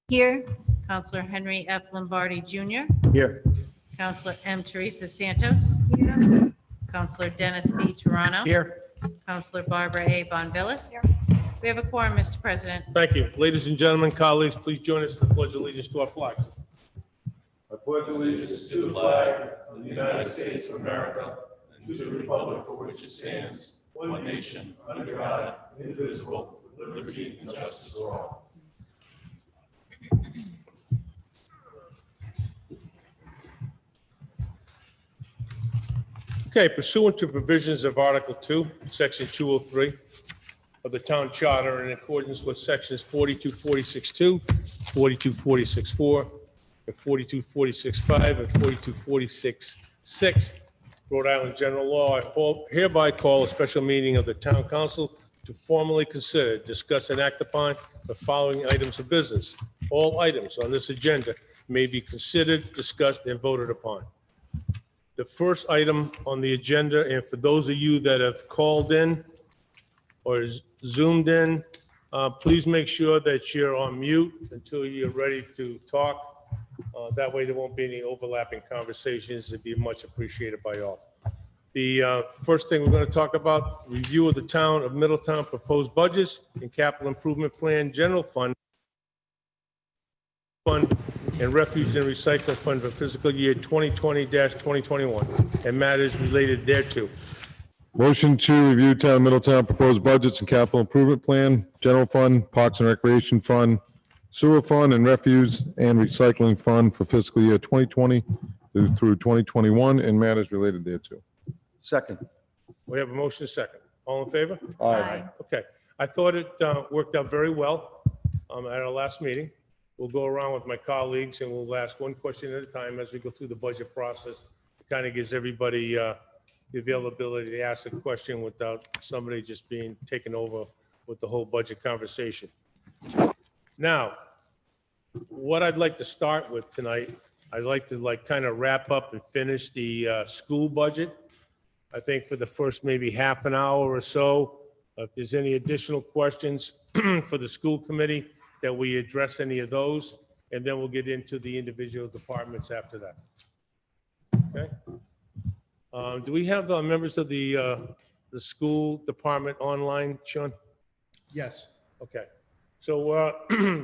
Here. Counselor Henry F. Lombardi Jr. Here. Counselor M. Teresa Santos. Here. Counselor Dennis B. Toronto. Here. Counselor Barbara A. Von Villis. Here. We have a quorum, Mr. President. Thank you. Ladies and gentlemen, colleagues, please join us in the pledge of allegiance to our flag. I pledge allegiance to the flag of the United States of America and to the republic for which it stands, one nation, under God, indivisible, with liberty and justice for all. Okay, pursuant to provisions of Article 2, Section 203 of the Town Charter, in accordance with Sections 4246-2, 4246-4, and 4246-5, and 4246-6, Rhode Island General Law, I hereby call a special meeting of the Town Council to formally consider, discuss, and act upon the following items of business. All items on this agenda may be considered, discussed, and voted upon. The first item on the agenda, and for those of you that have called in or Zoomed in, please make sure that you're on mute until you're ready to talk. That way there won't be any overlapping conversations. It'd be much appreciated by all. The first thing we're going to talk about, review of the Town of Middletown proposed budgets and capital improvement plan, general fund, and Refuge and Recycling Fund for fiscal year 2020-2021 and matters related thereto. Motion to review Town of Middletown proposed budgets and capital improvement plan, general fund, parks and recreation fund, sewer fund, and refuse and recycling fund for fiscal year 2020 through 2021 and matters related thereto. Second. We have a motion second. All in favor? Aye. Okay. I thought it worked out very well at our last meeting. We'll go around with my colleagues and we'll ask one question at a time as we go through the budget process. It kind of gives everybody the availability to ask a question without somebody just being taken over with the whole budget conversation. Now, what I'd like to start with tonight, I'd like to kind of wrap up and finish the school budget. I think for the first maybe half an hour or so, if there's any additional questions for the school committee, that we address any of those, and then we'll get into the individual departments after that. Okay? Do we have members of the school department online, Sean? Yes. Okay. So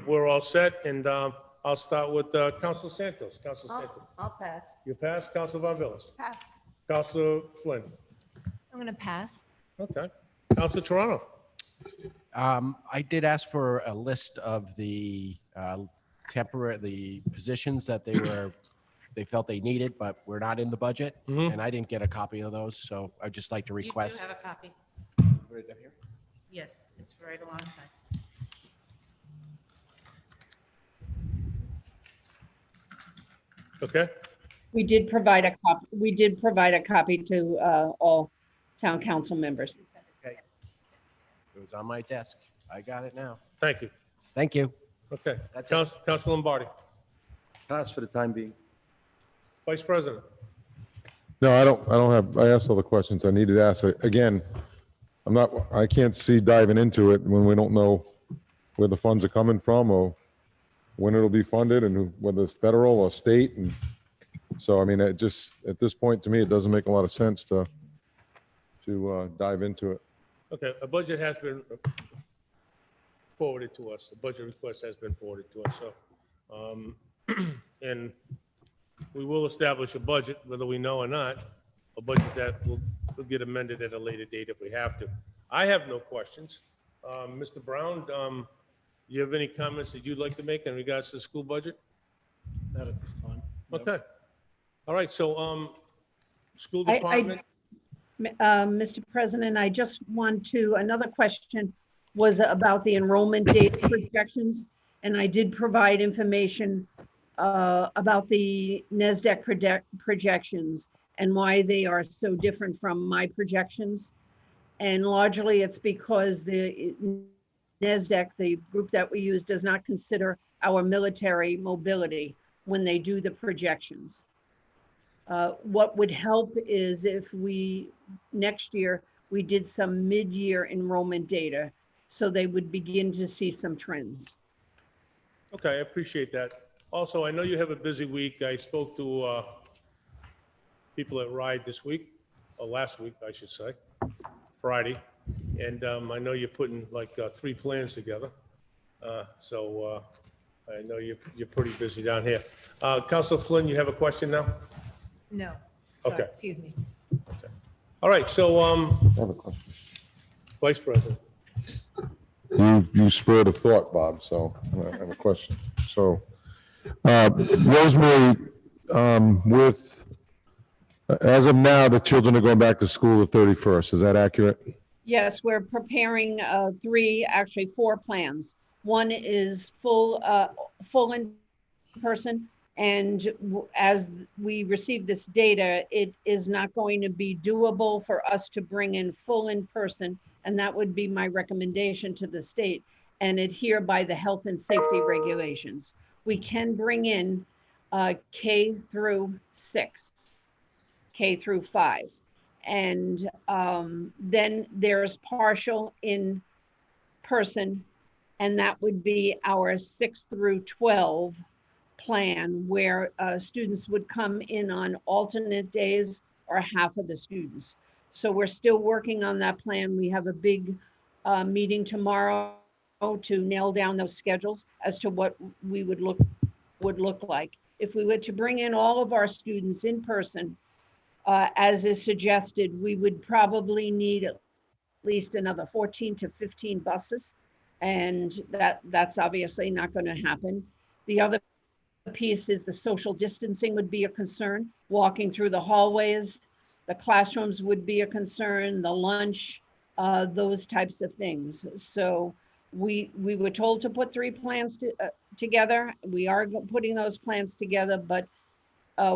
we're all set, and I'll start with Councilor Santos. Councilor Santos. I'll pass. You pass. Councilor Von Villis. Pass. Councilor Flynn. I'm going to pass. Okay. Councilor Toronto. I did ask for a list of the the positions that they felt they needed, but were not in the budget, and I didn't get a copy of those, so I'd just like to You do request. have a copy. Right up here? Yes, it's right alongside. Okay. We did provide a copy to all town council members. Okay. It was on my desk. I got it now. Thank you. Thank you. Okay. That's it. Councilor Lombardi. Pass for the time being. Vice President. No, I asked all the questions I needed to ask. Again, I can't see diving into it when we don't know where the funds are coming from or when it'll be funded and whether it's federal or state. And so, I mean, at this point, to me, it doesn't make a lot of sense to dive into it. Okay, a budget has been forwarded to us. The budget request has been forwarded to us, so, and we will establish a budget, whether we know or not, a budget that will get amended at a later date if we have to. I have no questions. Mr. Brown, you have any comments that you'd like to make in regards to the school budget? Not at this time. Okay. All right, so, school department, Mr. President, I just want to, another question was about the enrollment data projections. And I did provide information about the NASDAQ projections and why they are so different from my projections. And largely it's because the NASDAQ, the group that we use, does not consider our military mobility when they do the projections. What would help is if next year, we did some mid-year enrollment data, so they would begin to see some trends. Okay, I appreciate that. Also, I know you have a busy week. I spoke to people at RIDE this week, or last week, I should say, Friday. And I know you're putting like 3 plans together. So I know you're pretty busy down here. Council Flynn, you have a question now? No, sorry, Okay. excuse me. All right, so I have a question. Vice President. You spurred a thought, Bob, so I have a question. So, Rosemary, as of now, the children are going back to school the 31st. Is that accurate? Yes, we're preparing 4 plans. One is full in person, and as we receive this data, it is not going to be doable for us to bring in full in person, and that would be my recommendation to the state, and adhere by the health and safety regulations. We can bring in K through 6, K through 5. And then there's partial in person, and that would be our 6 through 12 plan, where students would come in on alternate days or half of the students. So we're still working on that plan. We have a big meeting tomorrow to nail down those schedules as to what we would look like. If we were to bring in all of our students in person, as is suggested, we would probably need at least another 14 to 15 buses. And that's obviously not going to happen. The other piece is the social distancing would be a concern. Walking through the hallways, the classrooms would be a concern, the lunch, those types of things. So we were told to put 3 plans together. We are putting those plans together, but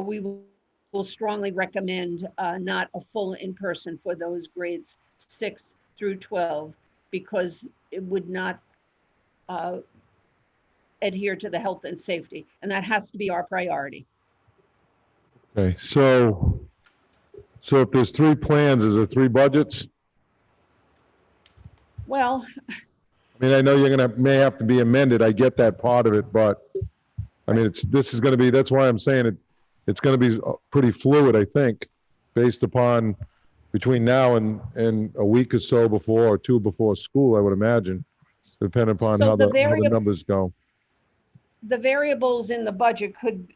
we will strongly recommend not a full in-person for those grades 6 through 12, because it would not adhere to the health and safety, and that has to be our priority. Okay, so if there's 3 plans, is there 3 budgets? Well, I mean, I know may have to be amended. I get that part of it, but I mean, this is going to be, that's why I'm saying it's going to be pretty fluid, I think, based upon between now and a week or so before, or 2 before school, I would imagine, depending upon So how the the numbers go. the variables in the budget could,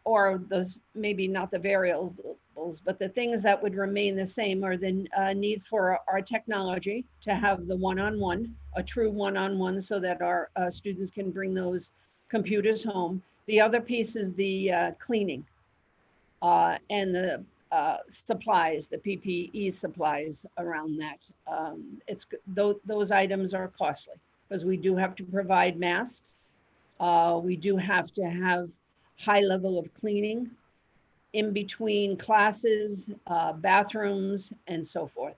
or those, maybe not the variables, but the things that would remain the same are the needs for our technology to have the one-on-one, a true one-on-one, so that our students can bring those computers home. The other piece is the cleaning and the supplies, the PPE supplies around that. Those items are costly because we do have to provide masks. We do have to have high level of cleaning in between classes, bathrooms, and so forth.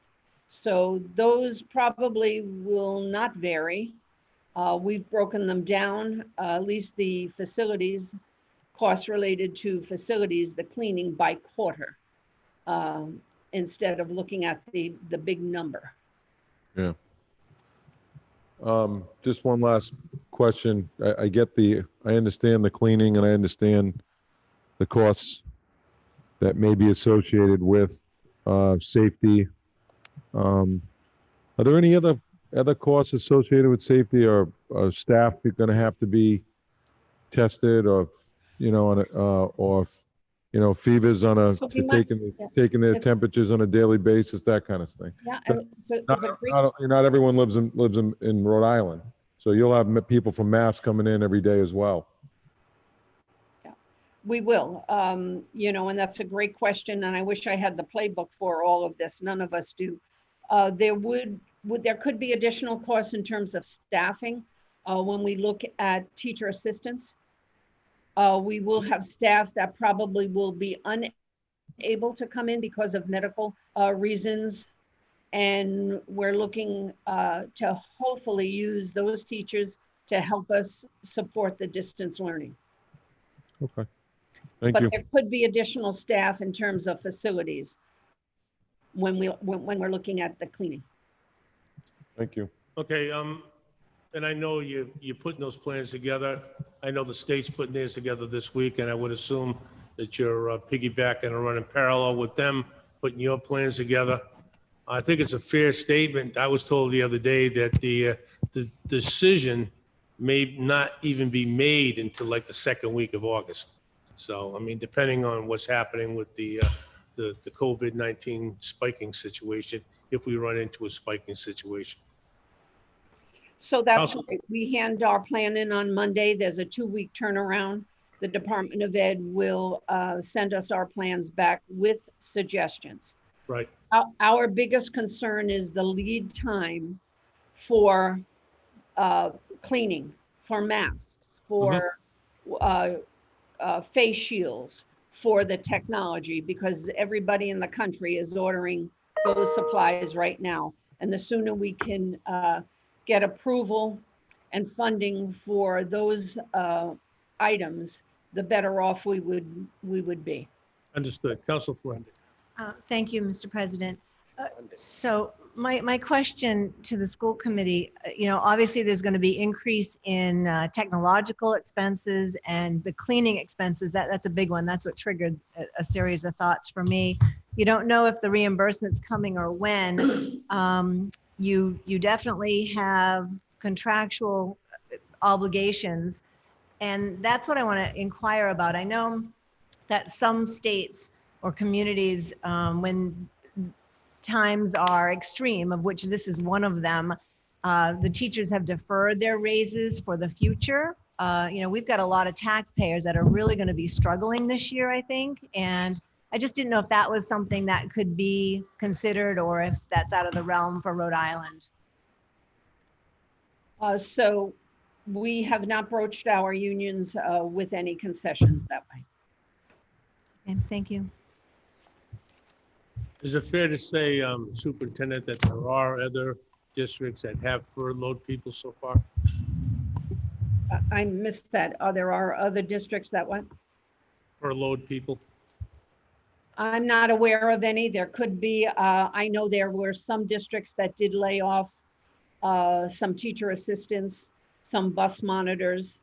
So those probably will not vary. We've broken them down, at least the facilities, costs related to facilities, the cleaning by quarter, instead of looking at the big number. Yeah. Just one last question. I understand the cleaning, and I understand the costs that may be associated with safety. Are there any other costs associated with safety, or staff going to have to be tested, or fevers So we might- taking their If- temperatures on a daily basis, that kind of thing? Yeah, and so Not, it's a great, not everyone lives in Rhode Island, so you'll have people from Mass coming in every day as well. we will, and that's a great question, and I wish I had the playbook for all of this. None of us do. There could be additional costs in terms of staffing. When we look at teacher assistants, we will have staff that probably will be unable to come in because of medical reasons. And we're looking to hopefully use those teachers to help us support the distance learning. Okay. Thank But you. there could be additional staff in terms of facilities when we're looking at the cleaning. Thank you. Okay, And I know you're putting those plans together. I know the state's putting theirs together this week, and I would assume that you're piggybacking and running parallel with them, putting your plans together. I think it's a fair statement. I was told the other day that the decision may not even be made until like the second week of August. So, I mean, depending on what's happening with the COVID-19 spiking situation, if we run into a spiking situation. So that's Counsel- right. We hand our plan in on Monday. There's a 2-week turnaround. The Department of Ed will send us our plans back with suggestions. Right. Our biggest concern is the lead time for cleaning, for masks, for face shields, for the technology, because everybody in the country is ordering those supplies right now. And the sooner we can get approval and funding for those items, the better off we would be. Understood. Council Fleury. Thank you, Mr. President. So my question to the school committee, obviously there's going to be increase in technological expenses and the cleaning expenses. That's a big one. That's what triggered a series of thoughts for me. You don't know if the reimbursement's coming or when. You definitely have contractual obligations. And that's what I want to inquire about. I know that some states or communities, when times are extreme, of which this is one of them, the teachers have deferred their raises for the future. We've got a lot of taxpayers that are really going to be struggling this year, I think. And I just didn't know if that was something that could be considered or if that's out of the realm for Rhode Island. So we have not broached our unions with any concessions that way. And thank you. Is it fair to say, Superintendent, that there are other districts that have furloughed people so far? I missed that. There are other districts that what? Furloughed people? I'm not aware of any. There could be. I know there were some districts that did lay off some teacher assistants, some bus monitors.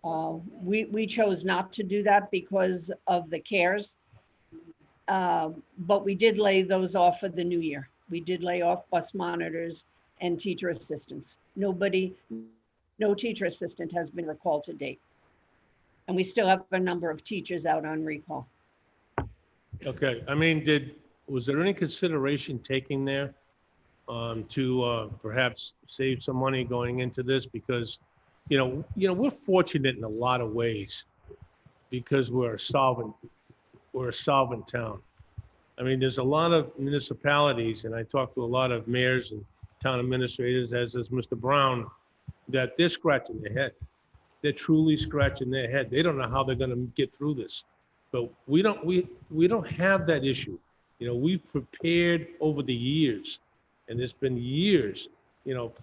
We chose not to do that because of the CARES. But we did lay those off for the new year. We did lay off bus monitors and teacher assistants. No teacher assistant has been recalled to date. And we still have a number of teachers out on recall. Okay, I mean, was there any consideration taken there to perhaps save some money going into this? Because, we're fortunate in a lot of ways because we're a solvent town. I mean, there's a lot of municipalities, and I talk to a lot of mayors and town administrators, as is Mr. Brown, that they're scratching their head. They're truly scratching their head. They don't know how they're going to get through this. But we don't have that issue. We've prepared over the years, and there's been years,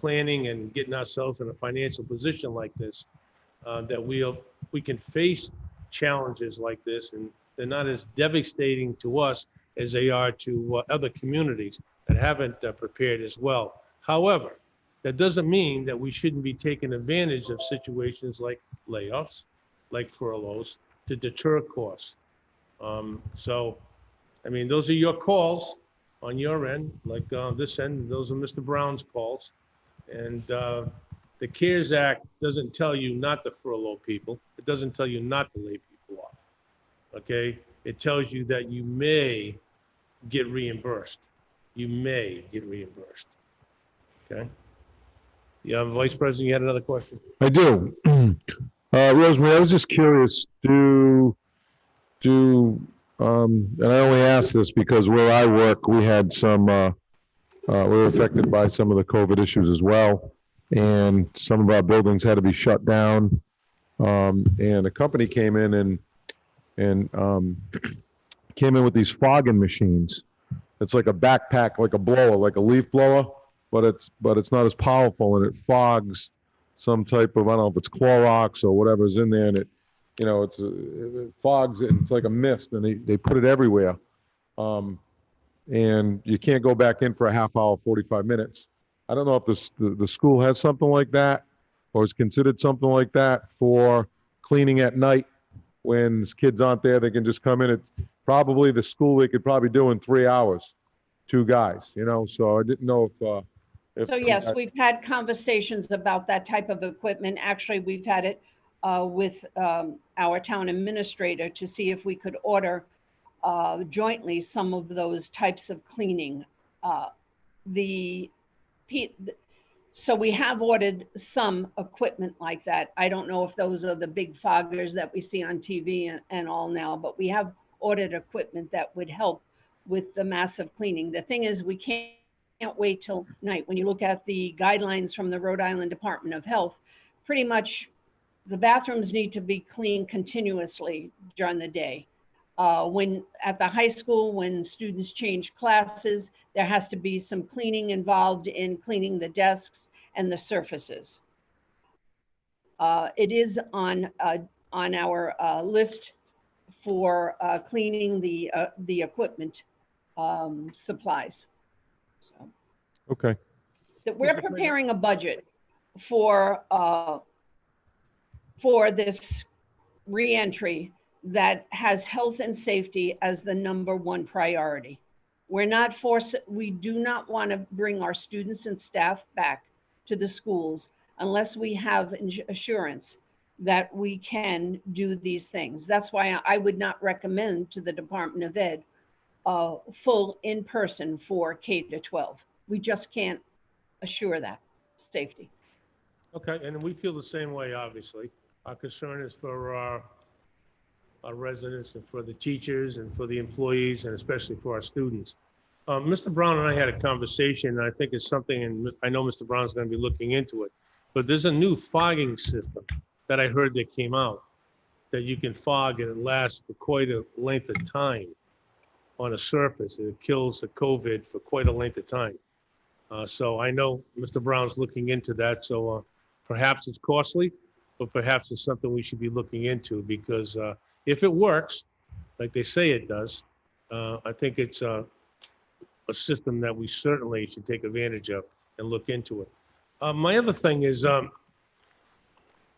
planning and getting ourselves in a financial position like this, that we can face challenges like this, and they're not as devastating to us as they are to other communities that haven't prepared as well. However, that doesn't mean that we shouldn't be taking advantage of situations like layoffs, like furloughs, to deter costs. So, I mean, those are your calls on your end, like this end, those are Mr. Brown's calls. And the CARES Act doesn't tell you not to furlough people. It doesn't tell you not to lay people off, okay? It tells you that you may get reimbursed. You may get reimbursed, okay? Yeah, Vice President, you had another question? I do. Rosemary, I was just curious, and I only ask this because where I work, we had some, we were affected by some of the COVID issues as well. And some of our buildings had to be shut down. And a company came in and came in with these fogging machines. It's like a backpack, like a blower, like a leaf blower, but it's not as powerful, and it fogs some type of, I don't know if it's Clorox or whatever's in there, and it fogs it, and it's like a mist, and they put it everywhere. And you can't go back in for a half hour, 45 minutes. I don't know if the school has something like that or is considered something like that for cleaning at night when kids aren't there, they can just come in. It's probably the school they could probably do in 3 hours, 2 guys, you know, so I didn't know if. So yes, we've had conversations about that type of equipment. Actually, we've had it with our town administrator to see if we could order jointly some of those types of cleaning. So we have ordered some equipment like that. I don't know if those are the big foggers that we see on TV and all now, but we have ordered equipment that would help with the massive cleaning. The thing is, we can't wait till night. When you look at the guidelines from the Rhode Island Department of Health, pretty much the bathrooms need to be cleaned continuously during the day. When at the high school, when students change classes, there has to be some cleaning involved in cleaning the desks and the surfaces. It is on our list for cleaning the equipment supplies. So Okay, that we're preparing a budget for this reentry that has health and safety as the #1 priority. We do not want to bring our students and staff back to the schools unless we have assurance that we can do these things. That's why I would not recommend to the Department of Ed full in-person for K-12. We just can't assure that safety. Okay, and we feel the same way, obviously. Our concern is for our residents and for the teachers and for the employees and especially for our students. Mr. Brown and I had a conversation, and I think it's something, and I know Mr. Brown's going to be looking into it, but there's a new fogging system that I heard that came out that you can fog and it lasts for quite a length of time on a surface. It kills the COVID for quite a length of time. So I know Mr. Brown's looking into that. So perhaps it's costly, but perhaps it's something we should be looking into because if it works, like they say it does, I think it's a system that we certainly should take advantage of and look into it. My other thing is,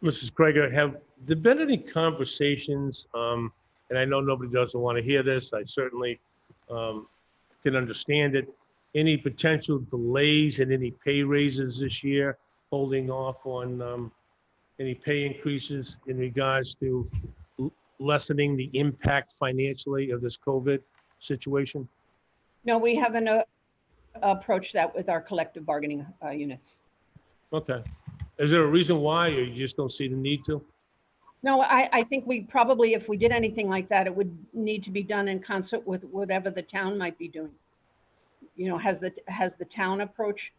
Mrs. Kreger, have there been any conversations, and I know nobody doesn't want to hear this, I certainly can understand it, any potential delays in any pay raises this year, holding off on any pay increases in regards to lessening the impact financially of this COVID situation? No, we haven't approached that with our collective bargaining units. Okay. Is there a reason why, or you just don't see the need to? No, I think we probably, if we did anything like that, it would need to be done in concert with whatever the town might be doing. You know, has the town approach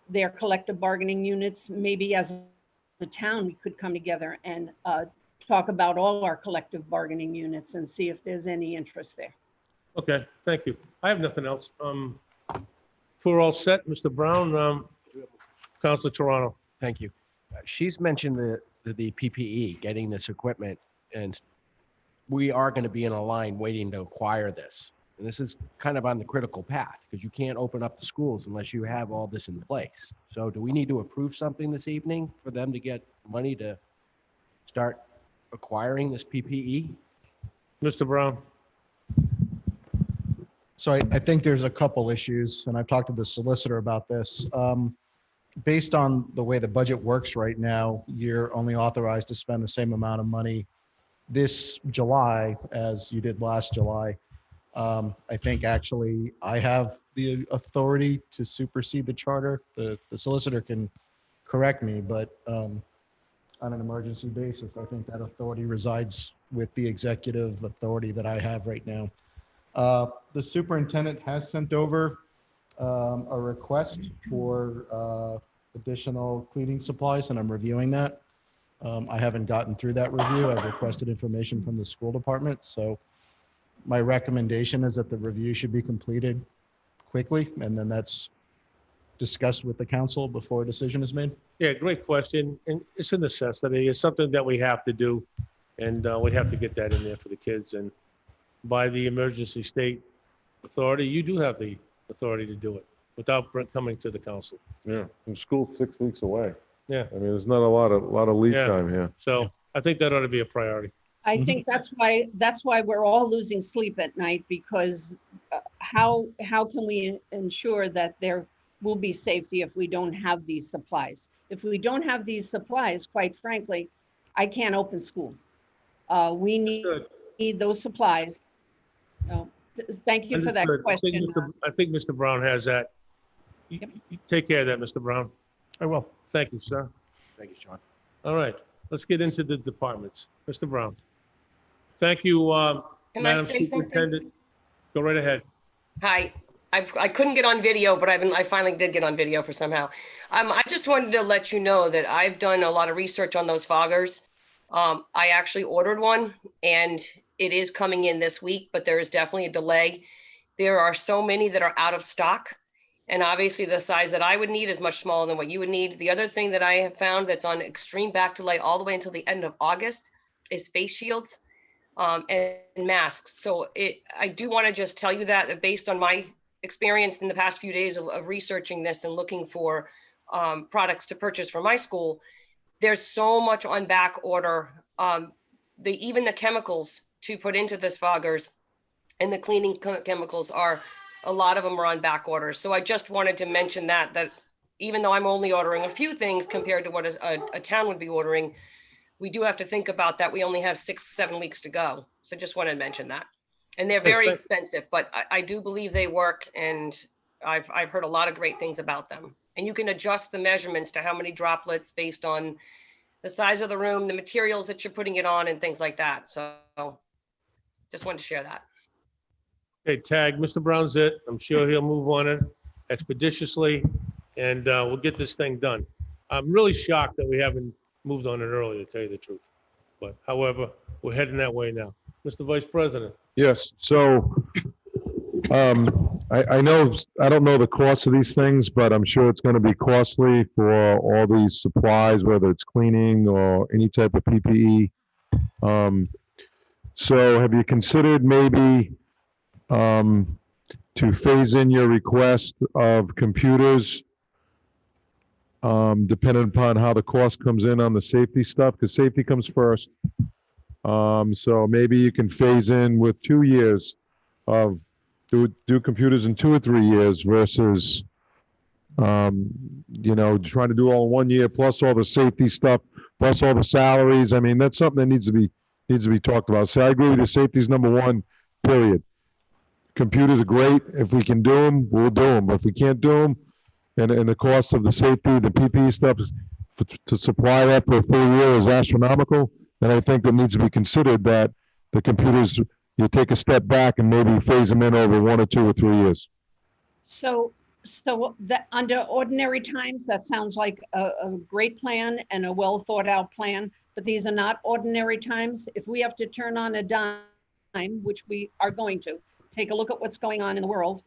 their collective bargaining units? Maybe as a town, we could come together and talk about all our collective bargaining units and see if there's any interest there. Okay, thank you. I have nothing else. We're all set. Mr. Brown, Councilor Toronto. Thank you. She's mentioned the PPE, getting this equipment, and we are going to be in a line waiting to acquire this. And this is kind of on the critical path because you can't open up the schools unless you have all this in place. So do we need to approve something this evening for them to get money to start acquiring this PPE? Mr. Brown. So I think there's a couple issues, and I've talked to the solicitor about this. Based on the way the budget works right now, you're only authorized to spend the same amount of money this July as you did last July. I think actually I have the authority to supersede the charter. The solicitor can correct me, but on an emergency basis, I think that authority resides with the executive authority that I have right now. The superintendent has sent over a request for additional cleaning supplies, and I'm reviewing that. I haven't gotten through that review. I've requested information from the school department. So my recommendation is that the review should be completed quickly, and then that's discussed with the council before a decision is made. Yeah, great question. And it's a necessity. It's something that we have to do. And we have to get that in there for the kids. And by the emergency state authority, you do have the authority to do it. without coming to the council. Yeah, and school's 6 weeks away. Yeah. I mean, there's not a lot of lead Yeah. time here. So I think that ought to be a priority. I think that's why we're all losing sleep at night, because how can we ensure that there will be safety if we don't have these supplies? If we don't have these supplies, quite frankly, I can't open school. We need those supplies. So, thank you for that Understood. question. I think Mr. Brown has that. You take care of that, Mr. Brown. I will. Thank you, sir. Thank you, Sean. All right, let's get into the departments. Mr. Brown. Thank you, Can I Madam say something? Superintendent. Go right ahead. Hi, I couldn't get on video, but I finally did get on video for somehow. I just wanted to let you know that I've done a lot of research on those foggers. I actually ordered one and it is coming in this week, but there is definitely a delay. There are so many that are out of stock. And obviously the size that I would need is much smaller than what you would need. The other thing that I have found that's on extreme back delay all the way until the end of August is face shields and masks. So I do want to just tell you that based on my experience in the past few days of researching this and looking for products to purchase for my school, there's so much on back order. Even the chemicals to put into this foggers and the cleaning chemicals a lot of them are on back orders. So I just wanted to mention that even though I'm only ordering a few things compared to what a town would be ordering, we do have to think about that. We only have 6-7 weeks to go. So just wanted to mention that. And they're very expensive, but I do believe they work, and I've heard a lot of great things about them. And you can adjust the measurements to how many droplets based on the size of the room, the materials that you're putting it on, and things like that. So just wanted to share that. Okay, tag, Mr. Brown's it. I'm sure he'll move on it expeditiously, and we'll get this thing done. I'm really shocked that we haven't moved on it earlier, to tell you the truth. But however, we're heading that way now. Mr. Vice President. Yes, so I know, I don't know the cost of these things, but I'm sure it's going to be costly for all these supplies, whether it's cleaning or any type of PPE. So have you considered maybe to phase in your request of computers, depending upon how the cost comes in on the safety stuff, because safety comes first. So maybe you can phase in with 2 years of do computers in 2 or 3 years versus, trying to do all in 1 year, plus all the safety stuff, plus all the salaries. I mean, that's something that needs to be talked about. So I agree with you. Safety is number one, period. Computers are great. If we can do them, we'll do them. But if we can't do them, and the cost of the safety, the PPE stuff, to supply that for a full year is astronomical, then I think that needs to be considered that the computers, you take a step back and maybe phase them in over 1 or 2 or 3 years. So that under ordinary times, that sounds like a great plan and a well thought out plan, but these are not ordinary times. If we have to turn on a dime, which we are going to, take a look at what's going on in the world.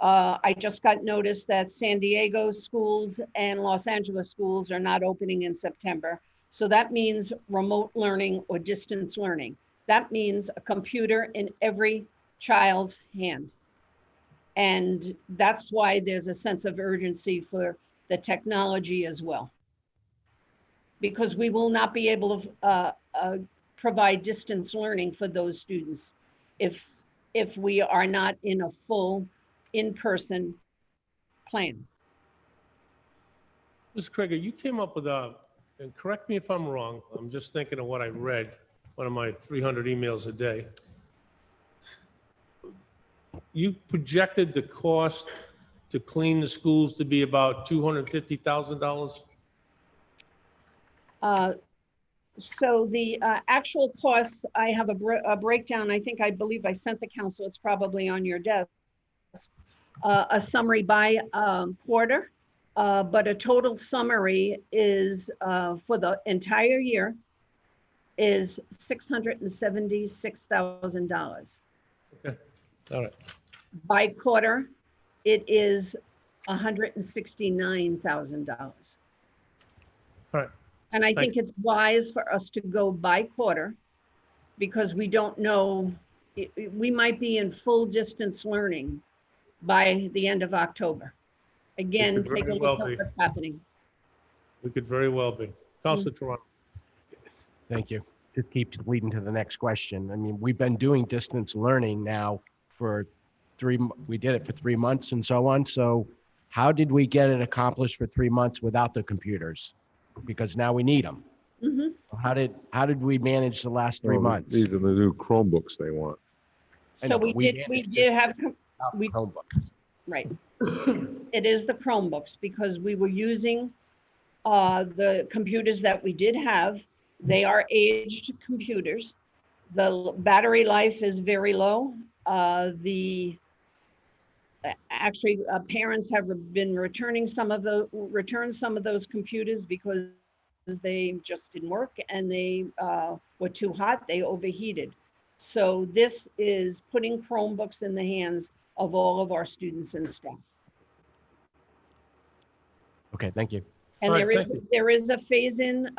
I just got notice that San Diego schools and Los Angeles schools are not opening in September. So that means remote learning or distance learning. That means a computer in every child's hand. And that's why there's a sense of urgency for the technology as well. Because we will not be able to provide distance learning for those students if we are not in a full in-person plan. Mr. Krieger, you came up with and correct me if I'm wrong, I'm just thinking of what I read, one of my 300 emails a day. You projected the cost to clean the schools to be about $250,000? So the actual costs, I have a breakdown. I believe I sent the council, it's probably on your desk, a summary by quarter, but a total summary is for the entire year is $676,000. Okay, all right. By quarter, it is $169,000. All right. And I think it's wise for us to go by quarter because we don't know, we might be in full distance learning by the end of October. Again, It could take a very look well at be. what's happening. We could very well be. Counselor Toronto. Thank you. Just keeps leading to the next question. I mean, we've been doing distance learning now for we did it for 3 months and so on. So how did we get it accomplished for 3 months without the computers? Because now we need them. Mhm. How did we manage the last 3 months? These are the new Chromebooks they want. I So know, but we managed did this have, without we- Chromebooks. right. It is the Chromebooks because we were using the computers that we did have. They are aged computers. The battery life is very low. Actually, parents have been returned some of those computers because they just didn't work and they were too hot, they overheated. So this is putting Chromebooks in the hands of all of our students and staff. Okay, thank you. And All right, thank you. there is a phase-in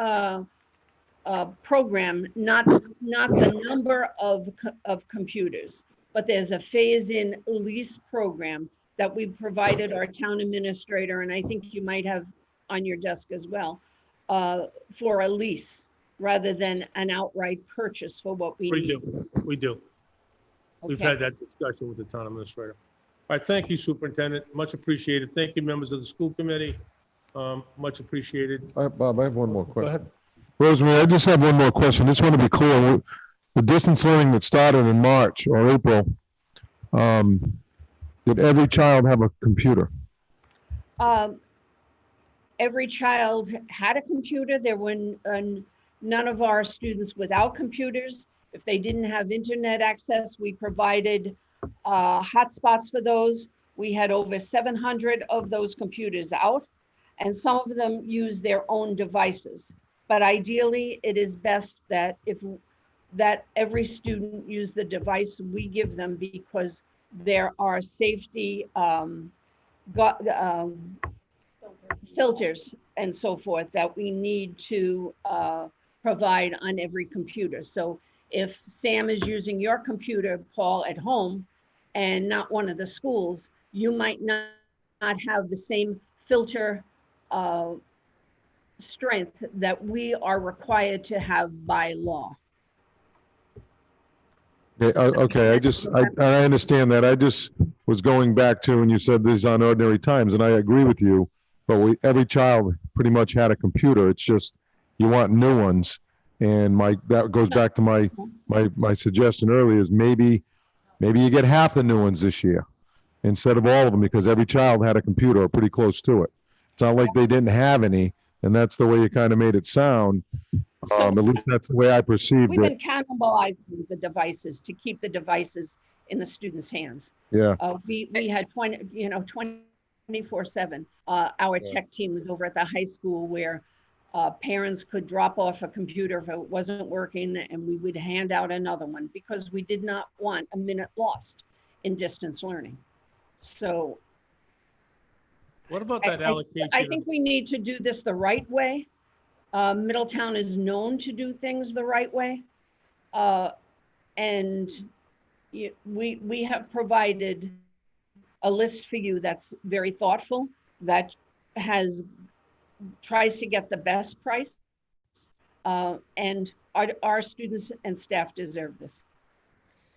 program, not the number of computers, but there's a phase-in lease program that we provided our town administrator, and I think you might have on your desk as well, for a lease rather than an outright purchase for what we We need. do, we do. We've Okay. had that discussion with the town administrator. All right, thank you, Superintendent. Much appreciated. Thank you, members of the school committee. Much appreciated. Bob, I have one more Go question. ahead. Rosemary, I just have one more question. Just want to be clear. The distance learning that started in March or April, did every child have a computer? Every child had a computer. There were none of our students without computers. If they didn't have internet access, we provided hotspots for those. We had over 700 of those computers out, and some of them use their own devices. But ideally, it is best that every student use the device we give them because there are safety filters and so forth that we need to provide on every computer. So if Sam is using your computer, Paul, at home and not one of the schools, you might not have the same filter strength that we are required to have by law. Okay, I understand that. I just was going back to when you said these on ordinary times, and I agree with you. But every child pretty much had a computer. It's just you want new ones, and that goes back to my suggestion earlier is maybe you get half the new ones this year instead of all of them because every child had a computer or pretty close to it. It's not like they didn't have any, and that's the way you kind of made it sound. At least that's the way I perceived We've it. been cannibalizing the devices to keep the devices in the students' hands. Yeah. We had 24/7. Our tech team was over at the high school where parents could drop off a computer if it wasn't working, and we would hand out another one because we did not want a minute lost in distance learning. So What about that allocation? I think we need to do this the right way. Middletown is known to do things the right way. And we have provided a list for you that's very thoughtful, that tries to get the best price. And our students and staff deserve this.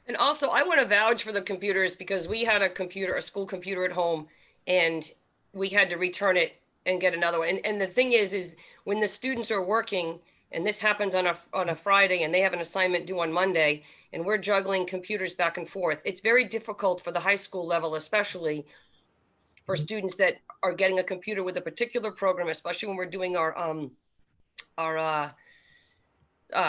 And also, I want to vouch for the computers because we had a school computer at home, and we had to return it and get another one. And the thing is when the students are working, and this happens on a Friday, and they have an assignment due on Monday, and we're juggling computers back and forth, it's very difficult for the high school level, especially for students that are getting a computer with a particular program, especially when we're doing our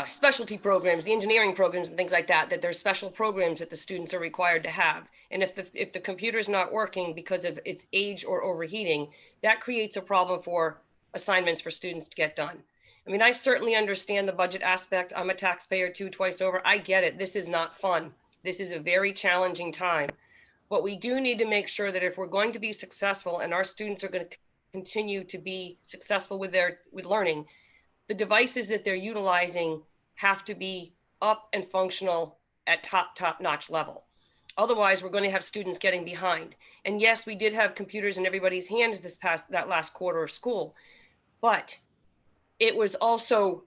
specialty programs, the engineering programs and things like that, that there's special programs that the students are required to have. And if the computer is not working because of its age or overheating, that creates a problem for assignments for students to get done. I mean, I certainly understand the budget aspect. I'm a taxpayer too, twice over. I get it. This is not fun. This is a very challenging time. But we do need to make sure that if we're going to be successful and our students are going to continue to be successful with learning, the devices that they're utilizing have to be up and functional at top notch level. Otherwise, we're going to have students getting behind. And yes, we did have computers in everybody's hands that last quarter of school, but it was also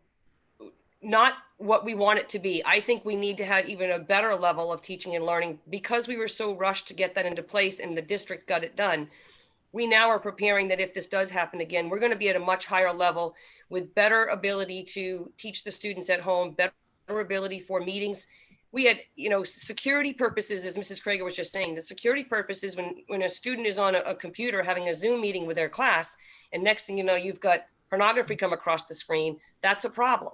not what we want it to be. I think we need to have even a better level of teaching and learning because we were so rushed to get that into place and the district got it done. We now are preparing that if this does happen again, we're going to be at a much higher level with better ability to teach the students at home, better ability for meetings. We had, security purposes, as Mrs. Krager was just saying, the security purposes when a student is on a computer having a Zoom meeting with their class, and next thing you know, you've got pornography come across the screen, that's a problem.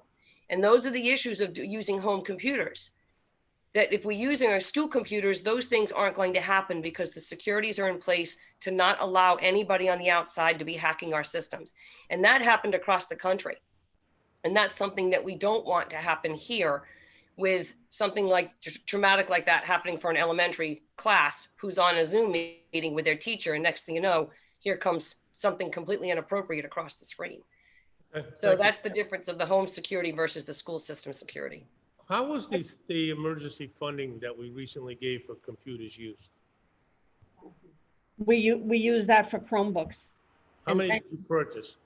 And those are the issues of using home computers. That if we're using our school computers, those things aren't going to happen because the securities are in place to not allow anybody on the outside to be hacking our systems. And that happened across the country. And that's something that we don't want to happen here with something like traumatic like that happening for an elementary class who's on a Zoom meeting with their teacher. And next thing you know, here comes something completely inappropriate across the screen. So that's the difference of the home security versus the school system security. How was the emergency funding that we recently gave for computers used? We use that for Chromebooks. How many did you purchase?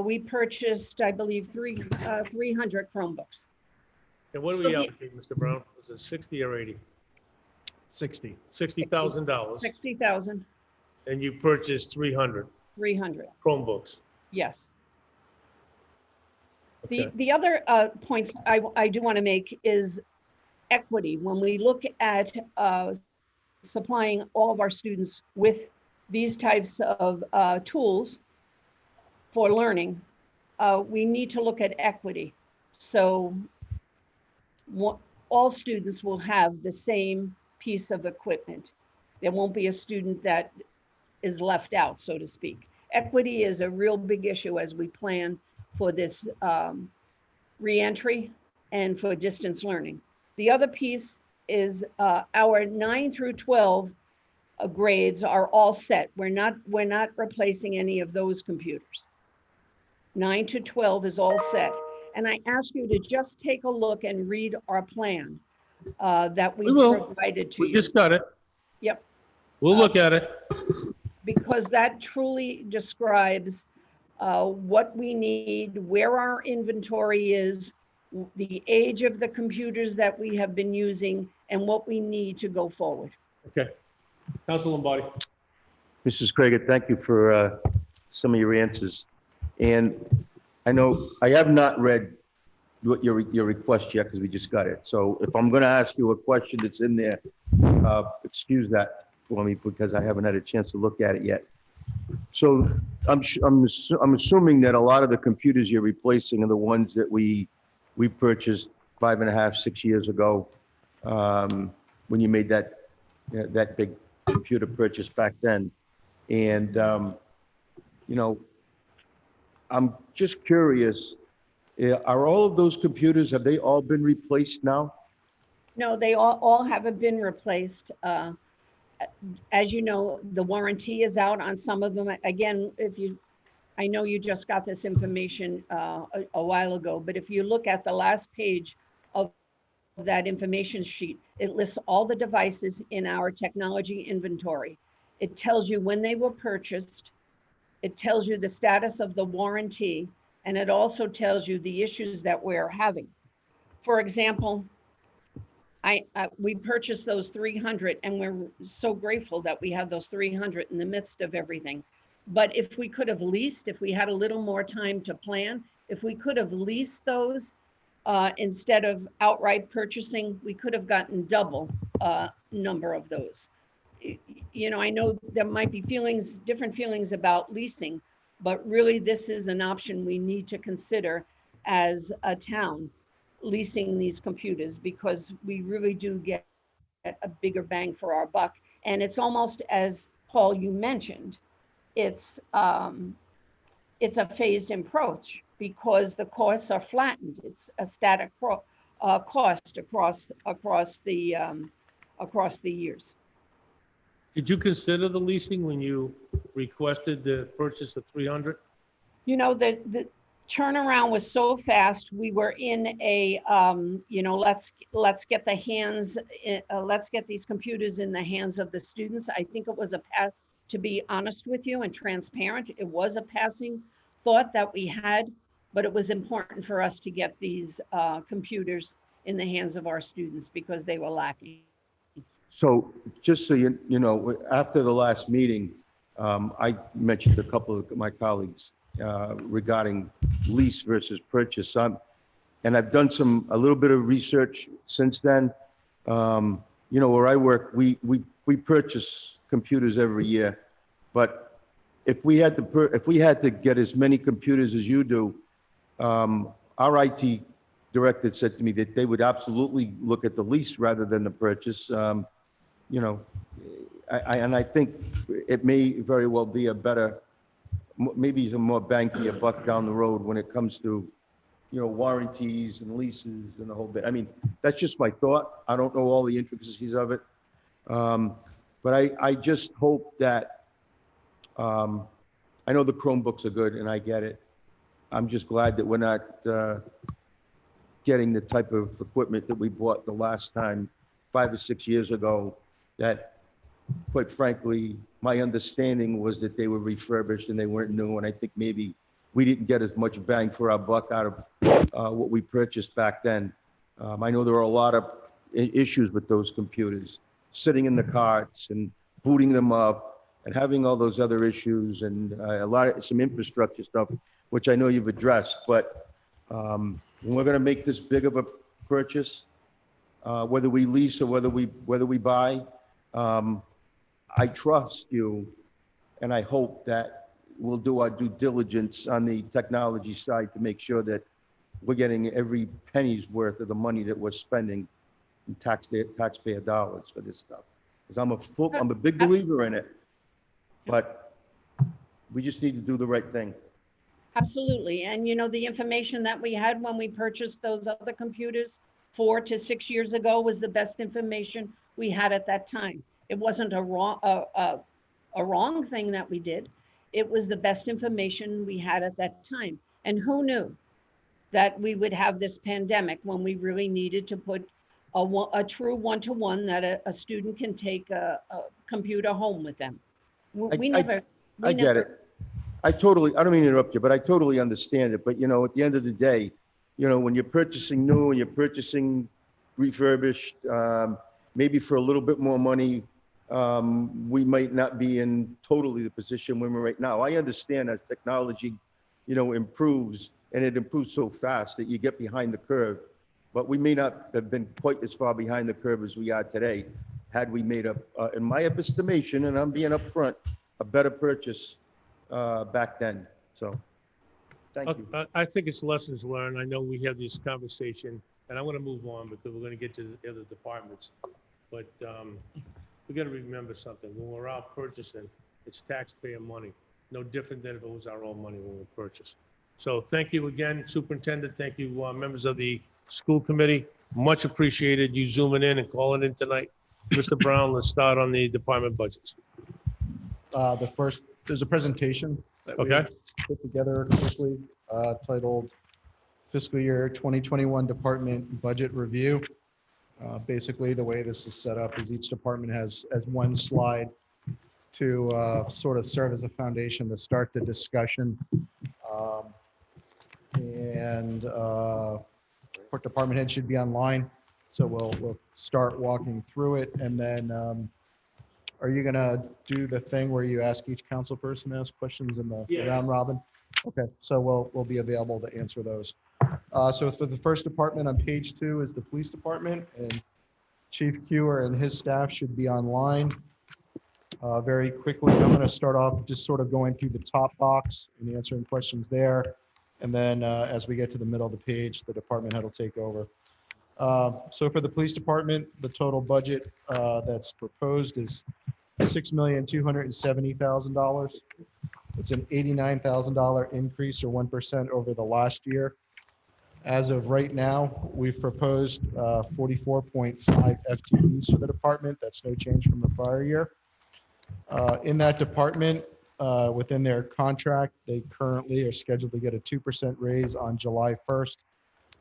We purchased, I believe, 300 Chromebooks. And what do we allocate, Mr. Brown? Was it 60 or 80? 60. $60,000. 60,000, And you purchased 300 300, Chromebooks. yes. Okay. The other points I do want to make is equity. When we look at supplying all of our students with these types of tools for learning, we need to look at equity. So all students will have the same piece of equipment. There won't be a student that is left out, so to speak. Equity is a real big issue as we plan for this reentry and for distance learning. The other piece is our 9 through 12 grades are all set. We're not replacing any of those computers. 9 to 12 is all set. And I ask you to just take a look and read our plan that we provided to you. We just got it. Yep. We'll look at it. Because that truly describes what we need, where our inventory is, the age of the computers that we have been using, and what we need to go forward. Okay. Council Lombardi. Mrs. Krager, thank you for some of your answers. And I know I have not read what your request yet because we just got it. So if I'm going to ask you a question that's in there, excuse that for me because I haven't had a chance to look at it yet. So I'm assuming that a lot of the computers you're replacing are the ones that we purchased 5.5, 6 years ago when you made that big computer purchase back then. And I'm just curious, are all of those computers, have they all been replaced now? No, they all haven't been replaced. As you know, the warranty is out on some of them. Again, I know you just got this information a while ago, but if you look at the last page of that information sheet, it lists all the devices in our technology inventory. It tells you when they were purchased. It tells you the status of the warranty, and it also tells you the issues that we're having. For example, we purchased those 300, and we're so grateful that we have those 300 in the midst of everything. But if we could have leased, if we had a little more time to plan, if we could have leased those instead of outright purchasing, we could have gotten double number of those. I know there might be different feelings about leasing, but really this is an option we need to consider as a town, leasing these computers, because we really do get a bigger bang for our buck. And it's almost, as Paul, you mentioned, it's a phased approach because the costs are flattened. It's a static cost across the years. Did you consider the leasing when you requested the purchase of 300? turnaround was so fast. We were in a, let's get let's get these computers in the hands of the students. I think it was a pass, to be honest with you and transparent, it was a passing thought that we had, but it was important for us to get these computers in the hands of our students because they were lacking. So just so you know, after the last meeting, I mentioned to a couple of my colleagues regarding lease versus purchase. And I've done a little bit of research since then. Where I work, we purchase computers every year, but if we had to get as many computers as you do, our IT director said to me that they would absolutely look at the lease rather than the purchase. I think it may very well be a better, maybe some more bang for your buck down the road when it comes to, warranties and leases and the whole bit. I mean, that's just my thought. I don't know all the intricacies of it. But I just hope that, I know the Chromebooks are good and I get it. I'm just glad that we're not getting the type of equipment that we bought the last time 5 or 6 years ago that, quite frankly, my understanding was that they were refurbished and they weren't new. And I think maybe we didn't get as much bang for our buck out of what we purchased back then. I know there are a lot of issues with those computers, sitting in the carts and booting them up and having all those other issues and some infrastructure stuff, which I know you've addressed. But when we're going to make this big of a purchase, whether we lease or whether we buy, I trust you, and I hope that we'll do our due diligence on the technology side to make sure that we're getting every penny's worth of the money that we're spending in taxpayer dollars for this stuff. Because I'm a big believer in it, but we just need to do the right thing. Absolutely. And the information that we had when we purchased those other computers 4 to 6 years ago was the best information we had at that time. It wasn't a wrong thing that we did. It was the best information we had at that time. And who knew that we would have this pandemic when we really needed to put a true one-to-one that a student can take a computer home with them. I get it. I don't mean to interrupt you, but I totally understand it. But, at the end of the day, when you're purchasing new and you're purchasing refurbished, maybe for a little bit more money, we might not be in totally the position we're in right now. I understand as technology, improves, and it improves so fast that you get behind the curve. But we may not have been quite as far behind the curve as we are today, had we made in my estimation, and I'm being upfront, a better purchase back then. So, thank you. I think it's lessons learned. I know we have this conversation, and I want to move on because we're going to get to the other departments. But we got to remember something. When we're out purchasing, it's taxpayer money. No different than if it was our own money when we purchase. So thank you again, Superintendent. Thank you, members of the school committee. Much appreciated you zooming in and calling in tonight. Mr. Brown, let's start on the department budgets. There's a presentation that we put together quickly titled Fiscal Year 2021 Department Budget Review. Basically, the way this is set up is each department has one slide to sort of serve as a foundation to start the discussion. Our department head should be online, so we'll start walking through it. And then are you gonna do the thing where you ask each council person to ask questions in the round robin? Okay, so we'll be available to answer those. So for the first department on page 2 is the police department, and Chief Kewer and his staff should be online. Very quickly, I'm going to start off just sort of going through the top box and answering questions there. And then as we get to the middle of the page, the department head will take over. So for the police department, the total budget that's proposed is $6,270,000. It's an $89,000 increase or 1% over the last year. As of right now, we've proposed 44.5 FTEs for the department. That's no change from the prior year. In that department, within their contract, they currently are scheduled to get a 2% raise on July 1st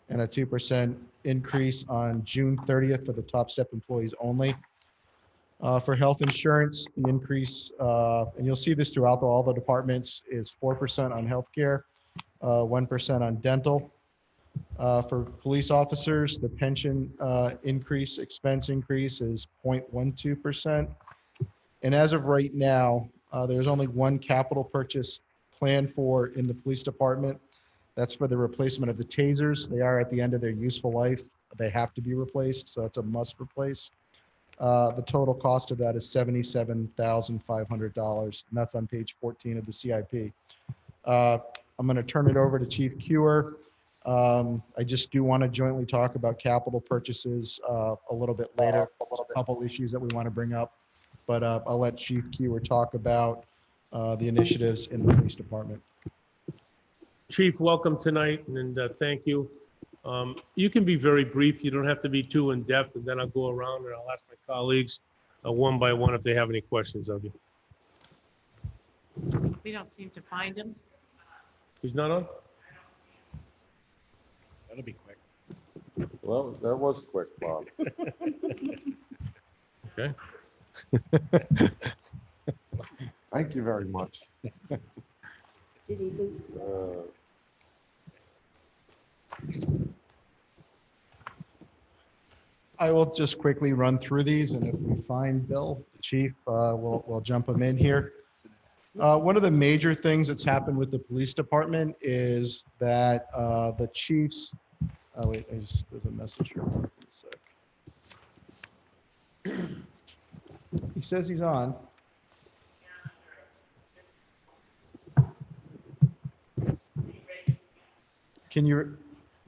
and a 2% increase on June 30th for the top step employees only. For health insurance, the increase, and you'll see this throughout all the departments, is 4% on healthcare, 1% on dental. For police officers, the pension expense increase is 0.12%. And as of right now, there's only one capital purchase planned for in the police department. That's for the replacement of the tasers. They are at the end of their useful life. They have to be replaced, so it's a must replace. The total cost of that is $77,500, and that's on page 14 of the CIP. I'm going to turn it over to Chief Kewer. I just do want to jointly talk about capital purchases a little bit later. There's a couple issues that we want to bring up, but I'll let Chief Kewer talk about the initiatives in the police department. Chief, welcome tonight, and thank you. You can be very brief. You don't have to be too in-depth, and then I'll go around and I'll ask my colleagues one by one if they have any questions of you. We don't seem to find him. He's not on? That'll be quick. Well, that was quick, Bob. Okay. Thank you very much. I will just quickly run through these, and if we find Bill, the chief, we'll jump him in here. One of the major things that's happened with the police department is that the chiefs, oh wait, there's a message here. One sec. He says he's on.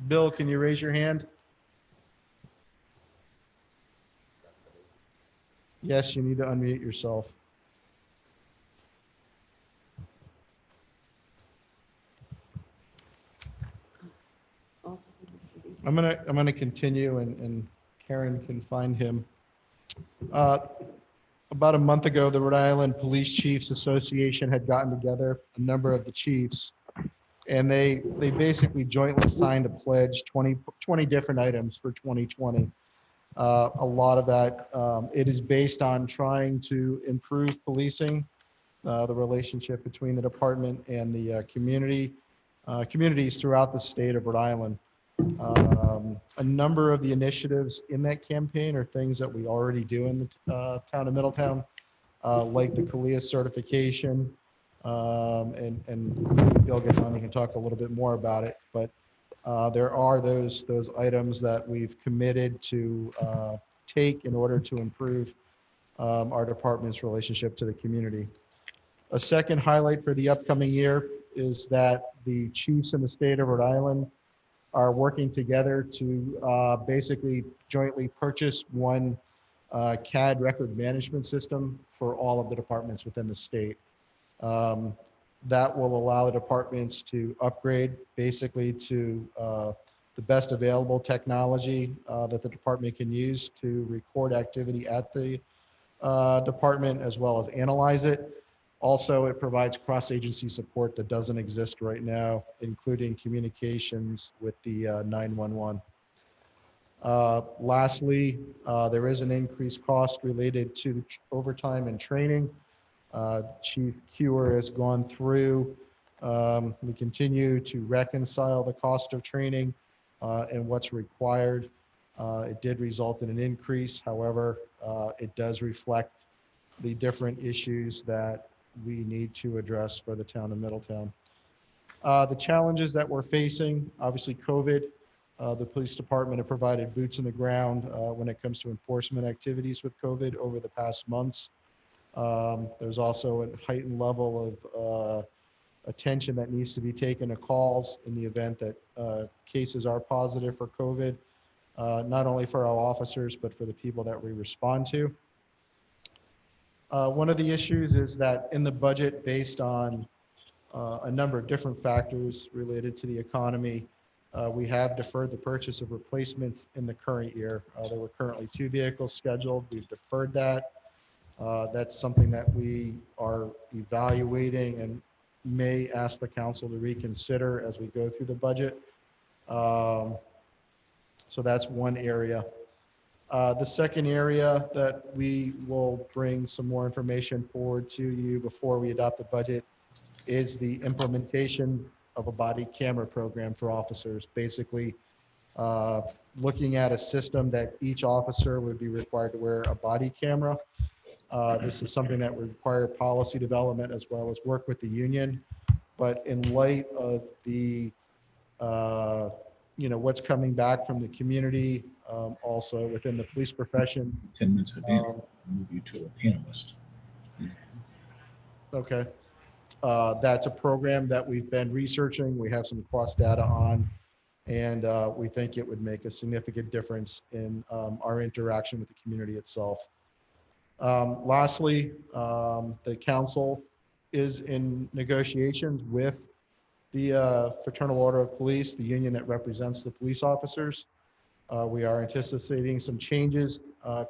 Bill, can you raise your hand? Yes, you need to unmute yourself. I'm gonna continue, and Karen can find him. About a month ago, the Rhode Island Police Chiefs Association had gotten together, a number of the chiefs, and they basically jointly signed a pledge, 20 different items for 2020. A lot of that, it is based on trying to improve policing, the relationship between the department and the communities throughout the state of Rhode Island. A number of the initiatives in that campaign are things that we already do in the town of Middletown, like the CALEA certification, and Bill gets on, he can talk a little bit more about it, but there are those items that we've committed to take in order to improve our department's relationship to the community. A second highlight for the upcoming year is that the chiefs in the state of Rhode Island are working together to basically jointly purchase one CAD record management system for all of the departments within the state. That will allow the departments to upgrade basically to the best available technology that the department can use to record activity at the department as well as analyze it. Also, it provides cross-agency support that doesn't exist right now, including communications with the 911. Lastly, there is an increased cost related to overtime and training. Chief Kewer has gone through. We continue to reconcile the cost of training and what's required. It did result in an increase. However, it does reflect the different issues that we need to address for the town of Middletown. The challenges that we're facing, obviously COVID, the police department have provided boots in the ground when it comes to enforcement activities with COVID over the past months. There's also a heightened level of attention that needs to be taken to calls in the event that cases are positive for COVID, not only for our officers, but for the people that we respond to. One of the issues is that in the budget, based on a number of different factors related to the economy, we have deferred the purchase of replacements in the current year. There were currently 2 vehicles scheduled. We've deferred that. That's something that we are evaluating and may ask the council to reconsider as we go through the budget. So that's one area. The second area that we will bring some more information forward to you before we adopt the budget is the implementation of a body camera program for officers. Basically, looking at a system that each officer would be required to wear a body camera. This is something that would require policy development as well as work with the union. But in light of the, what's coming back from the community, also within the police profession. 10 minutes of data, move you to a panelist. Okay. That's a program that we've been researching. We have some cost data on, and we think it would make a significant difference in our interaction with the community itself. Lastly, the council is in negotiations with the Fraternal Order of Police, the union that represents the police officers. We are anticipating some changes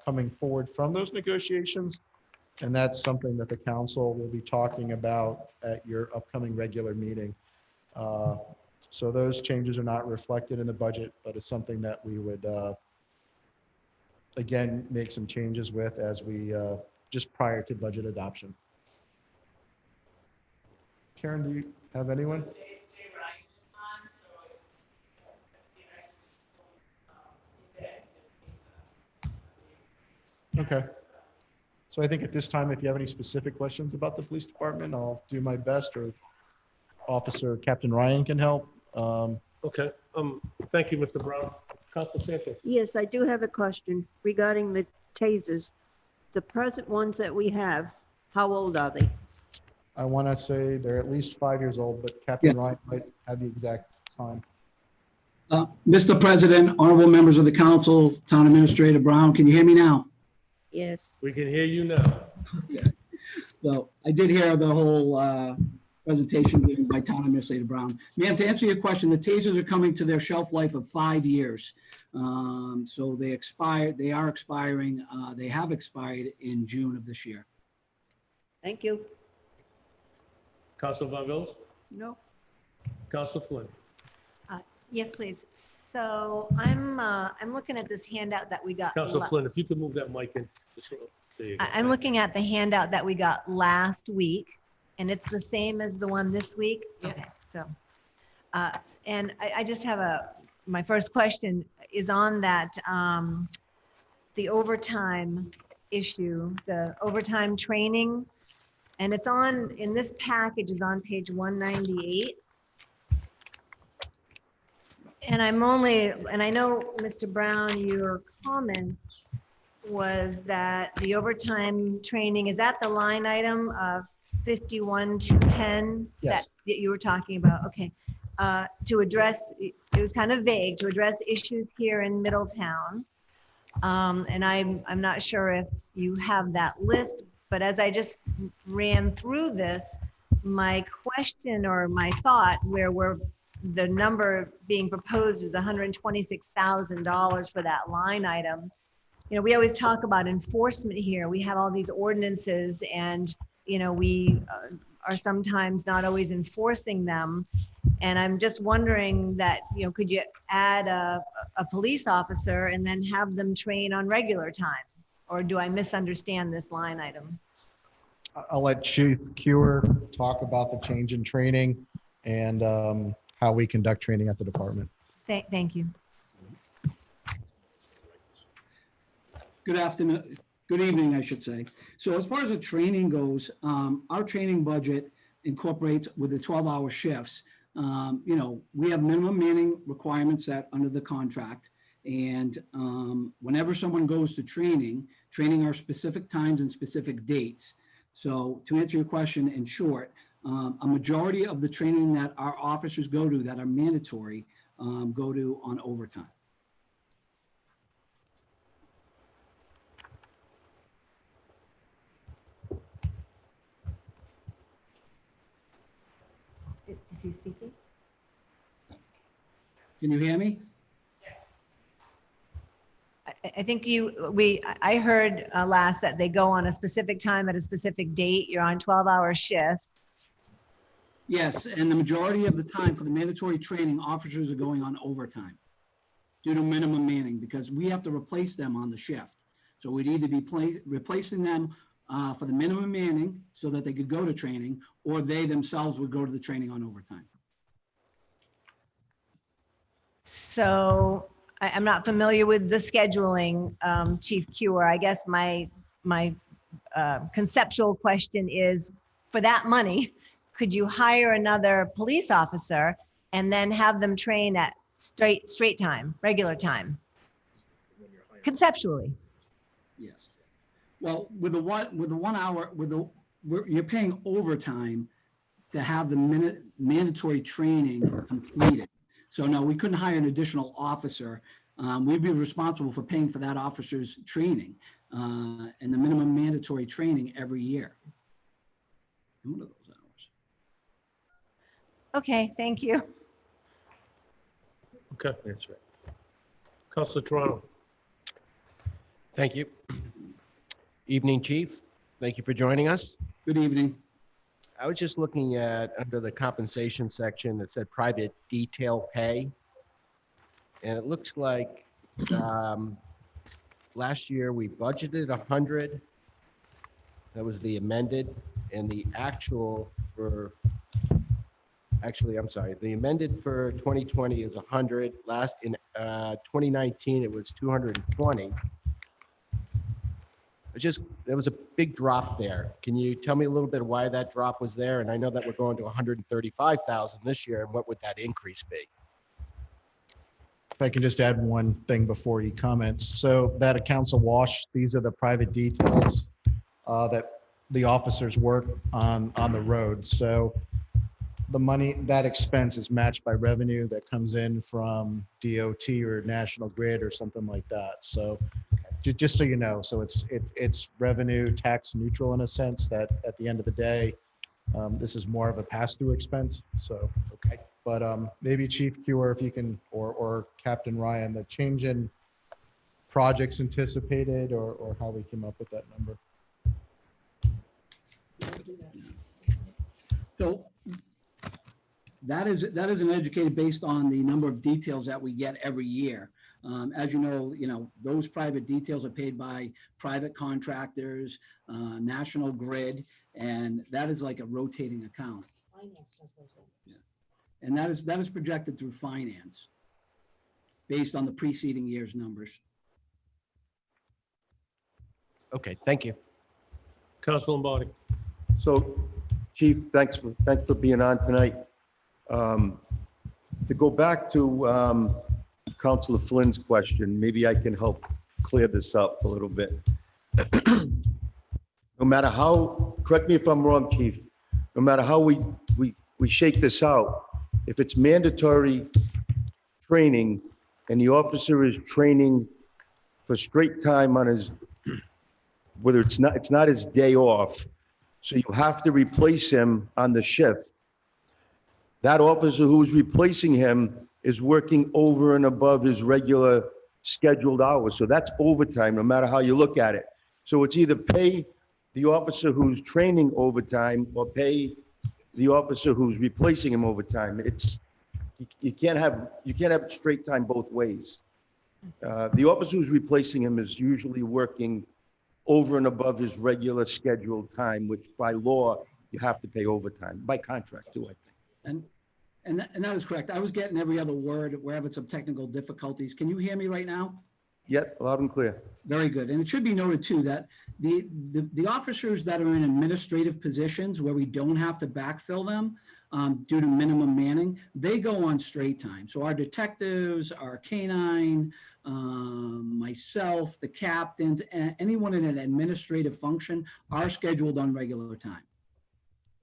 coming forward from those negotiations, and that's something that the council will be talking about at your upcoming regular meeting. So those changes are not reflected in the budget, but it's something that we would, again, make some changes with as we, just prior to budget adoption. Karen, do you have anyone? Okay. So I think at this time, if you have any specific questions about the police department, I'll do my best, or Officer Captain Ryan can help. Okay, thank you, Mr. Brown. Council Santos. Yes, I do have a question regarding the tasers. The present ones that we have, how old are they? I want to say they're at least 5 years old, but Captain Ryan might have the exact time. Mr. President, honorable members of the council, Town Administrator Brown, can you hear me now? Yes. We can hear you now. Well, I did hear the whole presentation given by Town Administrator Brown. Ma'am, to answer your question, the tasers are coming to their shelf life of 5 years. So they are expiring, they have expired in June of this year. Thank you. Council Von Villas? No. Council Flynn? Yes, please. So I'm looking at this handout that we got. Council Flynn, if you could move that mic in. There you go. I'm looking at the handout that we got last week, and it's the same as the one this week. Yeah. Okay, so, and I just have my first question is on that, the overtime issue, the overtime training, and it's in this package is on page 198. And I know, Mr. Brown, your comment was that the overtime training is at the line item of 51,210 Yes. that you were talking about. Okay. To address, it was kind of vague, to address issues here in Middletown. And I'm not sure if you have that list, but as I just ran through this, my question or my thought the number being proposed is $126,000 for that line item. You know, we always talk about enforcement here. We have all these ordinances and, we are sometimes not always enforcing them. And I'm just wondering that, could you add a police officer and then have them train on regular time? Or do I misunderstand this line item? I'll let Chief Cure talk about the change in training and how we conduct training at the department. Thank you. Good evening, I should say. So as far as the training goes, our training budget incorporates with the 12-hour shifts. We have minimum manning requirements set under the contract. And whenever someone goes to training are specific times and specific dates. So to answer your question in short, a majority of the training that our officers go to that are mandatory go to on overtime. Is he speaking? Can you hear me? I think I heard last that they go on a specific time at a specific date. You're on 12-hour shifts. Yes, and the majority of the time for the mandatory training, officers are going on overtime due to minimum manning because we have to replace them on the shift. So we'd either be replacing them for the minimum manning so that they could go to training, or they themselves would go to the training on overtime. So I'm not familiar with the scheduling, Chief Cure. I guess my conceptual question is, for that money, could you hire another police officer and then have them train at straight time, regular time? Conceptually. Yes. Well, with the 1 hour, you're paying overtime to have the mandatory training completed. So no, we couldn't hire an additional officer. We'd be responsible for paying for that officer's training and the minimum mandatory training every year. And what are those hours? Okay, thank you. Okay, that's right. Counselor Toronto. Thank you. Evening, Chief. Thank you for joining us. Good evening. I was just looking at under the compensation section that said private detail pay. And it looks like last year we budgeted 100. That was the amended, and the actual for, actually, I'm sorry, the amended for 2020 is 100. Last in 2019, it was 220. There was a big drop there. Can you tell me a little bit why that drop was there? And I know that we're going to 135,000 this year, and what would that increase be? If I can just add one thing before he comments. So that accounts a wash. These are the private details that the officers work on the road. So the money, that expense is matched by revenue that comes in from DOT or National Grid or something like that. So just so you know, so it's revenue tax neutral in a sense that at the end of the day, this is more of a pass-through expense. So, okay. But maybe Chief Cure, if you can, or Captain Ryan, the change in projects anticipated or how we came up with that number. So that is an educated based on the number of details that we get every year. As you know, those private details are paid by private contractors, National Grid, and that is like a rotating account. Finance does those. Yeah. And that is projected through finance based on the preceding year's numbers. Okay, thank you. Counselor Lombardi. So, Chief, thanks for being on tonight. To go back to Councilor Flynn's question, maybe I can help clear this up a little bit. No matter how, correct me if I'm wrong, Chief, no matter how we shake this out, if it's mandatory training and the officer is training for straight time on his, whether it's not his day off, so you have to replace him on the shift. That officer who's replacing him is working over and above his regular scheduled hours. So that's overtime, no matter how you look at it. So it's either pay the officer who's training overtime or pay the officer who's replacing him overtime. You can't have it straight time both ways. The officer who's replacing him is usually working over and above his regular scheduled time, which by law, you have to pay overtime, by contract too, I think. And that is correct. I was getting every other word. We're having some technical difficulties. Can you hear me right now? Yes, loud and clear. Very good. And it should be noted too that the officers that are in administrative positions where we don't have to backfill them due to minimum manning, they go on straight time. So our detectives, our canine, myself, the captains, anyone in an administrative function are scheduled on regular time.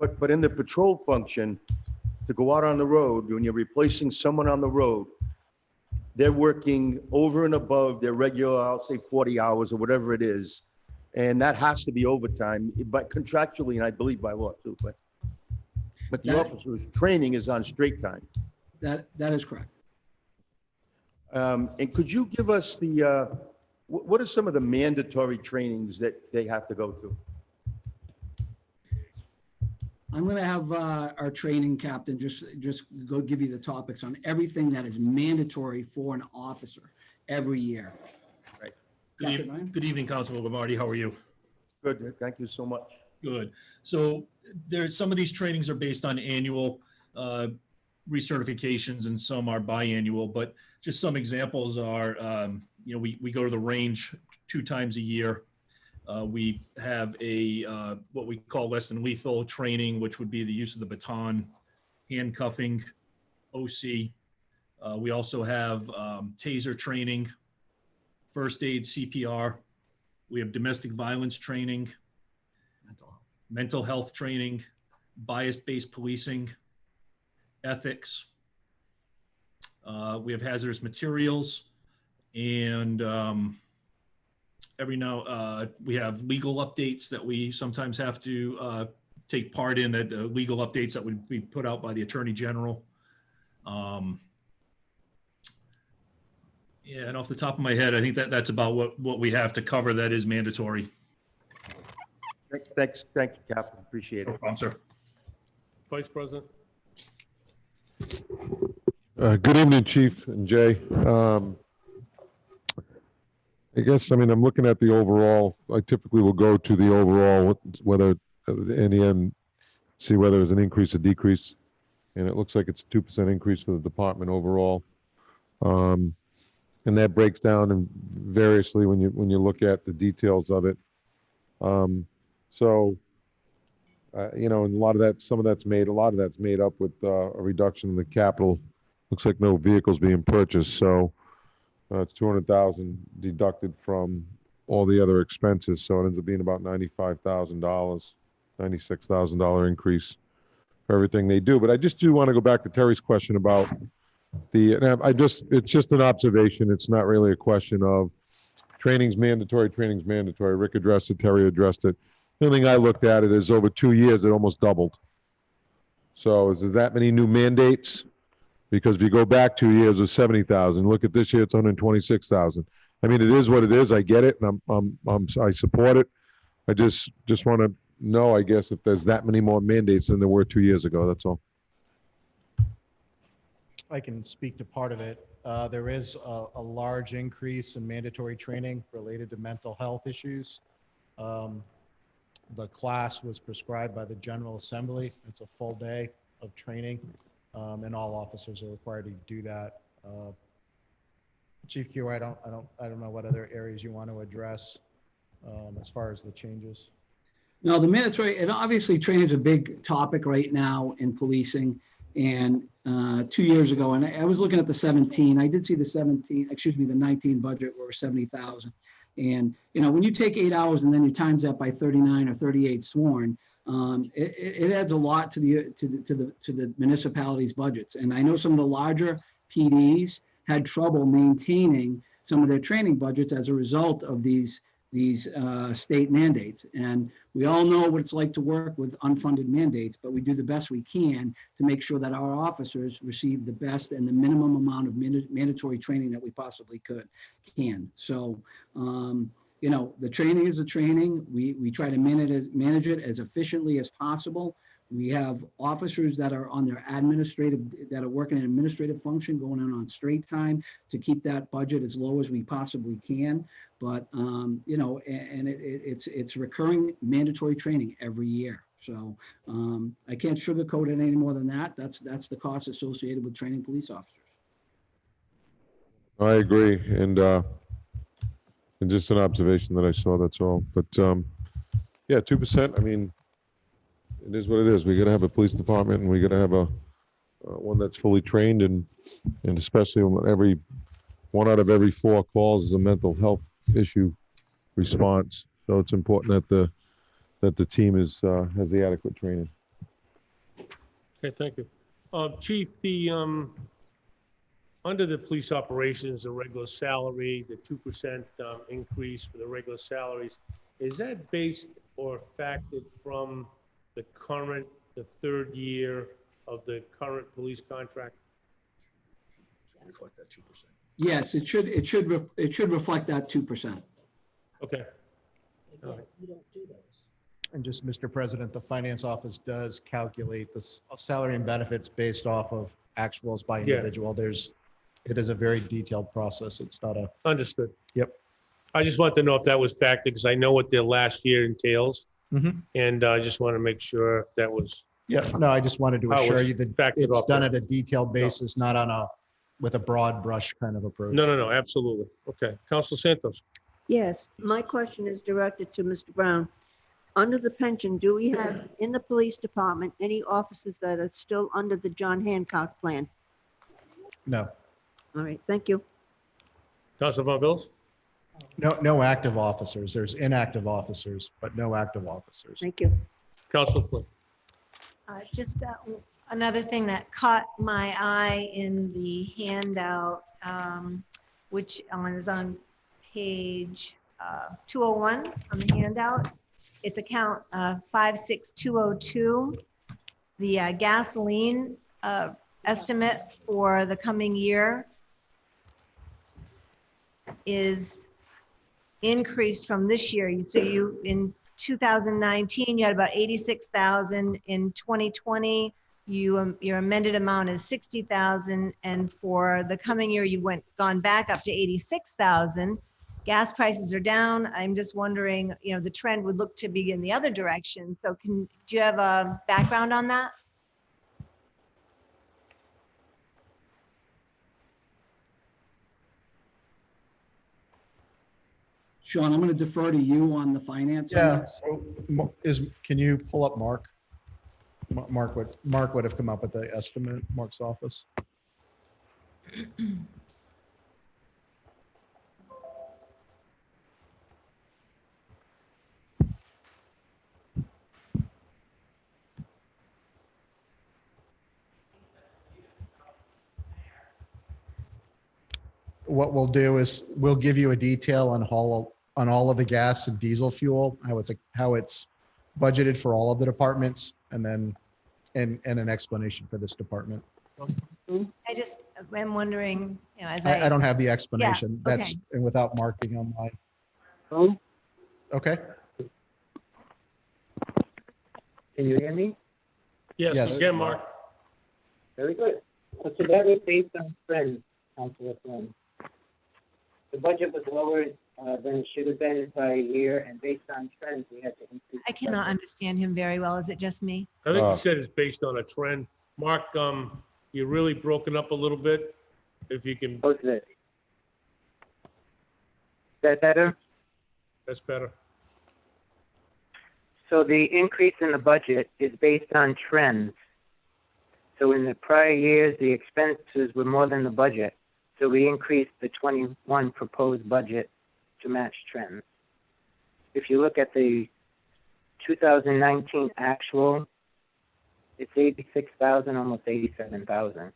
But in the patrol function, to go out on the road, when you're replacing someone on the road, they're working over and above their regular, I'll say 40 hours or whatever it is. And that has to be overtime, but contractually, and I believe by law too, but the officer's training is on straight time. That is correct. And could you give us the what are some of the mandatory trainings that they have to go to? I'm going to have our training captain just go give you the topics on everything that is mandatory for an officer every year. Right. Captain Ryan? Good evening, Councilman Lombardi. How are you? Good, thank you so much. Good. So there's, some of these trainings are based on annual recertifications and some are biannual, but just some examples are, we go to the range 2 times a year. We have a what we call less than lethal training, which would be the use of the baton, handcuffing, OC. We also have taser training, first aid, CPR. We have domestic violence training, mental health training, bias-based policing, ethics. We have hazardous materials, and every now we have legal updates that we sometimes have to take part in, that legal updates that would be put out by the Attorney General. Yeah, and off the top of my head, I think that's about what we have to cover that is mandatory. Thank you, Captain, appreciate it. I'm sir. Vice President? Good evening, Chief and Jay. I guess, I'm looking at the overall. I typically will go to the overall, whether in the end, see whether there's an increase or decrease. And it looks like it's a 2% increase for the department overall. And that breaks down in variously when you look at the details of it. And a lot of that, a lot of that's made up with a reduction in the capital. Looks like no vehicles being purchased, so it's 200,000 deducted from all the other expenses, so it ends up being about $95,000, $96,000 increase for everything they do. But I just do want to go back to Terry's question about it's just an observation. It's not really a question of training's mandatory. Rick addressed it, Terry addressed it. The only thing I looked at it is over 2 years, it almost doubled. So is there that many new mandates? Because if you go back 2 years, it was 70,000. Look at this year, it's 126,000. It is what it is. I get it, and I support it. I just want to know, I guess, if there's that many more mandates than there were 2 years ago. That's all. I can speak to part of it. There is a large increase in mandatory training related to mental health issues. The class was prescribed by the General Assembly. It's a full day of training, and all officers are required to do that. Chief Q, I don't know what other areas you want to address as far as the changes. No, the mandatory, and obviously training is a big topic right now in policing. And 2 years ago, and I was looking at the 17, I did see the 19 budget were 70,000. And, when you take 8 hours and then you times that by 39 or 38 sworn, it adds a lot to the municipalities' budgets. And I know some of the larger PDs had trouble maintaining some of their training budgets as a result of these state mandates. And we all know what it's like to work with unfunded mandates, but we do the best we can to make sure that our officers receive the best and the minimum amount of mandatory training that we possibly can. So, the training is a training. We try to manage it as efficiently as possible. We have officers that are on their that are working an administrative function, going on straight time to keep that budget as low as we possibly can. But, and it's recurring mandatory training every year. So I can't sugarcoat it any more than that. That's the cost associated with training police officers. I agree. And just an observation that I saw, that's all. But yeah, 2%, it is what it is. We got to have a police department, and we got to have a one that's fully trained, and especially when one out of every 4 calls is a mental health issue response. So it's important that the team has the adequate training. Okay, thank you. Chief, under the police operations, the regular salary, the 2% increase for the regular salaries, is that based or factored from the 3rd year of the current police contract? Reflect that 2%. Yes, it should reflect that 2%. Okay. And just, Mr. President, the finance office does calculate the salary and benefits based off of actuals by Yeah. individual. It is a very detailed process. It's not a, Understood. Yep. I just want to know if that was factored, because I know what their last year entails. Mhm. And I just want to make sure that was, yeah, no, I just wanted to How assure it's you that factored it's off done there. at a detailed basis, not on with a broad brush kind of approach. no, absolutely. Okay. Council Santos. Yes, my question is directed to Mr. Brown. Under the pension, do we have in the police department any officers that are still under the John Hancock plan? No, All right, thank you. Council Von Bills? no active officers. There's inactive officers, but no active officers. Thank you. Council Flynn? Just another thing that caught my eye in the handout, which is on page 201 on the handout. It's account 56202. The gasoline estimate for the coming year is increased from this year. So you, in 2019, you had about 86,000. In 2020, your amended amount is 60,000. And for the coming year, gone back up to 86,000. Gas prices are down. I'm just wondering, the trend would look to be in the other direction. So do you have a background on that? Sean, I'm going to defer to you on the finance. on Yeah, that. so can you pull up Mark? Mark would have come up with the estimate, Mark's office. What we'll do is we'll give you a detail on all of the gas and diesel fuel, how it's budgeted for all of the departments, and then and an explanation for this department. I just am wondering, as I don't have the explanation. Yeah, That's okay. and without marking on my. Okay. Can you hear me? Yes, again, Mark. Very good. So that was based on trends, Councilor Flynn. The budget was lower than it should have been in prior year, and based on trends, we had to increase. I cannot understand him very well. Is it just me? I think you said it's based on a trend. Mark, you're really broken up a little bit. If you can, What's this? Is that better? that's better. So the increase in the budget is based on trends. So in the prior years, the expenses were more than the budget. So we increased the 21 proposed budget to match trends. If you look at the 2019 actual, it's 86,000, almost 87,000.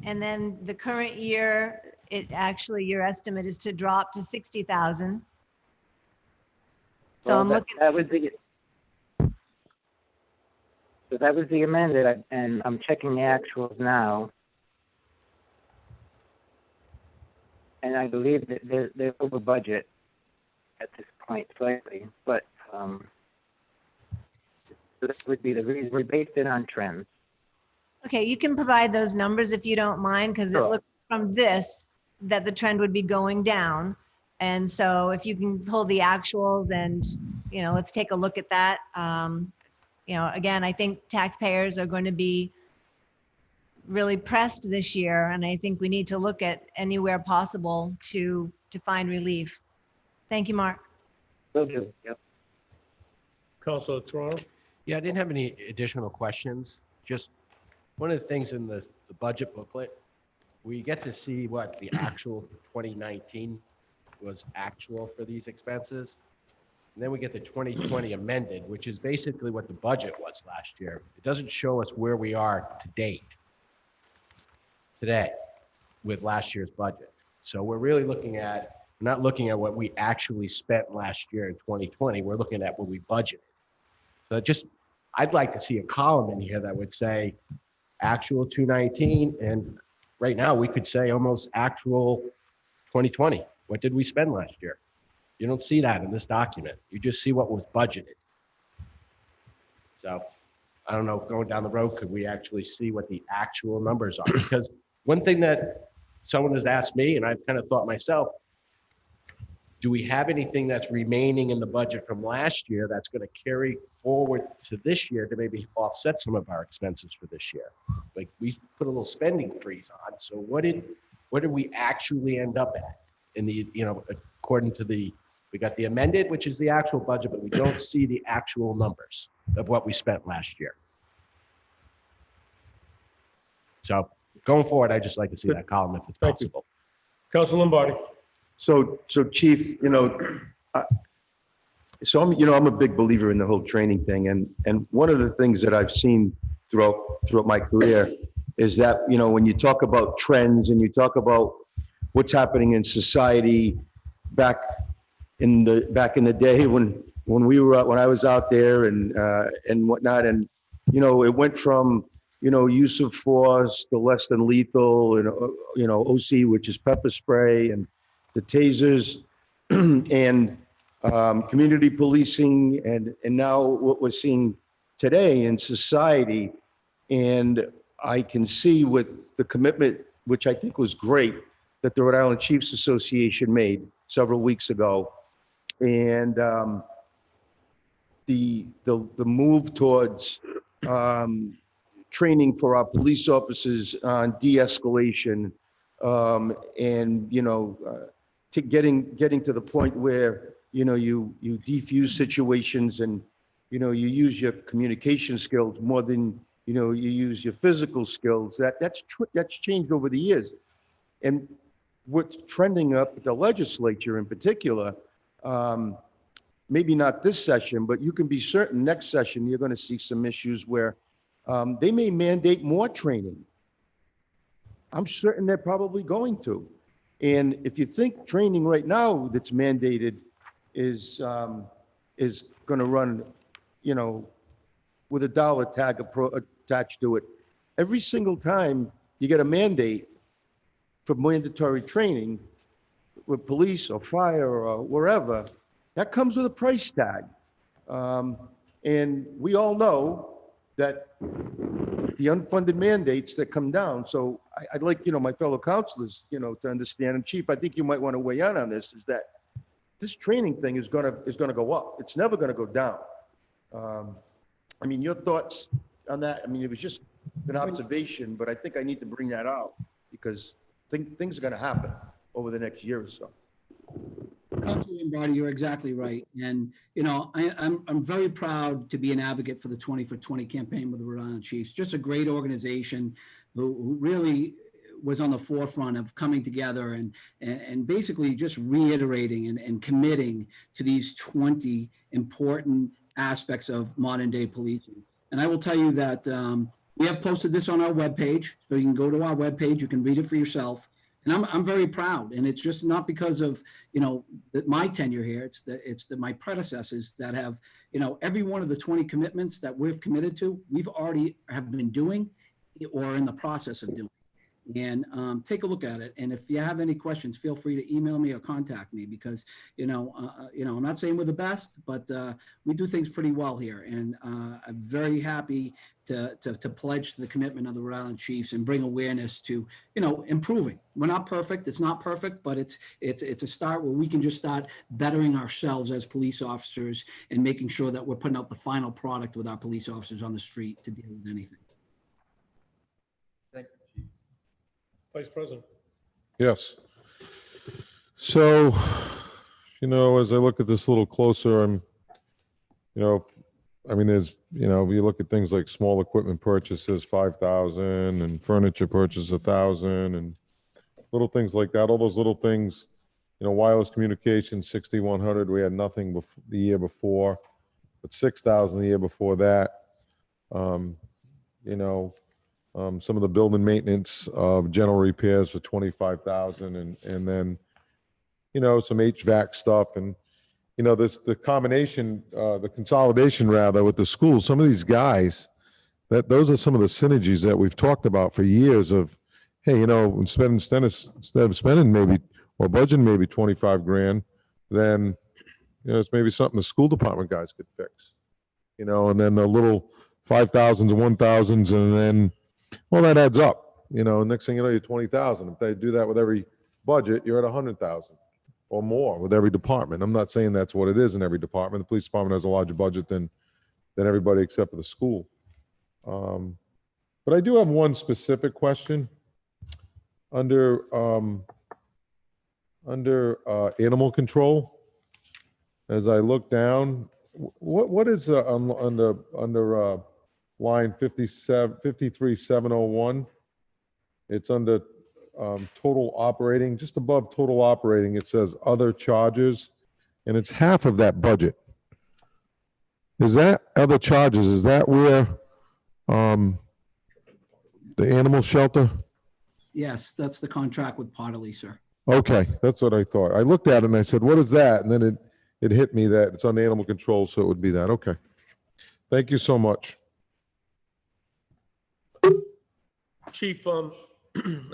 And then the current year, your estimate is to drop to 60,000. So Well, I'm looking, that was the amended, and I'm checking the actuals now. And I believe that they're over budget at this point slightly, but so that would be the reason. We based it on trends. okay, you can provide those numbers if you don't mind, because it Sure. looks from this that the trend would be going down. And so if you can pull the actuals and, let's take a look at that. Again, I think taxpayers are going to be really pressed this year, and I think we need to look at anywhere possible to find relief. Thank you, Mark. Will do. Yep. Councilor Toronto? Yeah, I didn't have any additional questions. Just one of the things in the budget booklet, we get to see what the actual 2019 was actual for these expenses. And then we get the 2020 amended, which is basically what the budget was last year. It doesn't show us where we are to date today with last year's budget. So we're really not looking at what we actually spent last year in 2020. We're looking at what we budgeted. So I'd like to see a column in here that would say, actual 219, and right now we could say almost actual 2020. What did we spend last year? You don't see that in this document. You just see what was budgeted. So I don't know, going down the road, could we actually see what the actual numbers are? Because one thing that someone has asked me, and I've kind of thought myself, do we have anything that's remaining in the budget from last year that's going to carry forward to this year to maybe offset some of our expenses for this year? Like, we put a little spending freeze on. So what did we actually end up at in the, according to we got the amended, which is the actual budget, but we don't see the actual numbers of what we spent last year. So going forward, I'd just like to see that column if it's possible. Council Lombardi. So Chief, so I'm a big believer in the whole training thing. And one of the things that I've seen throughout my career is that, when you talk about trends and you talk about what's happening in society back in the day when I was out there and whatnot, and it went from use of force to less than lethal, and OC, which is pepper spray, and the tasers, and community policing, and now what we're seeing today in society. And I can see with the commitment, which I think was great, that the Rhode Island Chiefs Association made several weeks ago, and the move towards training for our police officers on de-escalation, and to getting to the point where you defuse situations, and you use your communication skills more than you use your physical skills. That's changed over the years. And what's trending up at the legislature in particular, maybe not this session, but you can be certain next session you're going to see some issues where they may mandate more training. I'm certain they're probably going to. And if you think training right now that's mandated is going to run, with a dollar tag attached to it, every single time you get a mandate for mandatory training with police or fire or wherever, that comes with a price tag. And we all know that the unfunded mandates that come down. So I'd like, my fellow councilors, to understand, and Chief, I think you might want to weigh in on this, is that this training thing is gonna go up. It's never gonna go down. Your thoughts on that? It was just an observation, but I think I need to bring that out because things are gonna happen over the next year or so. Councilor Lombardi, you're exactly right. And, I'm very proud to be an advocate for the 20 for 20 campaign with the Rhode Island Chiefs. Just a great organization who really was on the forefront of coming together and basically just reiterating and committing to these 20 important aspects of modern day policing. And I will tell you that we have posted this on our webpage, so you can go to our webpage, you can read it for yourself. And I'm very proud, and it's just not because of my tenure here. It's my predecessors that have every one of the 20 commitments that we've committed to, we've already have been doing or are in the process of doing. And take a look at it. And if you have any questions, feel free to email me or contact me because I'm not saying we're the best, but we do things pretty well here. And I'm very happy to pledge to the commitment of the Rhode Island Chiefs and bring awareness to improving. We're not perfect. It's not perfect, but it's a start where we can just start bettering ourselves as police officers and making sure that we're putting out the final product with our police officers on the street to deal with anything. Vice President. Yes. So, as I look at this a little closer, there's, you look at things like small equipment purchases, 5,000, and furniture purchase 1,000, and little things like that. All those little things, wireless communication, 6,100. We had nothing the year before, but 6,000 the year before that. Some of the building maintenance of general repairs for 25,000, and then, some HVAC stuff, and the consolidation rather with the schools. Some of these guys those are some of the synergies that we've talked about for years of, hey, instead of spending maybe, or budgeting maybe 25 grand, then, it's maybe something the school department guys could fix, and then the little 5,000s and 1,000s, and then, well, that adds up, next thing you know, you're 20,000. If they do that with every budget, you're at 100,000 or more with every department. I'm not saying that's what it is in every department. The police department has a larger budget than everybody except for the school. But I do have one specific question under animal control. As I look down, what is under line 53701? It's under total operating, just above total operating. It says other charges, and it's half of that budget. Is that other charges? Is that where the animal shelter? Yes, that's the contract with Potterly, sir. Okay, that's what I thought. I looked at it and I said, what is that? And then it hit me that it's on animal control, so it would be that. Okay. Thank you so much. Chief, I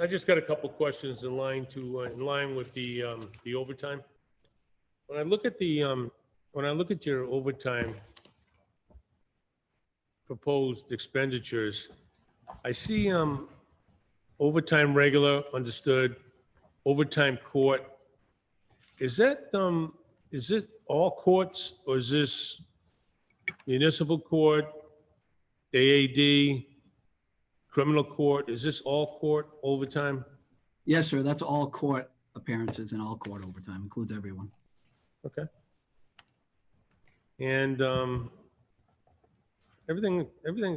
just got a couple questions in line with the overtime. When I look at your overtime proposed expenditures, I see overtime regular, understood, overtime court. Is it all courts, or is this municipal court, AAD, criminal court? Is this all court overtime? Yes, sir, that's all court appearances and all court overtime, includes everyone. Okay. And everything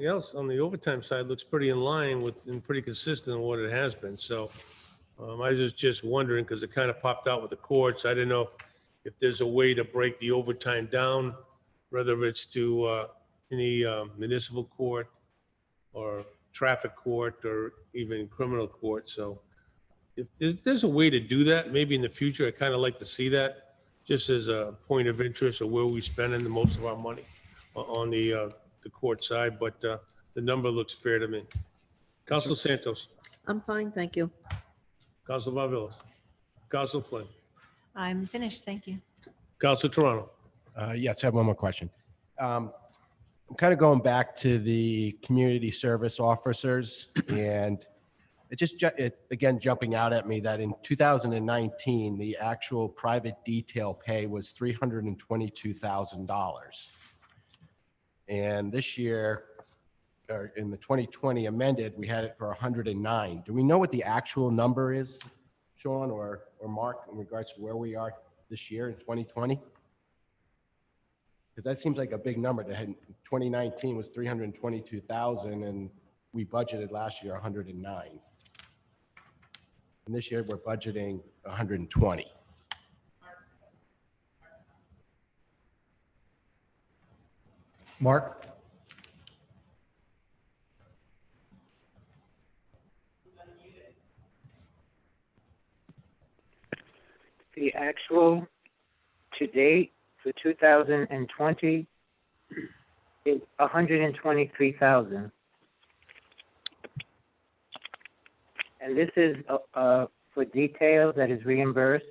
else on the overtime side looks pretty in line with and pretty consistent with what it has been. So I was just wondering, because it kind of popped out with the courts. I didn't know if there's a way to break the overtime down, whether it's to any municipal court or traffic court or even criminal court. So if there's a way to do that, maybe in the future, I'd kind of like to see that, just as a point of interest of where we spending the most of our money on the court side. But the number looks fair to me. Council Santos. I'm fine, thank you. Council Varvelos. Council Flynn. I'm finished, thank you. Council Toronto. Yes, I have one more question. I'm kind of going back to the community service officers, and again, jumping out at me that in 2019, the actual private detail pay was $322,000. And this year, or in the 2020 amended, we had it for 109. Do we know what the actual number is, Sean or Mark, in regards to where we are this year in 2020? Because that seems like a big number. 2019 was 322,000, and we budgeted last year 109. And this year we're budgeting 120. Mark? The actual to date for 2020 is 123,000. And this is for details that is reimbursed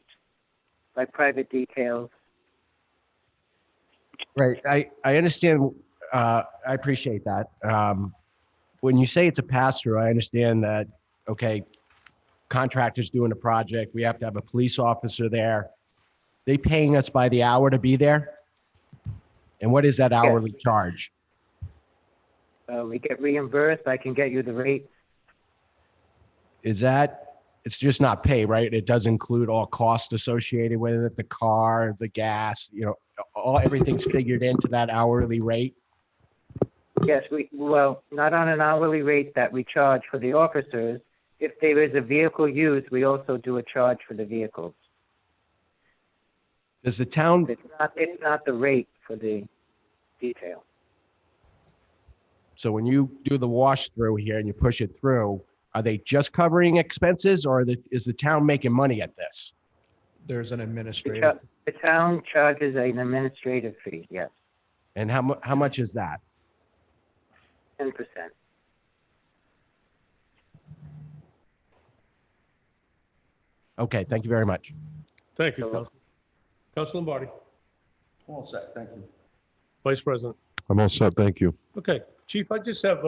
by private details. Right. I understand. I appreciate that. When you say it's a pass-through, I understand that, okay, contractors doing a project, we have to have a police officer there. They paying us by the hour to be there? And what is that hourly charge? We get reimbursed. I can get you the rate. Is that, it's just not pay, right? It does include all costs associated with it, the car, the gas, everything's figured into that hourly rate? Yes, well, not on an hourly rate that we charge for the officers. If there is a vehicle used, we also do a charge for the vehicles. Does the town, It's not the rate for the detail. so when you do the wash through here and you push it through, are they just covering expenses, or is the town making money at this? There's an administrative. The town charges an administrative fee, yes, And how much is that? 10%. Okay, thank you very much. Thank you, Council. Council Lombardi, All set, thank you. Vice President. I'm all set, thank you. Okay, Chief, I just have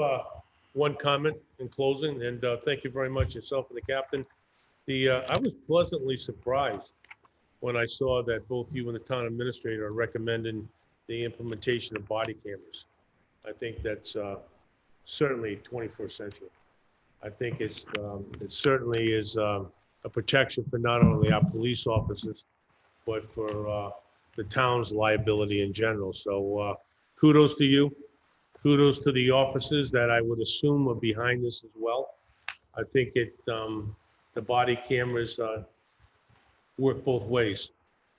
one comment in closing, and thank you very much yourself and the captain. I was pleasantly surprised when I saw that both you and the town administrator are recommending the implementation of body cameras. I think that's certainly 21st century. I think it certainly is a protection for not only our police officers, but for the town's liability in general. So kudos to you. Kudos to the officers that I would assume are behind this as well. I think the body cameras work both ways.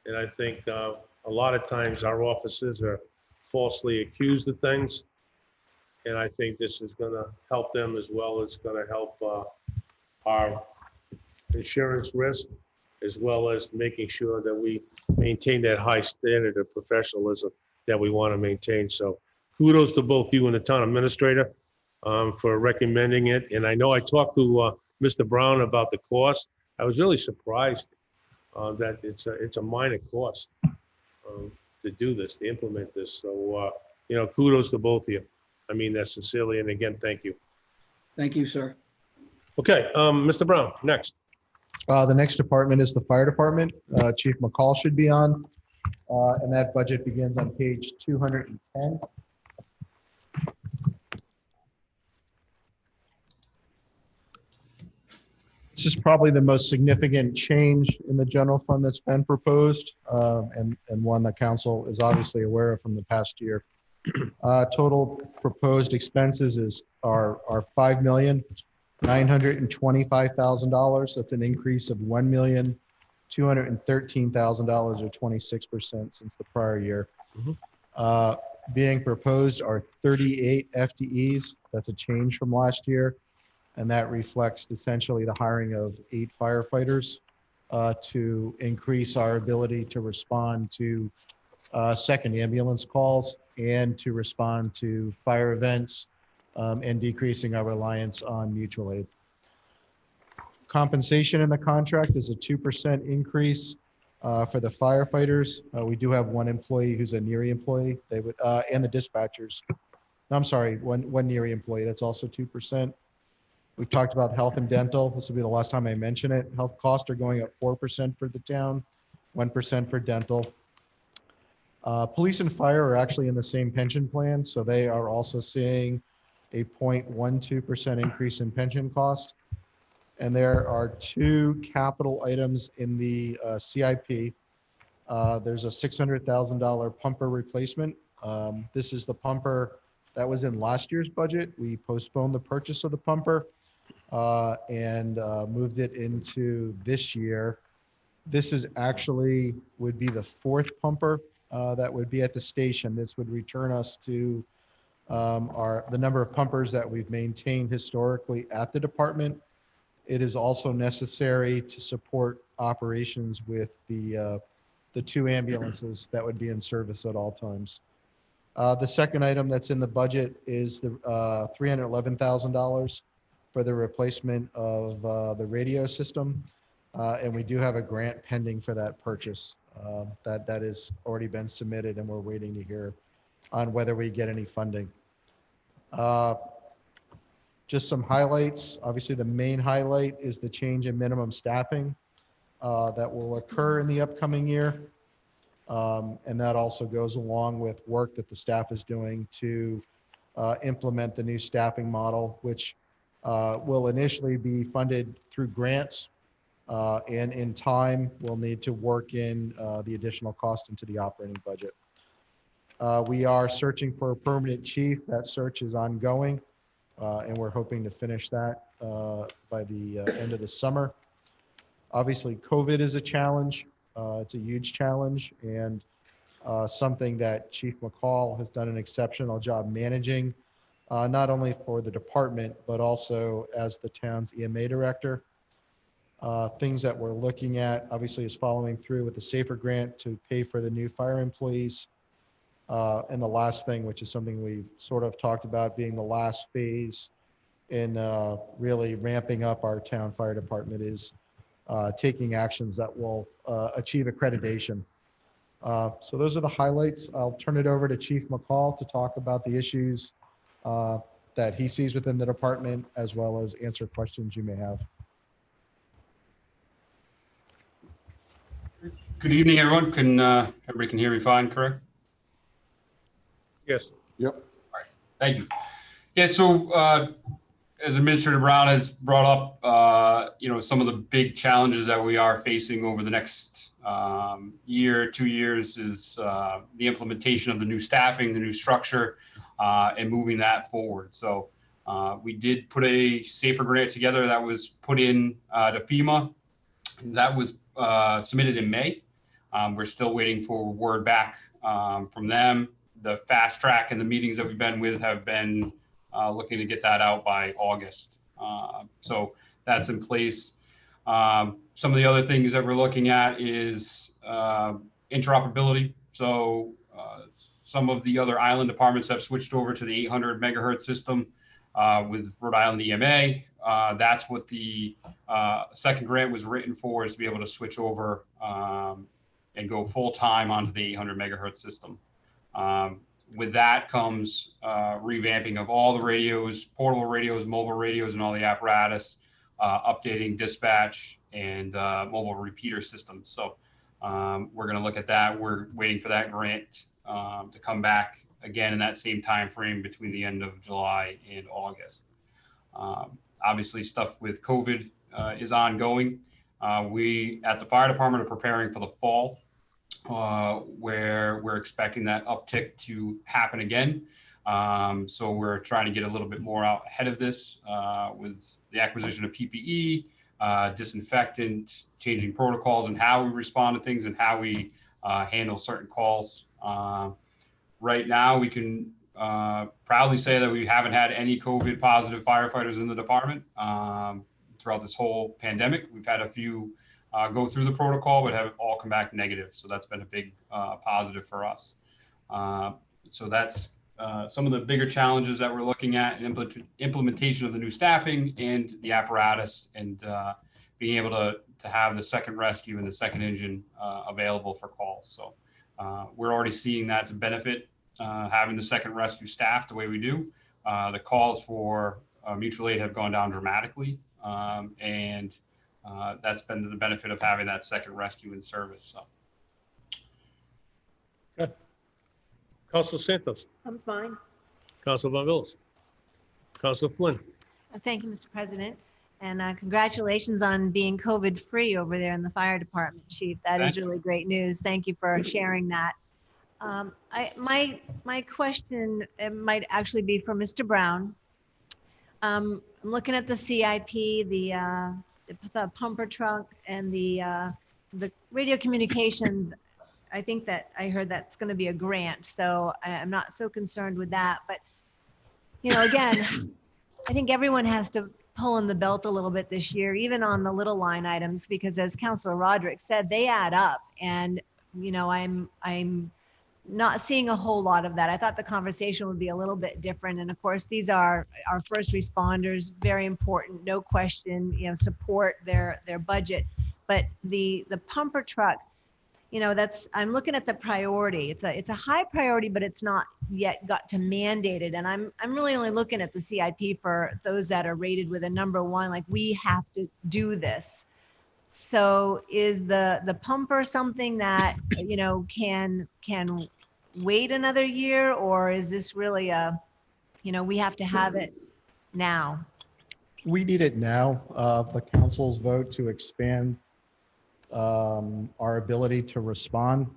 And I think a lot of times our officers are falsely accused of things. And I think this is going to help them as well as going to help our insurance risk, as well as making sure that we maintain that high standard of professionalism that we want to maintain. So kudos to both you and the town administrator for recommending it. And I know I talked to Mr. Brown about the cost. I was really surprised that it's a minor cost to do this, to implement this. So, kudos to both of you. I mean that sincerely. And again, thank you. Thank you, sir. Okay, Mr. Brown, next. The next department is the fire department. Chief McCall should be on. And that budget begins on page 210. This is probably the most significant change in the general fund that's been proposed, and one that council is obviously aware of from the past year. Total proposed expenses are $5,925,000. That's an increase of $1,213,000 or 26% since the prior year. Being proposed are 38 FTEs. That's a change from last year. And that reflects essentially the hiring of 8 firefighters to increase our ability to respond to second ambulance calls and to respond to fire events and decreasing our reliance on mutual aid. Compensation in the contract is a 2% increase for the firefighters. We do have one employee who's a NERI employee. They would and the dispatchers. No, I'm sorry, one NERI employee. That's also 2%. We've talked about health and dental. This will be the last time I mention it. Health costs are going up 4% for the town, 1% for dental. Police and fire are actually in the same pension plan, so they are also seeing a 0.12% increase in pension cost. And there are 2 capital items in the CIP. There's a $600,000 pumper replacement. This is the pumper that was in last year's budget. We postponed the purchase of the pumper and moved it into this year. This is actually would be the 4th pumper that would be at the station. This would return us to the number of pumpers that we've maintained historically at the department. It is also necessary to support operations with the 2 ambulances that would be in service at all times. The second item that's in the budget is the $311,000 for the replacement of the radio system. And we do have a grant pending for that purchase that has already been submitted, and we're waiting to hear on whether we get any funding. Just some highlights. Obviously, the main highlight is the change in minimum staffing that will occur in the upcoming year. And that also goes along with work that the staff is doing to implement the new staffing model, which will initially be funded through grants, and in time we'll need to work in the additional cost into the operating budget. We are searching for a permanent chief. That search is ongoing, and we're hoping to finish that by the end of the summer. Obviously, COVID is a challenge. It's a huge challenge, and something that Chief McCall has done an exceptional job managing, not only for the department, but also as the town's EMA director. Things that we're looking at, obviously, is following through with the SAFER grant to pay for the new fire employees. And the last thing, which is something we've sort of talked about being the last phase in really ramping up our town fire department, is taking actions that will achieve accreditation. So those are the highlights. I'll turn it over to Chief McCall to talk about the issues that he sees within the department, as well as answer questions you may have. Good evening, everyone. Everybody can hear me fine, correct? Yes. Yep. Thank you. Yeah, so as Administrator Brown has brought up, some of the big challenges that we are facing over the next year, 2 years is the implementation of the new staffing, the new structure, and moving that forward. So we did put a SAFER grant together that was put in to FEMA. That was submitted in May. We're still waiting for word back from them. The fast track and the meetings that we've been with have been looking to get that out by August. So that's in place. Some of the other things that we're looking at is interoperability. So some of the other island departments have switched over to the 800 megahertz system with Rhode Island EMA. That's what the second grant was written for, is to be able to switch over and go full time onto the 800 megahertz system. With that comes revamping of all the radios, portable radios, mobile radios, and all the apparatus, updating dispatch and mobile repeater systems. So we're going to look at that. We're waiting for that grant to come back again in that same time frame between the end of July and August. Obviously, stuff with COVID is ongoing. We at the fire department are preparing for the fall, where we're expecting that uptick to happen again. So we're trying to get a little bit more out ahead of this with the acquisition of PPE, disinfectant, changing protocols and how we respond to things and how we handle certain calls. Right now, we can proudly say that we haven't had any COVID positive firefighters in the department throughout this whole pandemic. We've had a few go through the protocol, but have all come back negative. So that's been a big positive for us. So that's some of the bigger challenges that we're looking at in implementation of the new staffing and the apparatus, and being able to have the second rescue and the second engine available for calls. So we're already seeing that's a benefit, having the second rescue staff the way we do. The calls for mutual aid have gone down dramatically, and that's been to the benefit of having that second rescue in service. So. Okay. Councilor Santos. I'm fine. Councilor Von Villas. Councilor Flynn. Thank you, Mr. President. And congratulations on being COVID-free over there in the fire department, Chief. That is really great news. Thank you for sharing that. My question might actually be for Mr. Brown. I'm looking at the CIP, the pumper truck, and the radio communications. I think that I heard that's going to be a grant, so I'm not so concerned with that. But again, I think everyone has to pull in the belt a little bit this year, even on the little line items, because as Councilor Roderick said, they add up. And I'm not seeing a whole lot of that. I thought the conversation would be a little bit different. And of course, these are our first responders, very important, no question, support their budget. But the pumper truck, I'm looking at the priority. It's a high priority, but it's not yet got to mandated. And I'm really only looking at the CIP for those that are rated with a number 1, like we have to do this. So is the pumper something that, can wait another year, or is this really we have to have it now? We need it now. The council's vote to expand our ability to respond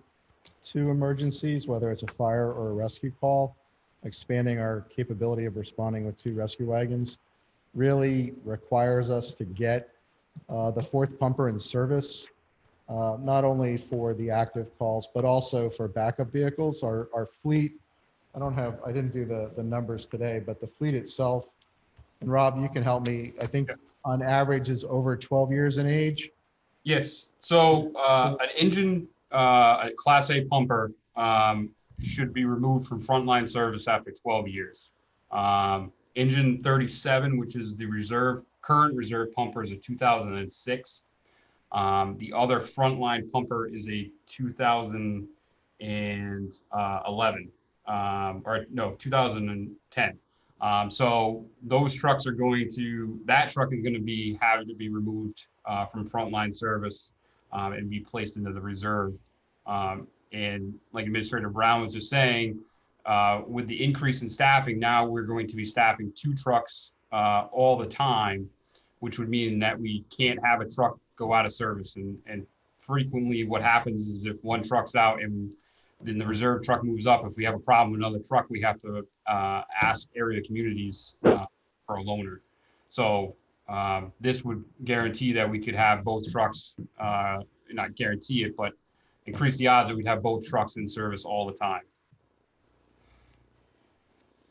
to emergencies, whether it's a fire or a rescue call, expanding our capability of responding with 2 rescue wagons really requires us to get the 4th pumper in service, not only for the active calls, but also for backup vehicles. Our fleet, I didn't do the numbers today, but the fleet itself, and Rob, you can help me, I think on average is over 12 years in age. Yes. So an engine, a Class A pumper, should be removed from frontline service after 12 years. Engine 37, which is the current reserve pumper, is a 2006. The other frontline pumper is a 2011, or no, 2010. So those trucks are that truck is going to be having to be removed from frontline service and be placed into the reserve. And like Administrator Brown was just saying, with the increase in staffing, now we're going to be staffing 2 trucks all the time, which would mean that we can't have a truck go out of service. And frequently what happens is if one truck's out and then the reserve truck moves up, if we have a problem with another truck, we have to ask area communities for a loaner. So this would guarantee that we could have both trucks, not guarantee it, but increase the odds that we'd have both trucks in service all the time.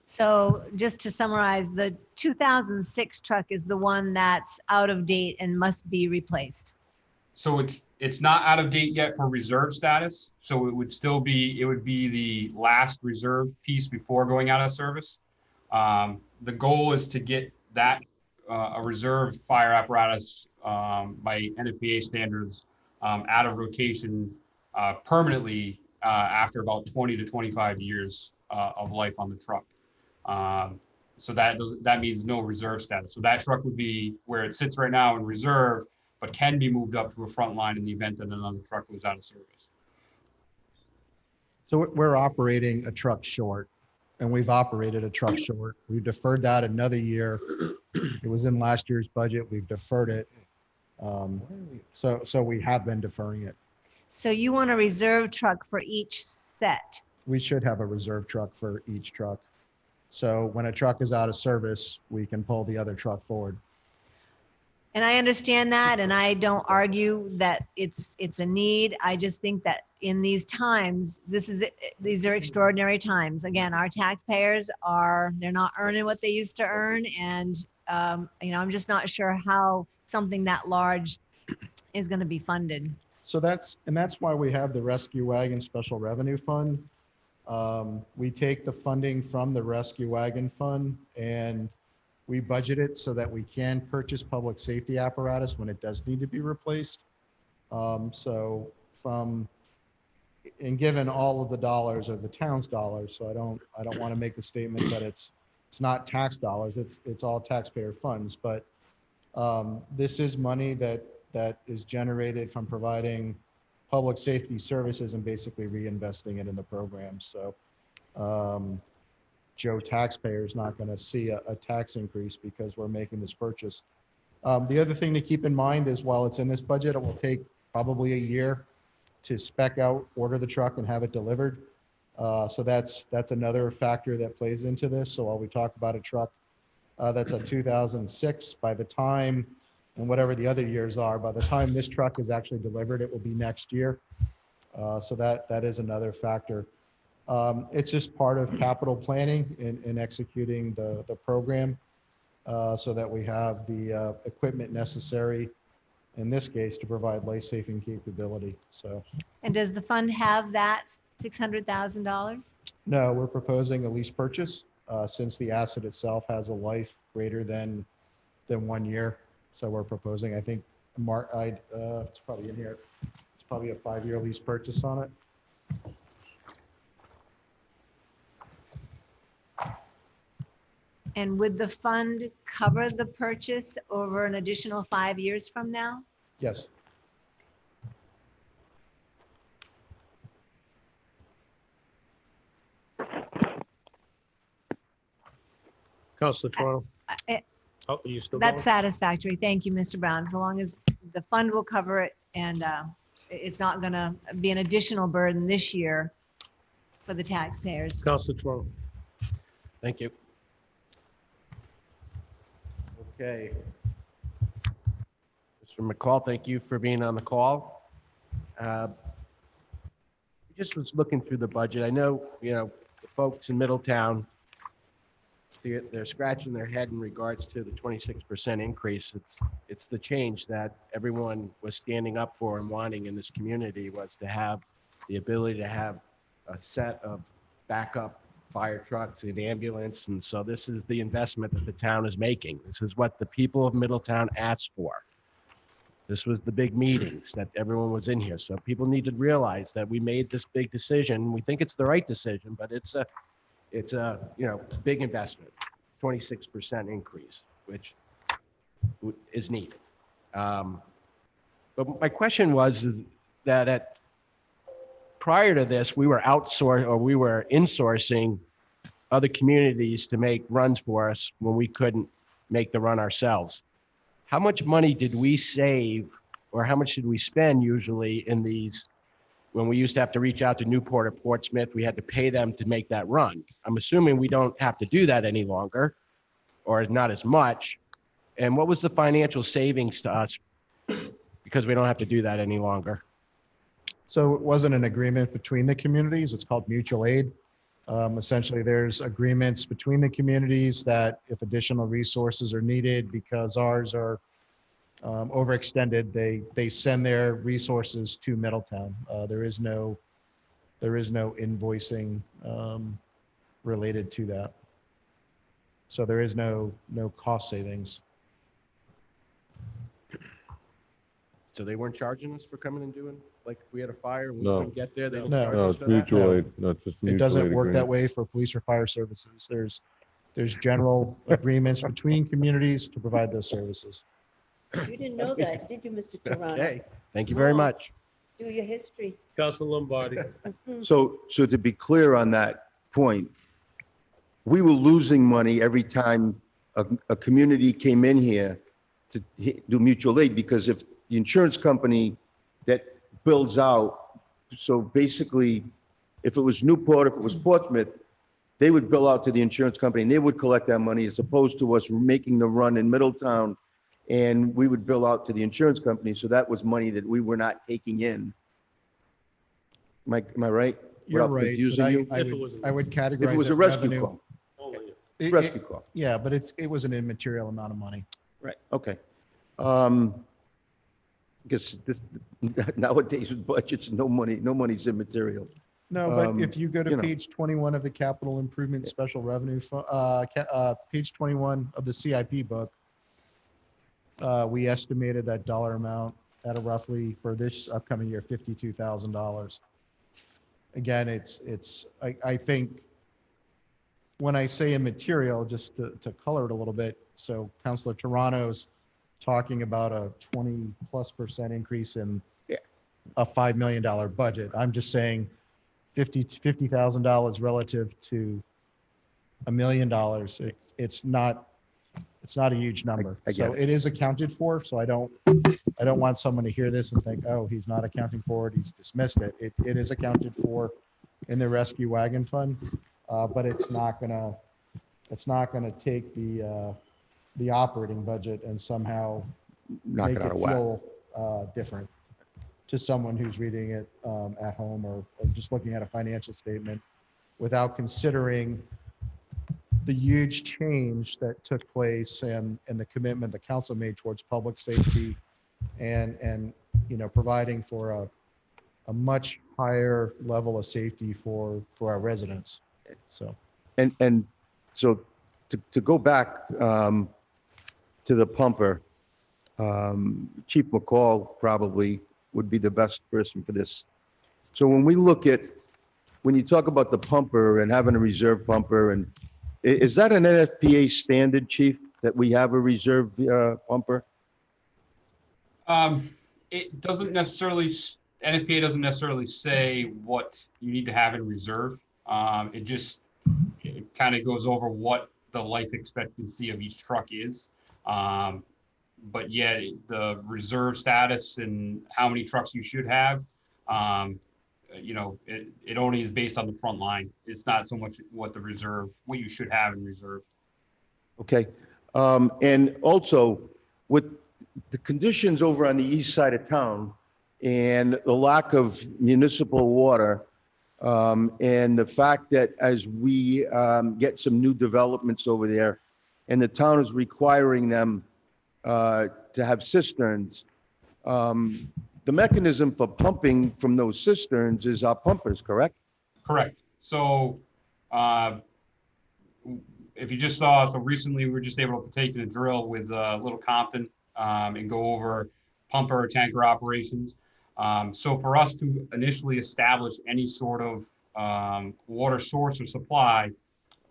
So just to summarize, the 2006 truck is the one that's out of date and must be replaced. So it's not out of date yet for reserve status. So it would be the last reserve piece before going out of service. The goal is to get that a reserve fire apparatus by NFPA standards out of rotation permanently after about 20 to 25 years of life on the truck. So that means no reserve status. So that truck would be where it sits right now in reserve, but can be moved up to a front line in the event that another truck goes out of service. So we're operating a truck short, and we've operated a truck short. We deferred that another year. It was in last year's budget. We've deferred it. So we have been deferring it. So you want a reserve truck for each set? We should have a reserve truck for each truck. So when a truck is out of service, we can pull the other truck forward. And I understand that, and I don't argue that it's a need. I just think that in these times, these are extraordinary times. Again, our taxpayers they're not earning what they used to earn, and I'm just not sure how something that large is going to be funded. So that's why we have the Rescue Wagon Special Revenue Fund. We take the funding from the Rescue Wagon Fund and we budget it so that we can purchase public safety apparatus when it does need to be replaced. So given all of the dollars are the town's dollars, so I don't want to make the statement that it's not tax dollars, it's all taxpayer funds, but this is money that is generated from providing public safety services and basically reinvesting it in the program. So Joe taxpayer is not going to see a tax increase because we're making this purchase. The other thing to keep in mind is while it's in this budget, it will take probably a year to spec out, order the truck and have it delivered. So that's another factor that plays into this. So while we talk about a truck that's a 2006, by the time, and whatever the other years are, by the time this truck is actually delivered, it will be next year. So that is another factor. It's just part of capital planning in executing the program so that we have the equipment necessary, in this case, to provide life-saving capability. So. And does the fund have that $600,000? No, we're proposing a lease purchase since the asset itself has a life greater than 1 year. So we're proposing, I think, it's probably in here. It's probably a 5-year lease purchase on it. And would the fund cover the purchase over an additional 5 years from now? Yes. Councilor Toronto. Oh, are you still going? That's satisfactory. Thank you, Mr. Brown. So long as the fund will cover it and it's not going to be an additional burden this year for the taxpayers. Councilor Toronto. Thank you. Okay. Mr. McCall, thank you for being on the call. Just was looking through the budget. I know, the folks in Middletown, they're scratching their head in regards to the 26% increase. It's the change that everyone was standing up for and wanting in this community, was to have the ability to have a set of backup fire trucks and ambulance. And so this is the investment that the town is making. This is what the people of Middletown asked for. This was the big meetings that everyone was in here. So people need to realize that we made this big decision. We think it's the right decision, but it's a, big investment, 26% increase, which is needed. But my question is that prior to this, we were insourcing other communities to make runs for us when we couldn't make the run ourselves. How much money did we save, or how much did we spend usually in these, when we used to have to reach out to Newport or Portsmouth, we had to pay them to make that run? I'm assuming we don't have to do that any longer, or not as much. And what was the financial savings to us because we don't have to do that any longer? So it wasn't an agreement between the communities. It's called mutual aid. Essentially, there's agreements between the communities that if additional resources are needed because ours are overextended, they send their resources to Middletown. There is no invoicing related to that. So there is no cost savings. So they weren't charging us for coming and doing, like, if we had a fire and we No. couldn't get there, they didn't No. charge No, us it's for that? mutual No. aid, not just mutual It doesn't aid work that agreement. way for police or fire services. There's general agreements between communities to provide those services. You didn't know that, did you, Mr. Toronto? Okay, thank you very No. much. Do your history. Council Lombardi. So to be clear on that point, we were losing money every time a community came in here to do mutual aid, because if the insurance company that builds out, so basically, if it was Newport, if it was Portsmouth, they would bill out to the insurance company and they would collect that money, as opposed to us making the run in Middletown, and we would bill out to the insurance company. So that was money that we were not taking in. Am I right? You're Without right. confusing you? I would categorize If it was a it rescue revenue. call, It- rescue call. Yeah, but it was an immaterial amount of money. Right, okay. Guess this, nowadays with budgets, no money's immaterial. No, but if you go to you know. page 21 of the capital improvement special revenue, page 21 of the CIP book, we estimated that dollar amount at a roughly, for this upcoming year, $52,000. Again, I think when I say immaterial, just to color it a little bit, so Councilor Toronto's talking about a 20+% increase in a $5 million budget. I'm just saying $50,000 relative to $1 million. It's not a huge number. I get So it. it is accounted for. So I don't want someone to hear this and think, oh, he's not accounting for it, he's dismissed it. It is accounted for in the rescue wagon fund, but it's not gonna take the operating budget and somehow Knock make it out it of whack. feel different to someone who's reading it at home or just looking at a financial statement without considering the huge change that took place and the commitment the council made towards public safety and providing for a much higher level of safety for our residents. So And so to go back to the pumper, Chief McCall probably would be the best person for this. So when you talk about the pumper and having a reserve pumper, and is that an NFPA standard, Chief, that we have a reserve pumper? It doesn't necessarily, NFPA doesn't necessarily say what you need to have in reserve. It kind of goes over what the life expectancy of each truck is. But yet the reserve status and how many trucks you should have, it only is based on the front line. It's not so much what you should have in reserve. Okay. And also with the conditions over on the east side of town and the lack of municipal water, and the fact that as we get some new developments over there and the town is requiring them to have cisterns, the mechanism for pumping from those cisterns is our pumpers, correct? Correct. So if you just saw, so recently we were just able to take the drill with Little Compton and go over pumper or tanker operations. So for us to initially establish any sort of water source or supply,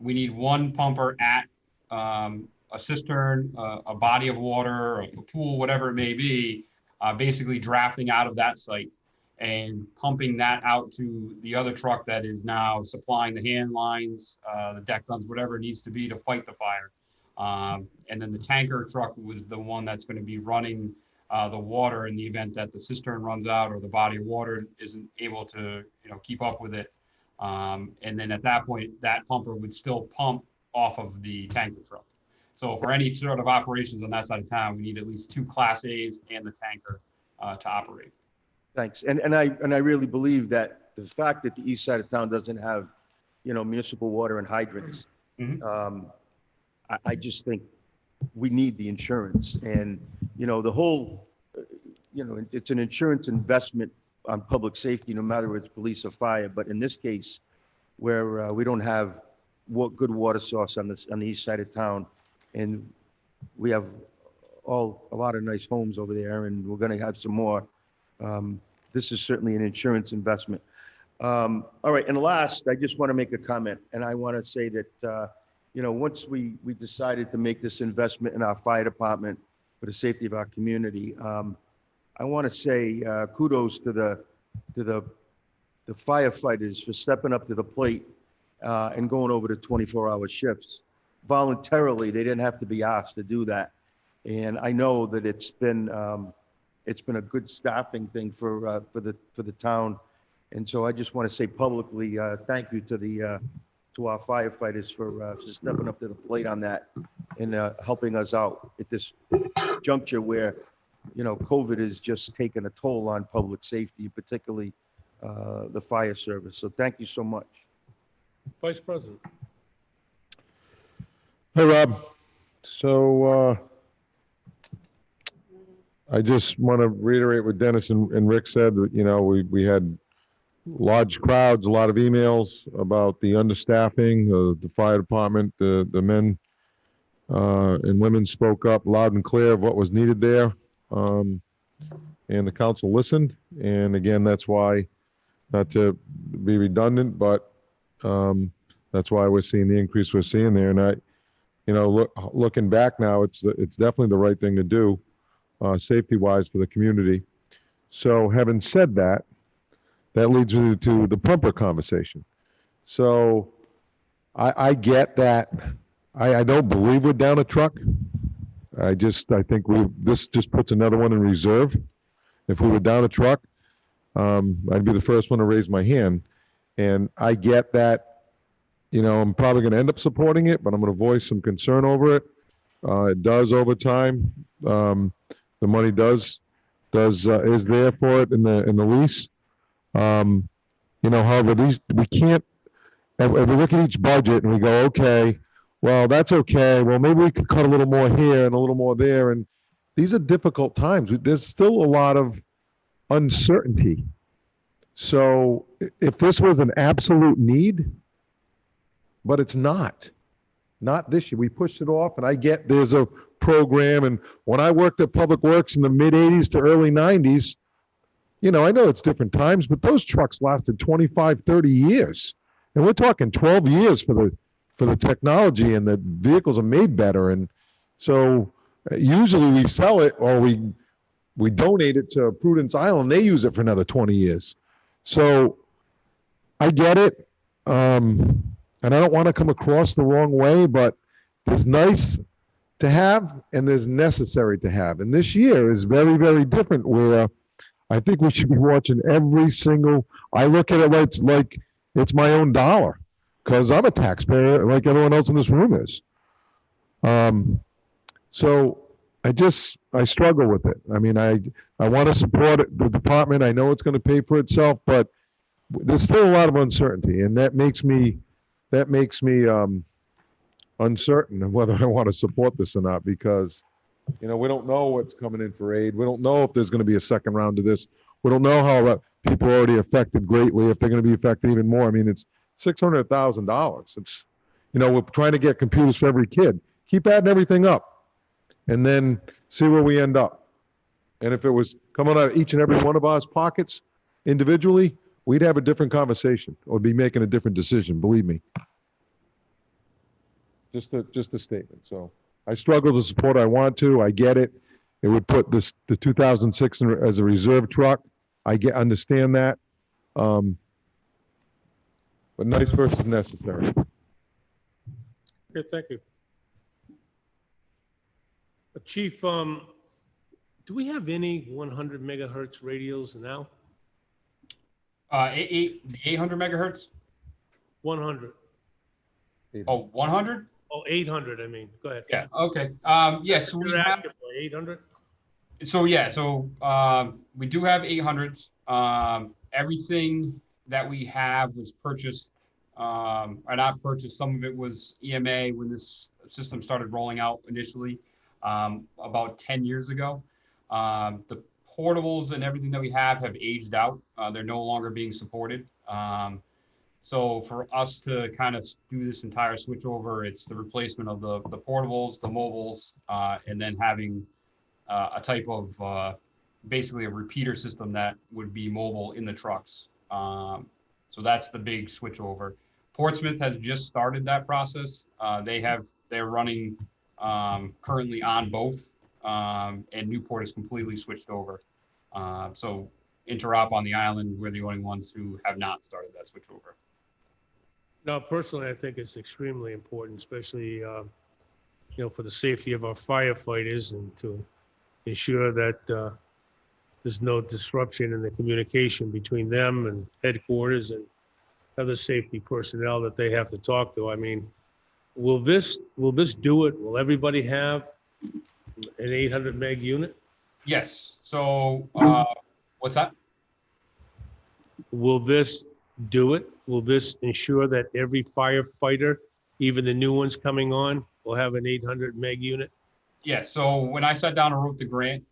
we need one pumper at a cistern, a body of water, a pool, whatever it may be, basically drafting out of that site and pumping that out to the other truck that is now supplying the hand lines, the deck guns, whatever it needs to be to fight the fire. And then the tanker truck was the one that's going to be running the water in the event that the cistern runs out or the body of water isn't able to, keep up with it. And then at that point, that pumper would still pump off of the tanker truck. So for any sort of operations on that side of town, we need at least 2 Class A's and the tanker to operate. Thanks. And I really believe that the fact that the east side of town doesn't have, municipal water and hydrants, I just think we need the insurance. And, the whole, it's an insurance investment on public safety, no matter whether it's police or fire. But in this case, where we don't have good water source on the east side of town, and we have a lot of nice homes over there, and we're going to have some more. This is certainly an insurance investment. All right, and last, I just want to make a comment, and I want to say that, once we decided to make this investment in our fire department for the safety of our community, I want to say kudos to the firefighters for stepping up to the plate and going over to 24-hour shifts. Voluntarily, they didn't have to be asked to do that. And I know that it's been a good staffing thing for the town. And so I just want to say publicly, thank you to our firefighters for stepping up to the plate on that and helping us out at this juncture where, COVID is just taking a toll on public safety, particularly the fire service. So thank you so much. Vice President. Hey, Rob. So I just want to reiterate what Dennis and Rick said. We had large crowds, a lot of emails about the understaffing of the fire department. The men and women spoke up loud and clear of what was needed there. And the council listened. And again, that's why, not to be redundant, but that's why we're seeing the increase we're seeing there. And looking back now, it's definitely the right thing to do, safety-wise for the community. So having said that, that leads me to the pumper conversation. So I get that. I don't believe we're down a truck. I think this just puts another one in reserve. If we were down a truck, I'd be the first one to raise my hand. And I get that, I'm probably going to end up supporting it, but I'm going to voice some concern over it. It does over time. The money is there for it in the lease. However, we can't, if we look at each budget and we go, okay, well, that's okay. Well, maybe we could cut a little more here and a little more there. And these are difficult times. There's still a lot of uncertainty. So if this was an absolute need, but it's not this year. We pushed it off, and I get there's a program. And when I worked at Public Works in the mid 80s to early 90s, I know it's different times, but those trucks lasted 25, 30 years. And we're talking 12 years for the technology, and the vehicles are made better. And so usually we sell it or we donate it to Prudence Island. They use it for another 20 years. So I get it. And I don't want to come across the wrong way, but there's nice to have and there's necessary to have. And this year is very, very different, where I think we should be watching every single, I look at it like it's my own dollar, because I'm a taxpayer like everyone else in this room is. So I struggle with it. I mean, I want to support the department. I know it's going to pay for itself, but there's still a lot of uncertainty, and that makes me uncertain of whether I want to support this or not, because we don't know what's coming in for aid. We don't know if there's going to be a second round of this. We don't know how people are already affected greatly, if they're going to be affected even more. I mean, it's $600,000. It's, we're trying to get computers for every kid. Keep adding everything up and then see where we end up. And if it was coming out of each and every one of our pockets individually, we'd have a different conversation or be making a different decision, believe me. Just a statement. So I struggle to support. I want to. I get it. It would put the 2006 as a reserve truck. Understand that. But nice versus necessary. Okay, thank you. Chief, do we have any 100 megahertz radios now? 800 megahertz? 100. Oh, 100? Oh, 800, I mean. Go ahead. Yeah, okay. Yes, so we You're have, asking for 800? we do have 800s. Everything that we have was purchased, or not purchased, some of it was EMA when this system started rolling out initially, about 10 years ago. The portables and everything that we have aged out. They're no longer being supported. So for us to kind of do this entire switch over, it's the replacement of the portables, the mobiles, and then having a type of basically a repeater system that would be mobile in the trucks. So that's the big switch over. Portsmouth has just started that process. They're running currently on both, and Newport is completely switched over. So Interop on the island, we're the only ones who have not started that switch over. Now, personally, I think it's extremely important, especially, for the safety of our firefighters and to ensure that there's no disruption in the communication between them and headquarters and other safety personnel that they have to talk to. I mean, will this do it? Will everybody have an 800 meg unit? Yes. So what's that? Will this do it? Will this ensure that every firefighter, even the new ones coming on, will have an 800 meg unit? Yeah, so when I sat down and wrote the grant,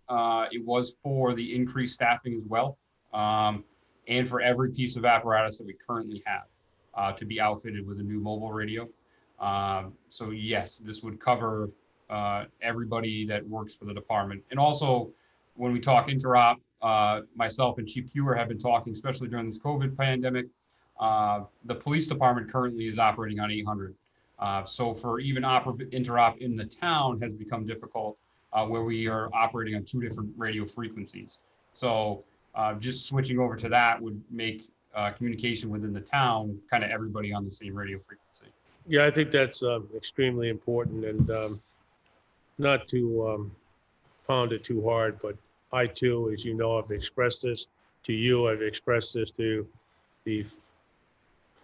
it was for the increased staffing as well, and for every piece of apparatus that we currently have to be outfitted with a new mobile radio. So yes, this would cover everybody that works for the department. And also, when we talk interop, myself and Chief Kewer have been talking, especially during this COVID pandemic. The police department currently is operating on 800. So for even interop in the town has become difficult, where we are operating on 2 different radio frequencies. So just switching over to that would make communication within the town kind of everybody on the same radio frequency. Yeah, I think that's extremely important, and not to pound it too hard, but I too, as you know, have expressed this to you. I've expressed this to the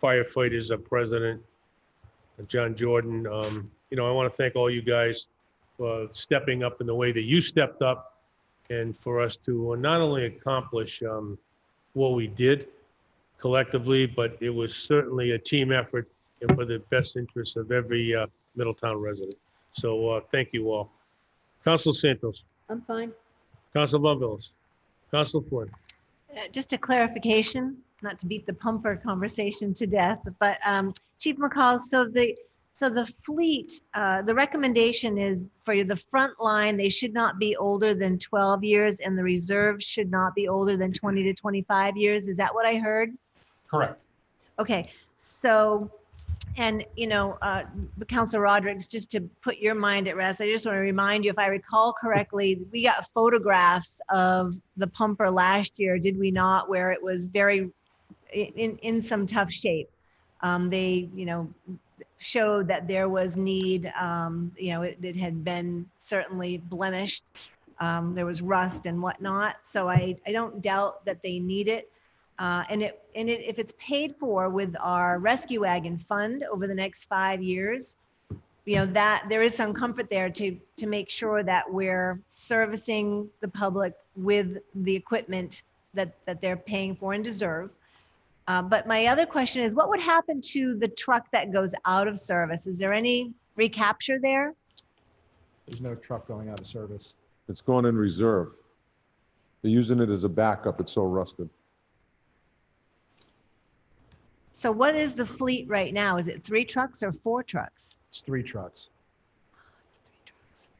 firefighters of President John Jordan. I want to thank all you guys for stepping up in the way that you stepped up, and for us to not only accomplish what we did collectively, but it was certainly a team effort and for the best interests of every Middletown resident. So thank you all. Council Santos, I'm fine. Council Von Villas, Council Flynn. Just a clarification, not to beat the pumper conversation to death, but Chief McCall, so the fleet, the recommendation is for the front line, they should not be older than 12 years and the reserves should not be older than 20 to 25 years. Is that what I heard? Correct. Okay, so, and Councilor Rodrigues, just to put your mind at rest, I just want to remind you, if I recall correctly, we got photographs of the pumper last year, did we not, where it was very in some tough shape. They, showed that there was need, it had been certainly blemished. There was rust and whatnot. So I don't doubt that they need it. If it's paid for with our rescue wagon fund over the next 5 years, that there is some comfort there to make sure that we're servicing the public with the equipment that they're paying for and deserve. But my other question is, what would happen to the truck that goes out of service? Is there any recapture there? There's no truck going out of service. It's going in reserve. They're using it as a backup. It's so rusted. So what is the fleet right now? Is it 3 trucks or 4 trucks? It's 3 trucks. It's 3 trucks.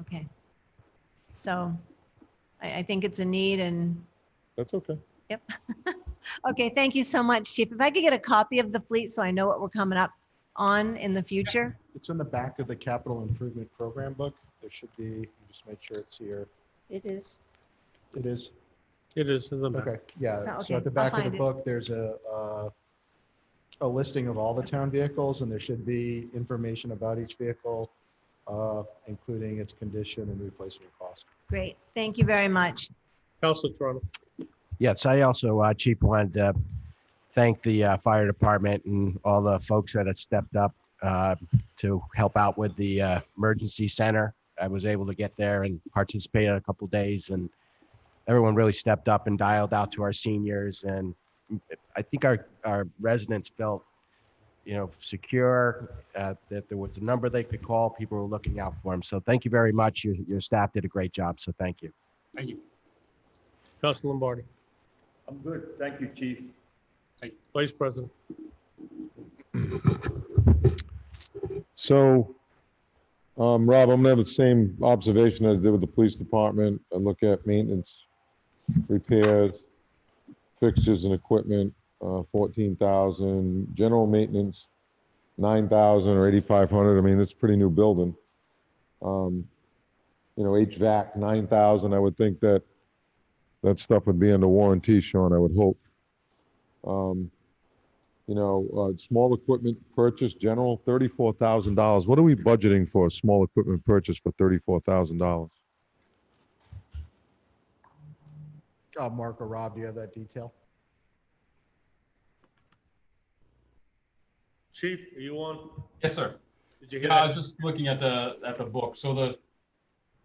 Okay. So I think it's a need and, That's okay. yep. Okay, thank you so much, Chief. If I could get a copy of the fleet so I know what we're coming up on in the future. It's in the back of the capital improvement program book. There should be, just make sure it's here. It is. It is. It is in the back. Okay, yeah. So, So at the okay, back I'll of the find it. book, there's a listing of all the town vehicles, and there should be information about each vehicle, including its condition and replacement cost. Great, thank you very much. Counselor Toronto. Yes, I also, Chief, wanted to thank the fire department and all the folks that have stepped up to help out with the emergency center. I was able to get there and participate in a couple days, and everyone really stepped up and dialed out to our seniors. And I think our residents felt, secure, that there was a number they could call. People were looking out for them. So thank you very much. Your staff did a great job. So thank you. Thank you. Counselor Lombardi. I'm good. Thank you, Chief. Vice President. So, Rob, I'm gonna have the same observation as I did with the police department. I look at maintenance, repairs, fixtures and equipment, 14,000, general maintenance, 9,000 or 8,500. I mean, it's a pretty new building. HVAC, 9,000. I would think that stuff would be under warranty, Sean, I would hope. Small equipment purchase, general, $34,000. What are we budgeting for a small equipment purchase for $34,000? Mark or Rob, do you have that detail? Chief, are you on? Yes, sir. Did you hear I that? was just looking at the book. So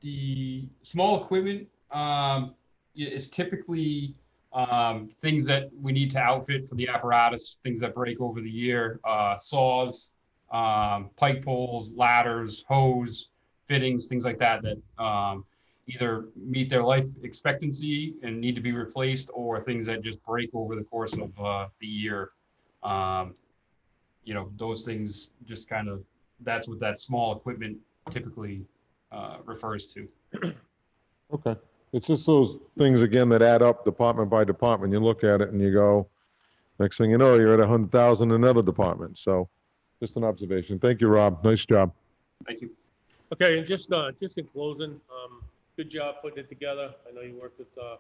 the small equipment is typically things that we need to outfit for the apparatus, things that break over the year, saws, pike poles, ladders, hose, fittings, things like that either meet their life expectancy and need to be replaced, or things that just break over the course of the year. Those things just that's what that small equipment typically refers to. Okay. It's just those things, again, that add up department by department. You look at it and you go, next thing you know, you're at 100,000 in another department. So just an observation. Thank you, Rob. Nice job. Thank you. Okay, and just in closing, good job putting it together. I know you worked with our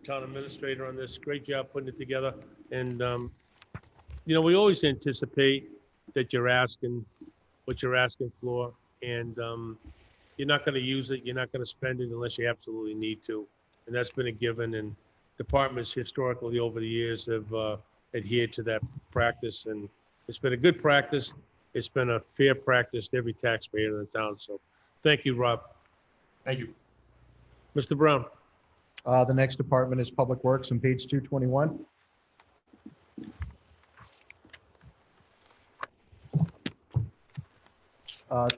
town administrator on this. Great job putting it together. And, we always anticipate that you're asking what you're asking for. And you're not going to use it. You're not going to spend it unless you absolutely need to. And that's been a given. And departments historically over the years have adhered to that practice. And it's been a good practice. It's been a fair practice to every taxpayer in the town. So thank you, Rob. Thank you. Mr. Brown. The next department is Public Works on page 221.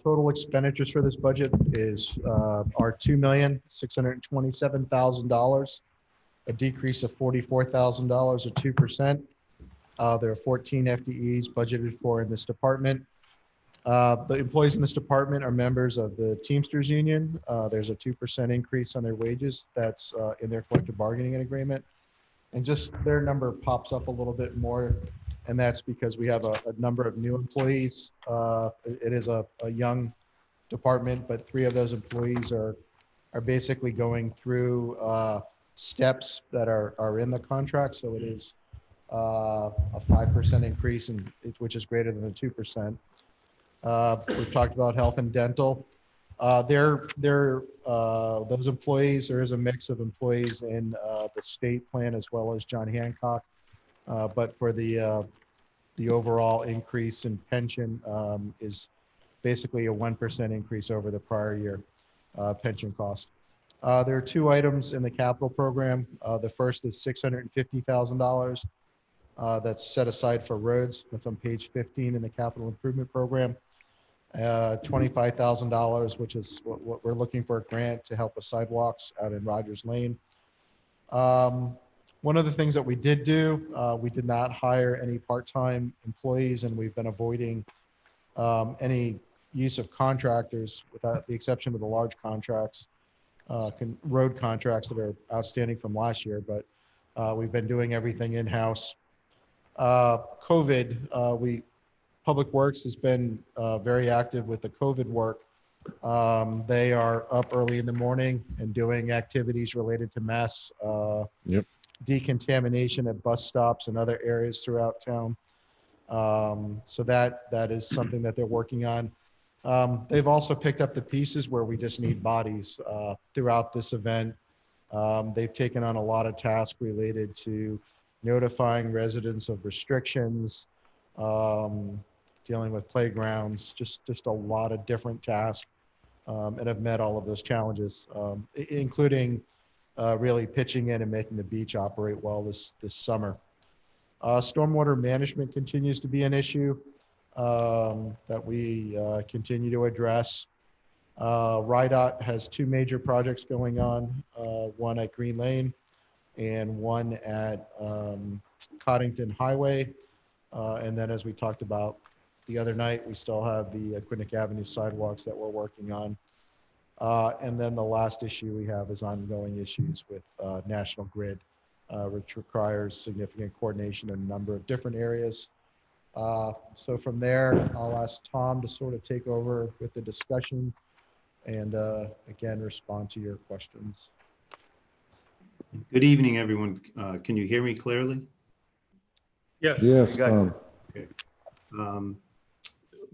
Total expenditures for this budget are $2,627,000, a decrease of $44,000 or 2%. There are 14 FTEs budgeted for in this department. The employees in this department are members of the Teamsters Union. There's a 2% increase on their wages that's in their collective bargaining agreement. And just their number pops up a little bit more, and that's because we have a number of new employees. It is a young department, but 3 of those employees are basically going through steps that are in the contract. So it is a 5% increase, which is greater than the 2%. We've talked about health and dental. Those employees, there is a mix of employees in the state plan as well as John Hancock. But for the overall increase in pension is basically a 1% increase over the prior year pension cost. There are 2 items in the capital program. The first is $650,000 that's set aside for roads. That's on page 15 in the capital improvement program. $25,000, which is what we're looking for a grant to help with sidewalks out in Rogers Lane. One of the things that we did do, we did not hire any part-time employees, and we've been avoiding any use of contractors, without the exception of the large contracts. road contracts that are outstanding from last year, but we've been doing everything in-house. COVID, Public Works has been very active with the COVID work. They are up early in the morning and doing activities related to mass decontamination at bus stops and other areas throughout town. So that is something that they're working on. They've also picked up the pieces where we just need bodies throughout this event. They've taken on a lot of tasks related to notifying residents of restrictions, dealing with playgrounds, just a lot of different tasks, and have met all of those challenges, including really pitching in and making the beach operate well this summer. Stormwater management continues to be an issue that we continue to address. RIDOT has two major projects going on, one at Green Lane and one at Coddington Highway. And then as we talked about the other night, we still have the Quinnick Avenue sidewalks that we're working on. And then the last issue we have is ongoing issues with National Grid, which requires significant coordination in a number of different areas. So from there, I'll ask Tom to sort of take over with the discussion and again, respond to your questions. Good evening, everyone. Can you hear me clearly? Yes. Yes, Okay.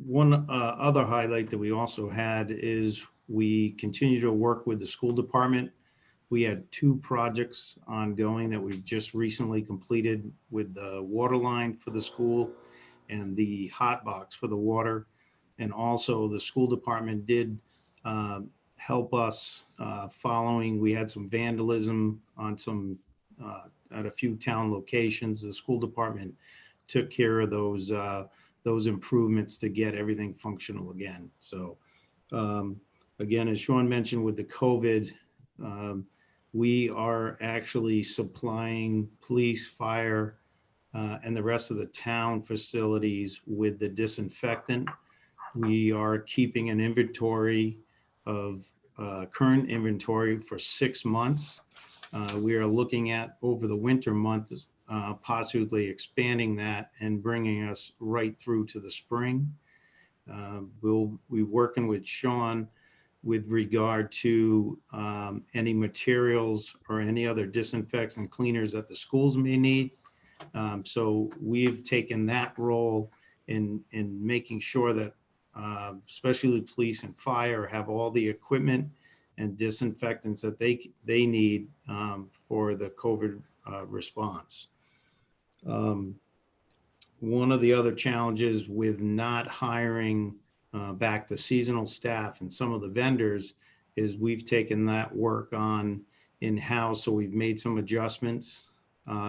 One other highlight that we also had is we continue to work with the school department. We had two projects ongoing that we've just recently completed with the water line for the school and the hot box for the water. And also the school department did help us following, we had some vandalism on some, at a few town locations. The school department took care of those improvements to get everything functional again. So again, as Sean mentioned with the COVID, we are actually supplying police, fire, and the rest of the town facilities with the disinfectant. We are keeping an inventory of current inventory for 6 months. We are looking at over the winter months, possibly expanding that and bringing us right through to the spring. We'll be working with Sean with regard to any materials or any other disinfectants and cleaners that the schools may need. So we've taken that role in making sure that especially police and fire have all the equipment and disinfectants that they need for the COVID response. One of the other challenges with not hiring back the seasonal staff and some of the vendors is we've taken that work on in-house. So we've made some adjustments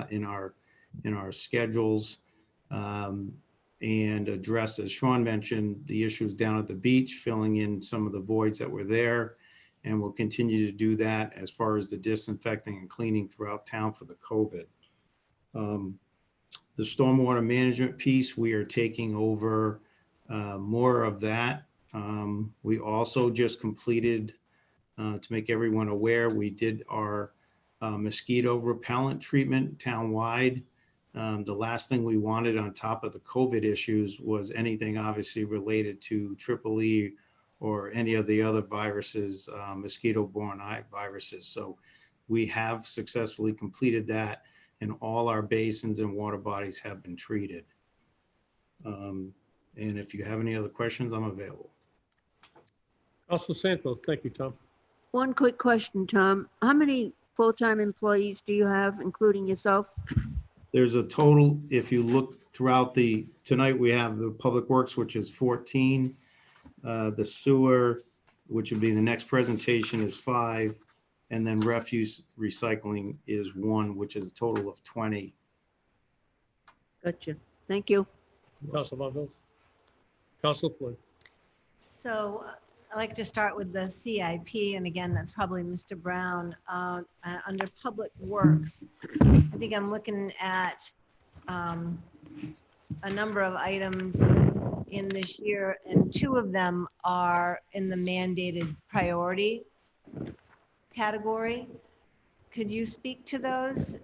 in our schedules and addressed, as Sean mentioned, the issues down at the beach, filling in some of the voids that were there. And we'll continue to do that as far as the disinfecting and cleaning throughout town for the COVID. The stormwater management piece, we are taking over more of that. We also just completed, to make everyone aware, we did our mosquito repellent treatment town-wide. The last thing we wanted on top of the COVID issues was anything obviously related to EEE or any of the other viruses, mosquito-borne viruses. So we have successfully completed that, and all our basins and water bodies have been treated. And if you have any other questions, I'm available. Council Santos, thank you, Tom. One quick question, Tom. How many full-time employees do you have, including yourself? There's a total, if you look throughout tonight we have the Public Works, which is 14. The sewer, which would be the next presentation, is 5. And then refuse recycling is 1, which is a total of 20. Gotcha. Thank you. Council Von Council Flynn. So I'd like to start with the CIP, and again, that's probably Mr. Brown. Under Public Works, I think I'm looking at a number of items in this year, and 2 of them are in the mandated priority. category. Could you speak to those?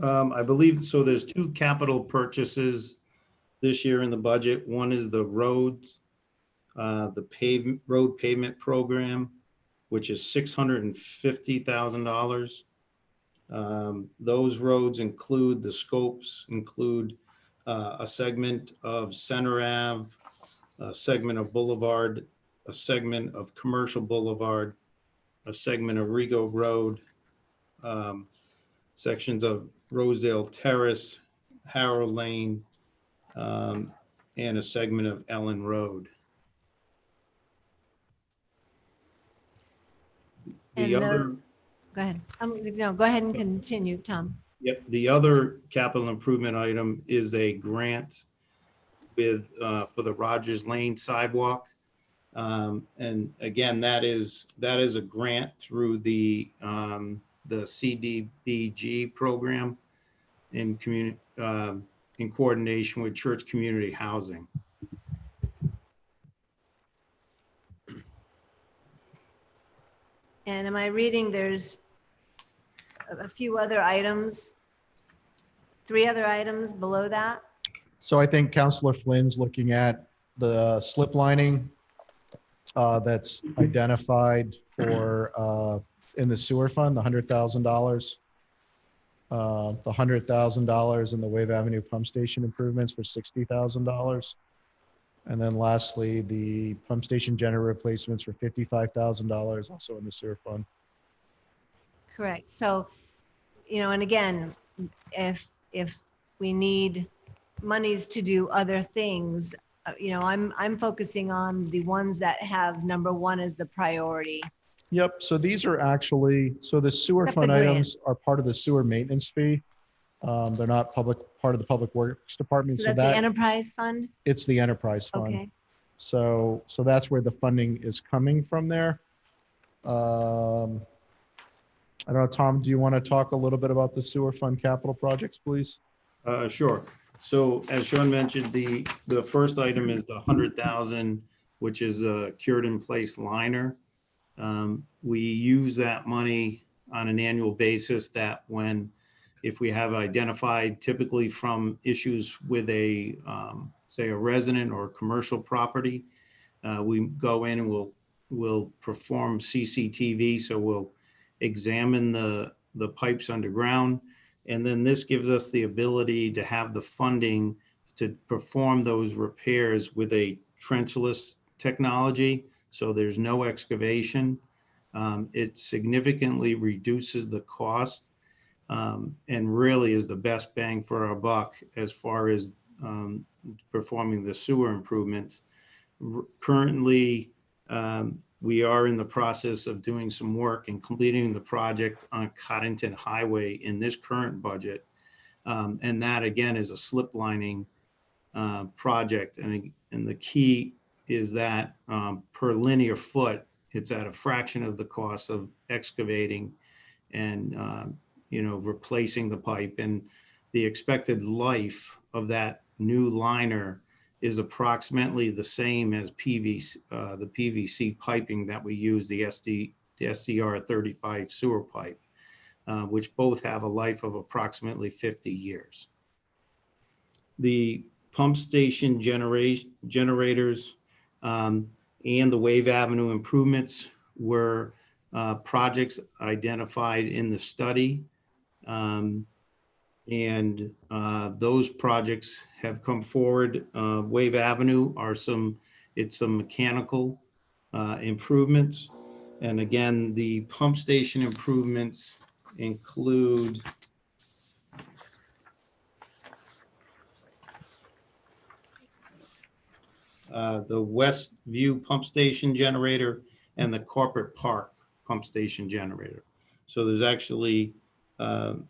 I believe, so there's two capital purchases this year in the budget. One is the roads, the road pavement program, which is $650,000. Those roads include, the scopes include a segment of Center Ave, a segment of Boulevard, a segment of Commercial Boulevard, a segment of Rego Road, sections of Rosedale Terrace, Harrow Lane, and a segment of Ellen Road. The And other, go ahead. No, go ahead and continue, Tom. yep, the other capital improvement item is a grant with, for the Rogers Lane sidewalk. And again, that is a grant through the CDBG program in coordination with Church Community Housing. And am I reading there's a few other items, 3 other items below that? So I think Councilor Flynn's looking at the slip lining that's identified for in the sewer fund, the $100,000. The $100,000 in the Wave Avenue pump station improvements for $60,000. And then lastly, the pump station generator replacements for $55,000, also in the sewer fund. Correct. So, and again, if we need monies to do other things, I'm focusing on the ones that have number 1 as the priority. Yep, so these are actually, so the sewer Except the fund grant. items are part of the sewer maintenance fee. They're not part of the Public Works Department. So that's the enterprise fund? It's the enterprise fund. Okay. So that's where the funding is coming from there. I don't know, Tom, do you want to talk a little bit about the sewer fund capital projects, please? Sure. So as Sean mentioned, the first item is the 100,000, which is a cured in place liner. We use that money on an annual basis that if we have identified typically from issues with say a resident or commercial property, we go in and we'll perform CCTV. So we'll examine the pipes underground. And then this gives us the ability to have the funding to perform those repairs with a trenchless technology. So there's no excavation. It significantly reduces the cost and really is the best bang for our buck as far as performing the sewer improvements. Currently, we are in the process of doing some work and completing the project on Cottington Highway in this current budget. And that again is a slip lining project. And the key is that per linear foot, it's at a fraction of the cost of excavating and replacing the pipe. And the expected life of that new liner is approximately the same as PVC, the PVC piping that we use, the SDR 35 sewer pipe, which both have a life of approximately 50 years. The pump station generators and the Wave Avenue improvements were projects identified in the study. And those projects have come forward. Wave Avenue it's some mechanical improvements. And again, the pump station improvements include the West View pump station generator and the Corporate Park pump station generator. So there's actually, actually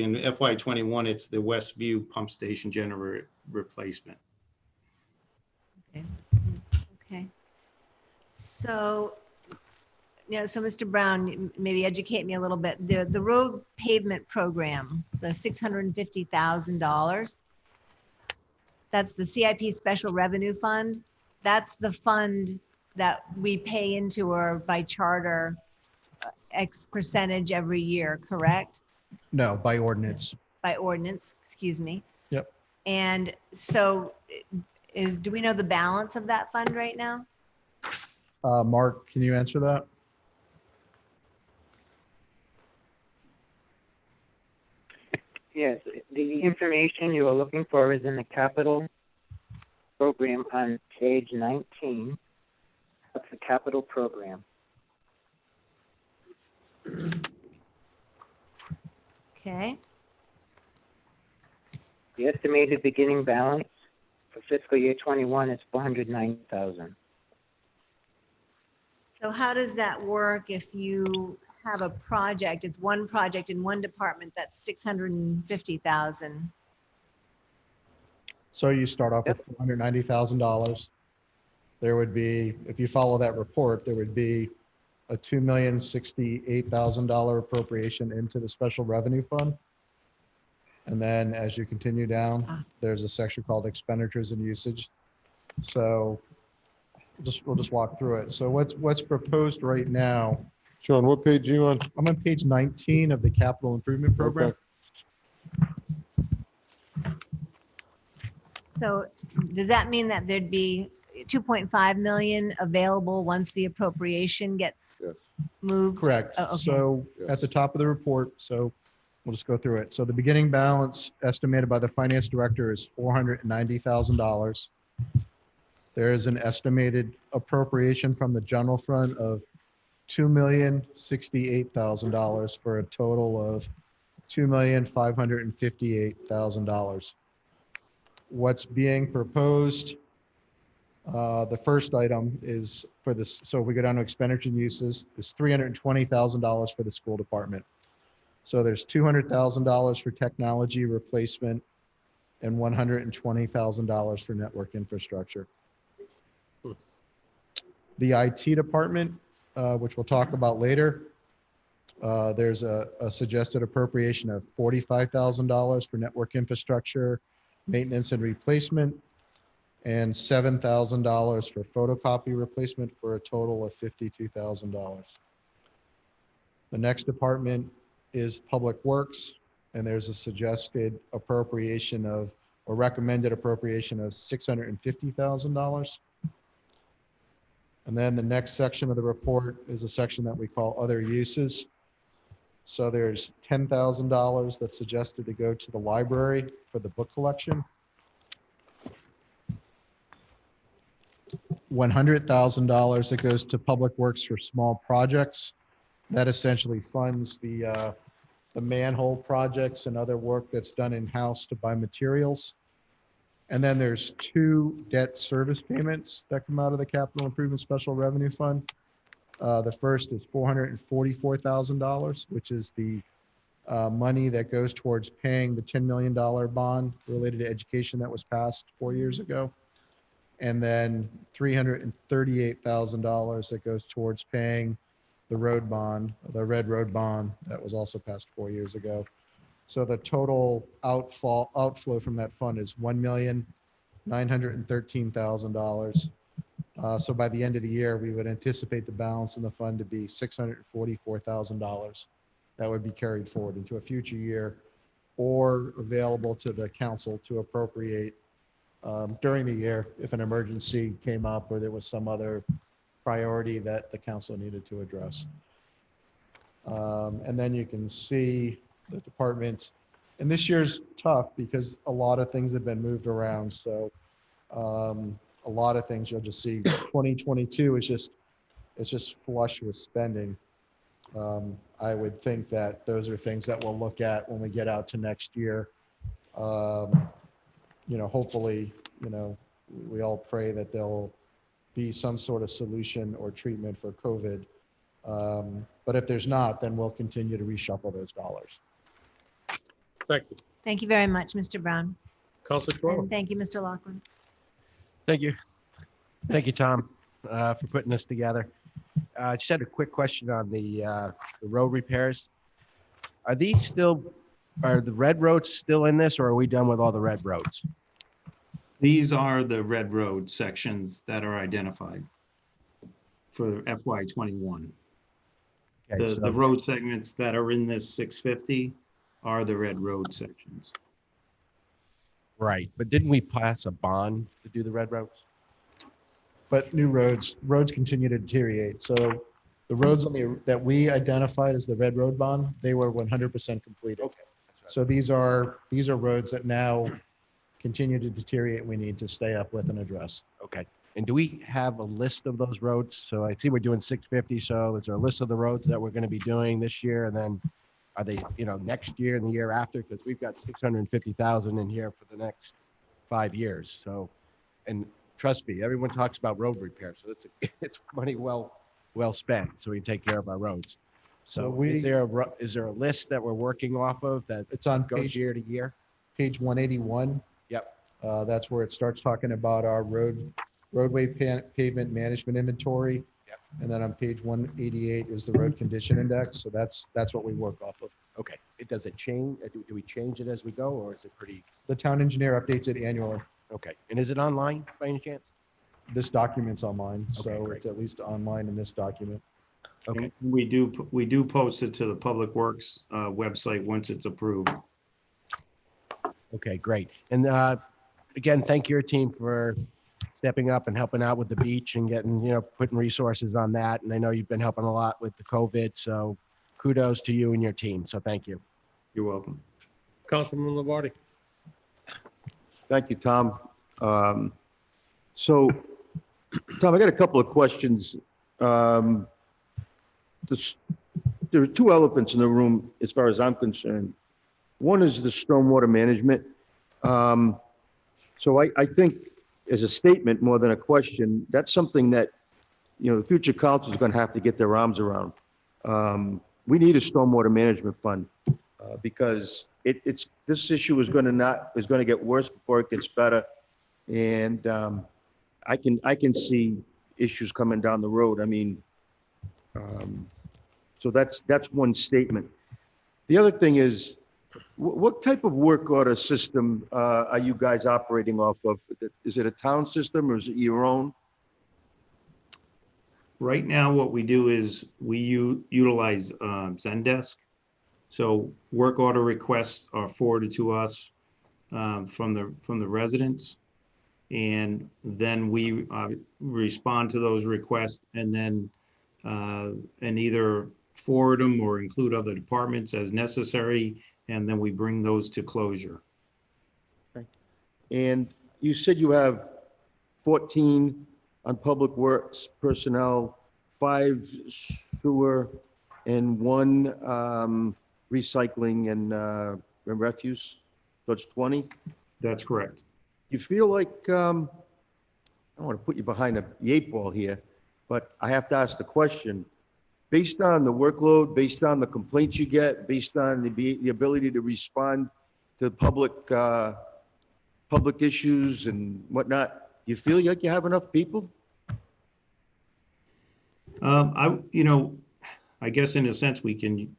in FY21, it's the West View pump station generator replacement. Okay. So, so Mr. Brown, maybe educate me a little bit. The road pavement program, the $650,000, that's the CIP Special Revenue Fund. that's the fund that we pay into or by charter X percentage every year, correct? No, by ordinance. By ordinance, excuse me. Yep. And so do we know the balance of that fund right now? Mark, can you answer that? Yes, the information you are looking for is in the capital program on page 19. That's the capital program. Okay. The estimated beginning balance for fiscal year 21 is 490,000. So how does that work if you have a project, it's one project in one department that's 650,000? So you start off with $490,000. There would be, if you follow that report, there would be a $2,068,000 appropriation into the special revenue fund. And then as you continue down, there's a section called expenditures and usage. So we'll just walk through it. So what's proposed right now? Sean, what page are you on? I'm on page 19 of the capital improvement program. So does that mean that there'd be 2.5 million available once the appropriation gets moved? Correct. Oh, okay. So at the top of the report, so we'll just go through it. So the beginning balance estimated by the finance director is $490,000. There is an estimated appropriation from the general fund of $2,068,000 for a total of $2,558,000. What's being proposed, the first item is for this, so if we go down to expenditure and uses, is $320,000 for the school department. So there's $200,000 for technology replacement and $120,000 for network infrastructure. The IT department, which we'll talk about later, there's a suggested appropriation of $45,000 for network infrastructure, maintenance and replacement, and $7,000 for photocopy replacement for a total of $52,000. The next department is Public Works, and there's a suggested appropriation of, or recommended appropriation of $650,000. And then the next section of the report is a section that we call other uses. So there's $10,000 that's suggested to go to the library for the book collection. $100,000 that goes to Public Works for small projects. That essentially funds the manhole projects and other work that's done in-house to buy materials. And then there's 2 debt service payments that come out of the Capital Improvement Special Revenue Fund. The first is $444,000, which is the money that goes towards paying the $10 million bond related to education that was passed 4 years ago. And then $338,000 that goes towards paying the road bond, the red road bond that was also passed 4 years ago. So the total outflow from that fund is $1,913,000. So by the end of the year, we would anticipate the balance in the fund to be $644,000. That would be carried forward into a future year or available to the council to appropriate during the year if an emergency came up or there was some other priority that the council needed to address. And then you can see the departments. And this year's tough because a lot of things have been moved around. So a lot of things you'll just see. 2022 is just, it's just flush with spending. I would think that those are things that we'll look at when we get out to next year. You know, hopefully, you know, we all pray that there'll be some sort of solution or treatment for COVID. But if there's not, then we'll continue to reshuffle those dollars. Thank you. Thank you very much, Mr. Brown. Councilor Toronto. And thank you, Mr. Laughlin. Thank you. Thank you, Tom, for putting this together. I just had a quick question on the road repairs. Are the red roads still in this, or are we done with all the red roads? These are the red road sections that are identified for FY '21. Okay, The so- road segments that are in this 650 are the red road sections. Right, but didn't we pass a bond to do the red roads? But new roads continue to deteriorate. So the roads that we identified as the red road bond, they were 100% completed. Okay. So these are roads that now continue to deteriorate. We need to stay up with and address. Okay. And do we have a list of those roads? So I see we're doing 650. So is there a list of the roads that we're going to be doing this year? And then are they, next year and the year after? Because we've got 650,000 in here for the next 5 years. So, and trust me, everyone talks about road repair. So it's money well spent. So we can take care of our roads. So is there a list that we're working off of that It's on goes year to year? page 181. Yep. That's where it starts talking about our roadway pavement management inventory. Yep. And then on page 188 is the road condition index. So that's what we work off of. Okay. Does it change? Do we change it as we go, or is it pretty? The town engineer updates it annually. Okay. And is it online by any chance? This document's online, so great. it's at least online in this document. Okay. And we do post it to the Public Works website once it's approved. Okay, great. And again, thank your team for stepping up and helping out with the beach and getting, putting resources on that. And I know you've been helping a lot with the COVID, so kudos to you and your team. So thank you. You're welcome. Councilman Labarde. Thank you, Tom. So, Tom, I got a couple of questions. There are two elephants in the room, as far as I'm concerned. One is the stormwater management. So I think as a statement more than a question, that's something that, the future council is going to have to get their arms around. We need a stormwater management fund because this issue is going to get worse before it gets better. And I can see issues coming down the road. I mean, so that's one statement. The other thing is, what type of work order system are you guys operating off of? Is it a town system or is it your own? Right now, what we do is we utilize Zendesk. So work order requests are forwarded to us from the residents. And then we respond to those requests and then and either forward them or include other departments as necessary. And then we bring those to closure. Okay. And you said you have 14 on public works personnel, 5 sewer, and 1 recycling and refuse. So it's 20? That's correct. You feel like, I don't want to put you behind the 8 ball here, but I have to ask the question. Based on the workload, based on the complaints you get, based on the ability to respond to public issues and whatnot, you feel like you have enough people? I guess in a sense we can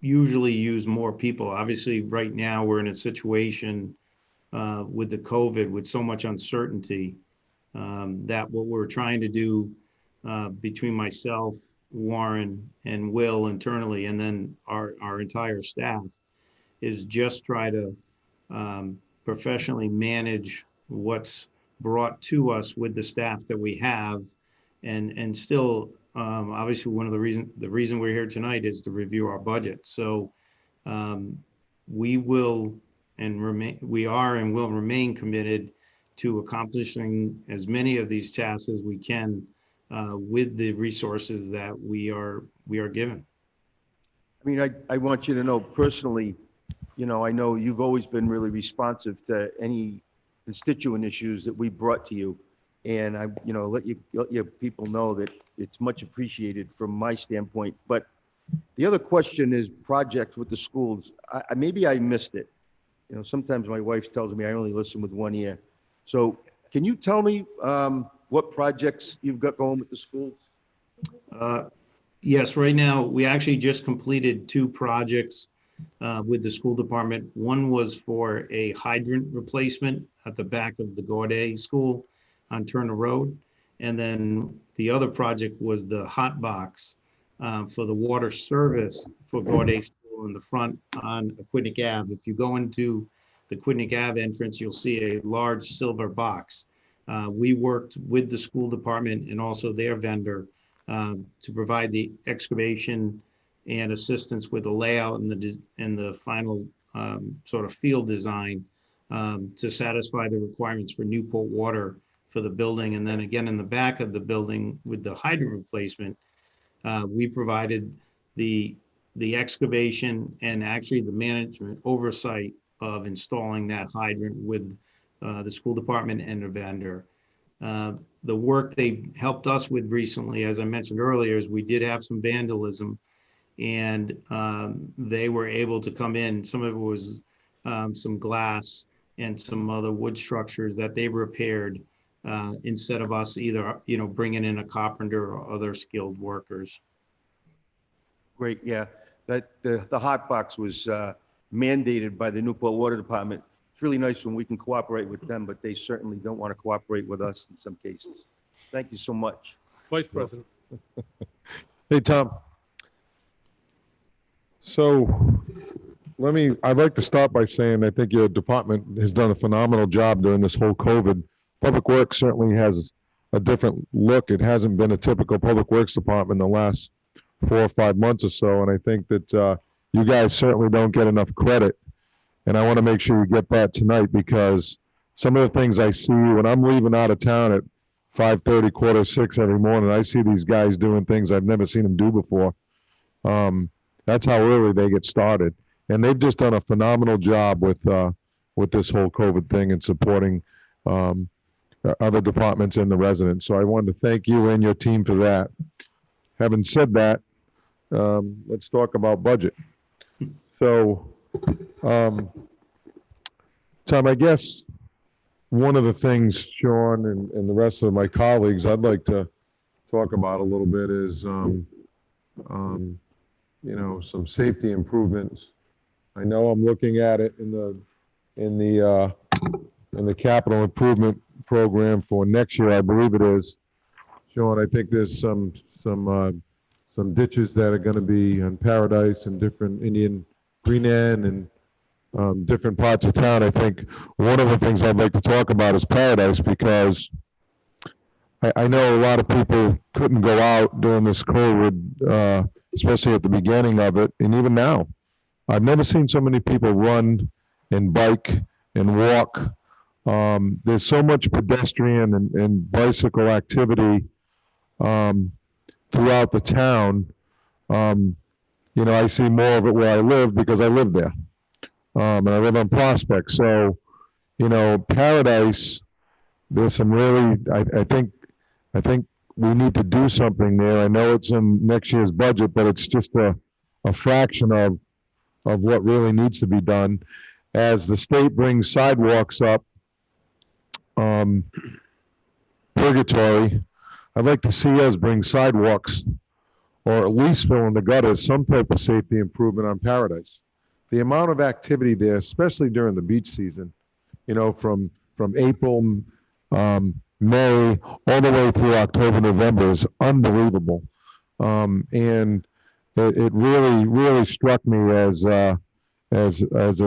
usually use more people. Obviously, right now we're in a situation with the COVID with so much uncertainty that what we're trying to do between myself, Warren, and Will internally, and then our entire staff, is just try to professionally manage what's brought to us with the staff that we have, and still, obviously, one of the reason we're here tonight is to review our budget. So we will we are and will remain committed to accomplishing as many of these tasks as we can with the resources that we are given. I mean, I want you to know personally, I know you've always been really responsive to any constituent issues that we brought to you. And I, let your people know that it's much appreciated from my standpoint. But the other question is projects with the schools. Maybe I missed it. Sometimes my wife tells me I only listen with one ear. So can you tell me what projects you've got going with the schools? Yes, right now, we actually just completed 2 projects with the school department. One was for a hydrant replacement at the back of the Gaudet School on Turner Road. And then the other project was the hot box for the water service for Gaudet School in the front on Aquidneck Ave. If you go into the Aquidneck Ave entrance, you'll see a large silver box. We worked with the school department and also their vendor to provide the excavation and assistance with the layout and the final sort of field design to satisfy the requirements for Newport Water for the building. And then again, in the back of the building with the hydrant replacement, we provided the excavation and actually the management oversight of installing that hydrant with the school department and the vendor. The work they helped us with recently, as I mentioned earlier, is we did have some vandalism, and they were able to come in. Some of it was some glass and some other wood structures that they repaired instead of us either, bringing in a carpenter or other skilled workers. Great, yeah. That the hot box was mandated by the Newport Water Department. It's really nice when we can cooperate with them, but they certainly don't want to cooperate with us in some cases. Thank you so much. Vice President. Hey, Tom. So I'd like to start by saying I think your department has done a phenomenal job during this whole COVID. Public Works certainly has a different look. It hasn't been a typical Public Works department in the last 4 or 5 months or so. And I think that you guys certainly don't get enough credit. And I want to make sure you get that tonight, because some of the things I see when I'm leaving out of town at 5:30, 5:45 every morning, I see these guys doing things I've never seen them do before. That's how early they get started. And they've just done a phenomenal job with this whole COVID thing and supporting other departments and the residents. So I wanted to thank you and your team for that. Having said that, let's talk about budget. So, Tom, I guess one of the things, Sean, and the rest of my colleagues I'd like to talk about a little bit is, some safety improvements. I know I'm looking at it in the capital improvement program for next year, I believe it is. Sean, I think there's some ditches that are going to be on Paradise and different Indian Green End and different parts of town. I think one of the things I'd like to talk about is Paradise, because I know a lot of people couldn't go out during this COVID, especially at the beginning of it, and even now. I've never seen so many people run and bike and walk. There's so much pedestrian and bicycle activity throughout the town. I see more of it where I live because I live there. And I live on Prospect. So, Paradise, there's some really, I think we need to do something there. I know it's in next year's budget, but it's just a fraction of what really needs to be done. As the state brings sidewalks up, purgatory, I'd like to see us bring sidewalks, or at least fill in the gutters, some type of safety improvement on Paradise. The amount of activity there, especially during the beach season, from April, May, all the way through October, November, is unbelievable. And it really struck me as a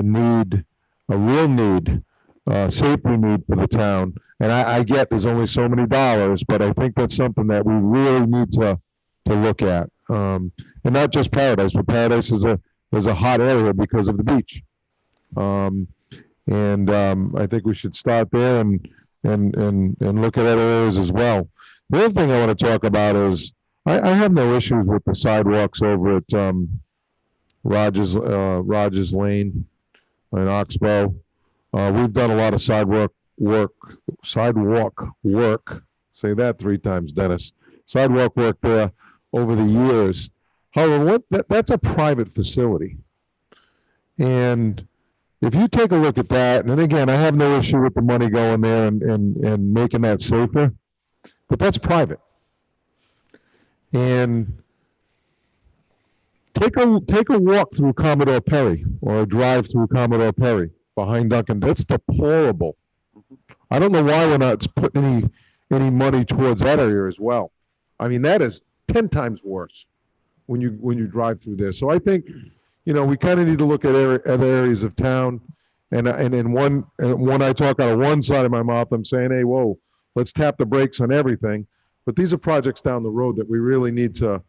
need, a real need, safety need for the town. And I get there's only so many dollars, but I think that's something that we really need to look at. And not just Paradise, but Paradise is a hot area because of the beach. I think we should start there and look at other areas as well. The other thing I want to talk about is I have no issues with the sidewalks over at Rogers Lane in Oxbow. We've done a lot of sidewalk work. Say that 3 times, Dennis. Sidewalk work there over the years. However, that's a private facility. And if you take a look at that, and again, I have no issue with the money going there and making that safer, but that's private. And take a walk through Commodore Perry, or a drive through Commodore Perry behind Duncan. That's deplorable. I don't know why we're not putting any money towards that area as well. I mean, that is 10 times worse when you drive through there. So I think, we kind of need to look at other areas of town. And in one, when I talk out of one side of my mouth, I'm saying, hey, whoa, let's tap the brakes on everything. But these are projects down the road that we really need to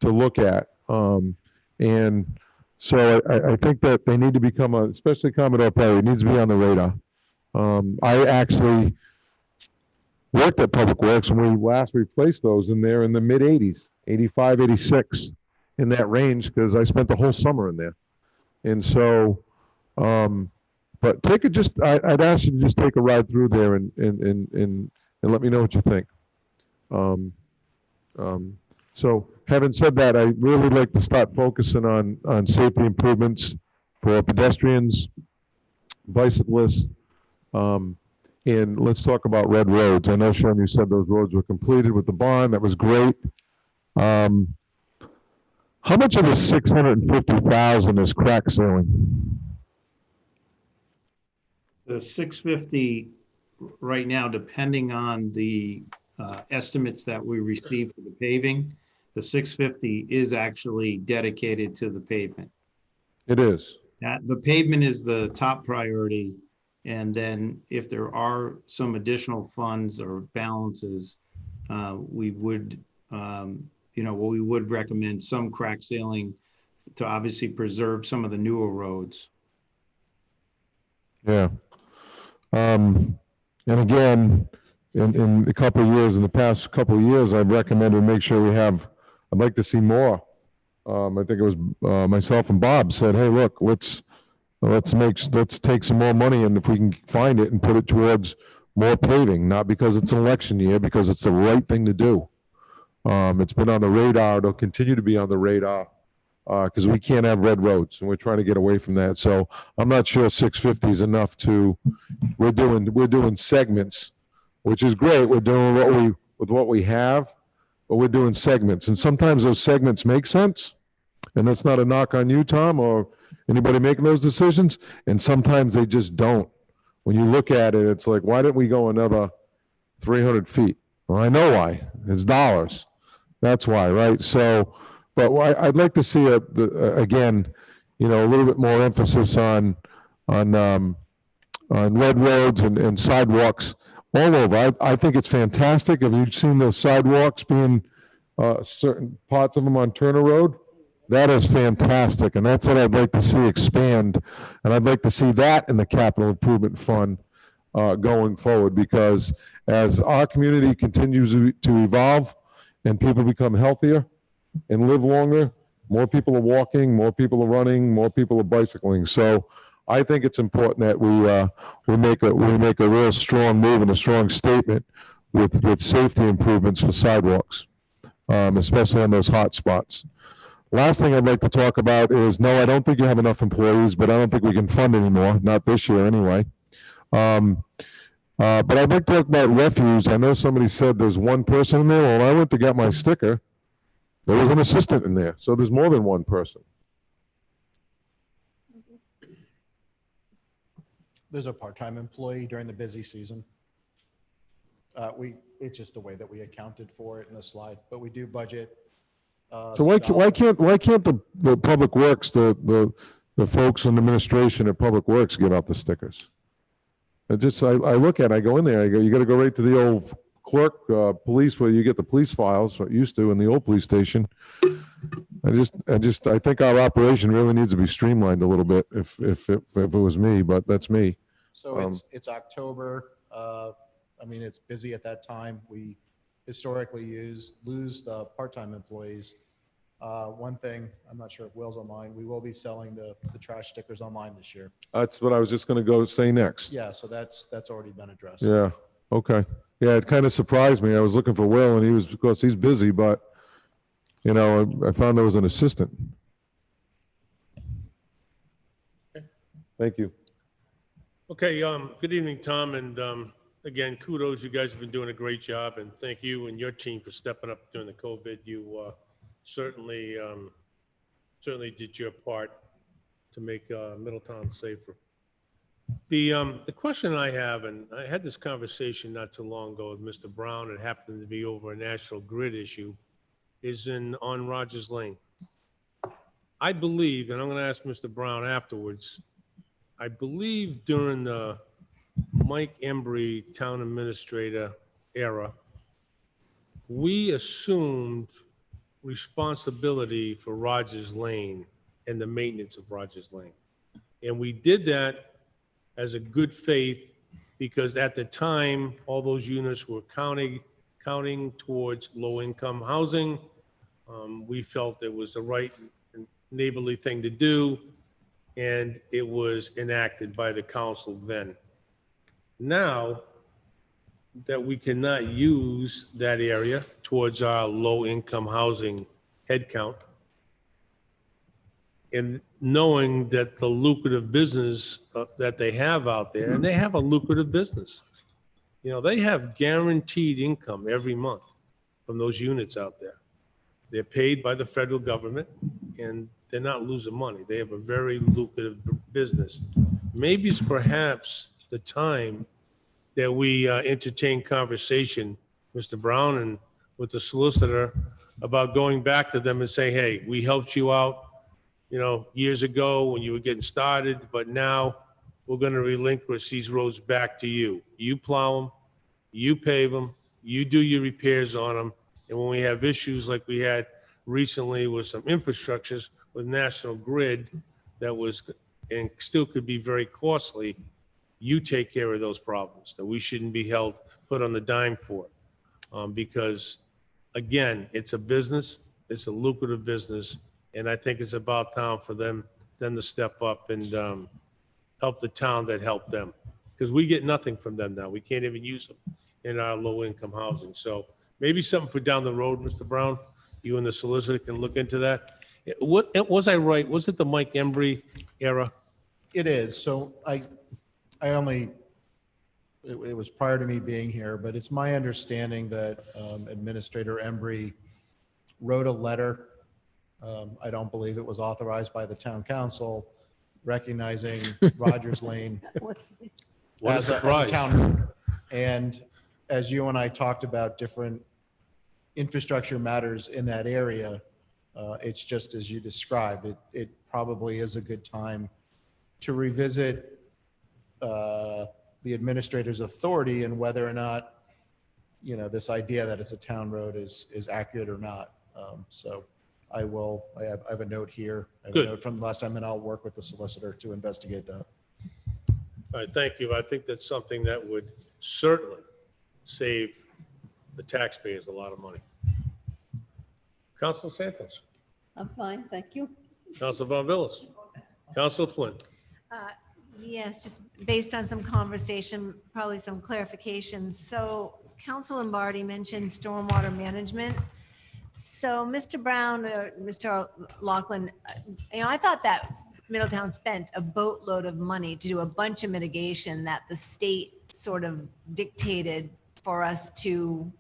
look at. And so I think that they need to become especially Commodore Perry, it needs to be on the radar. I actually worked at Public Works when we last replaced those, and they're in the mid 80s, 85, 86, in that range, because I spent the whole summer in there. And so, but I'd ask you to just take a ride through there and let me know what you think. So having said that, I really like to start focusing on safety improvements for pedestrians, bicyclists, and let's talk about red roads. I know, Sean, you said those roads were completed with the bond. That was great. How much of the 650,000 is crack sealing? The 650 right now, depending on the estimates that we receive for the paving, the 650 is actually dedicated to the pavement. It is. The pavement is the top priority. And then if there are some additional funds or balances, we would, we would recommend some crack sealing to obviously preserve some of the newer roads. Yeah. And again, in a couple of years, in the past couple of years, I've recommended make sure I'd like to see more. I think it was myself and Bob said, hey, look, let's take some more money, and if we can find it and put it towards more paving, not because it's an election year, because it's the right thing to do. It's been on the radar. It'll continue to be on the radar because we can't have red roads, and we're trying to get away from that. So I'm not sure 650 is enough we're doing segments, which is great. We're doing what we have, but we're doing segments. And sometimes those segments make sense. And that's not a knock on you, Tom, or anybody making those decisions. And sometimes they just don't. When you look at it, it's like, why didn't we go another 300 feet? Well, I know why. It's dollars. That's why, right? So, but I'd like to see again, a little bit more emphasis on red roads and sidewalks all over. I think it's fantastic. Have you seen those sidewalks being certain parts of them on Turner Road? That is fantastic, and that's what I'd like to see expand, and I'd like to see that in the capital improvement fund going forward, because as our community continues to evolve and people become healthier and live longer, more people are walking, more people are running, more people are bicycling. So I think it's important that we make a real strong move and a strong statement with safety improvements for sidewalks, especially on those hot spots. Last thing I'd like to talk about is, no, I don't think you have enough employees, but I don't think we can fund anymore, not this year anyway. But I'd like to talk about refuse. I know somebody said there's one person in there. Well, when I went to get my sticker, there was an assistant in there. So there's more than one person. There's a part-time employee during the busy season. It's just the way that we accounted for it in the slide, but we do budget. So why can't the Public Works, the folks in administration at Public Works get out the stickers? I look at it, I go in there, I go, you got to go right to the old clerk, police, where you get the police files, what used to in the old police station. I think our operation really needs to be streamlined a little bit if it was me, but that's me. So it's October. It's busy at that time. We historically lose the part-time employees. One thing, I'm not sure if Will's online, we will be selling the trash stickers online this year. That's what I was just going to go say next. Yeah, so that's already been addressed. Yeah, okay. Yeah, it kind of surprised me. I was looking for Will, and of course, he's busy, but, I found there was an assistant. Thank you. Okay, good evening, Tom, and again, kudos. You guys have been doing a great job, and thank you and your team for stepping up during the COVID. You certainly did your part to make Middletown safer. The question I have, and I had this conversation not too long ago with Mr. Brown, it happened to be over a National Grid issue, is on Rogers Lane. I believe, and I'm going to ask Mr. Brown afterwards, I believe during the Mike Embry Town Administrator era, we assumed responsibility for Rogers Lane and the maintenance of Rogers Lane. And we did that as a good faith because at the time, all those units were counting towards low-income housing. We felt it was the right and neighborly thing to do, and it was enacted by the council then. Now that we cannot use that area towards our low-income housing headcount, and knowing that the lucrative business that they have out there, and they have a lucrative business. You know, they have guaranteed income every month from those units out there. They're paid by the federal government and they're not losing money. They have a very lucrative business. Maybe it's perhaps the time that we entertain conversation, Mr. Brown, and with the solicitor about going back to them and say, hey, we helped you out, you know, years ago when you were getting started, but now we're going to relinquish these roads back to you. You plow them, you pave them, you do your repairs on them. And when we have issues like we had recently with some infrastructures with National Grid that was and still could be very costly, you take care of those problems that we shouldn't be put on the dime for. Because again, it's a business, it's a lucrative business. And I think it's about time for them to step up and help the town that helped them. Because we get nothing from them now. We can't even use them in our low-income housing. So maybe something for down the road, Mr. Brown. You and the solicitor can look into that. Was I right? Was it the Mike Embry era? It is. So it was prior to me being here, but it's my understanding that Administrator Embry wrote a letter. I don't believe it was authorized by the town council, recognizing Rogers Lane as a town road. And as you and I talked about different infrastructure matters in that area, it's just as you described. It probably is a good time to revisit the administrator's authority and whether or not, you know, this idea that it's a town road is accurate or not. So I have a note here. I have a note from last time, and I'll work with the solicitor to investigate that. All right, thank you. I think that's something that would certainly save the taxpayers a lot of money. Councilor Santos. I'm fine, thank you. Councilor Von Villas. Councilor Flynn. Yes, just based on some conversation, probably some clarification. So Council Lombardi mentioned stormwater management. So Mr. Brown, Mr. Laughlin, you know, I thought that Middletown spent a boatload of money to do a bunch of mitigation that the state sort of dictated for us to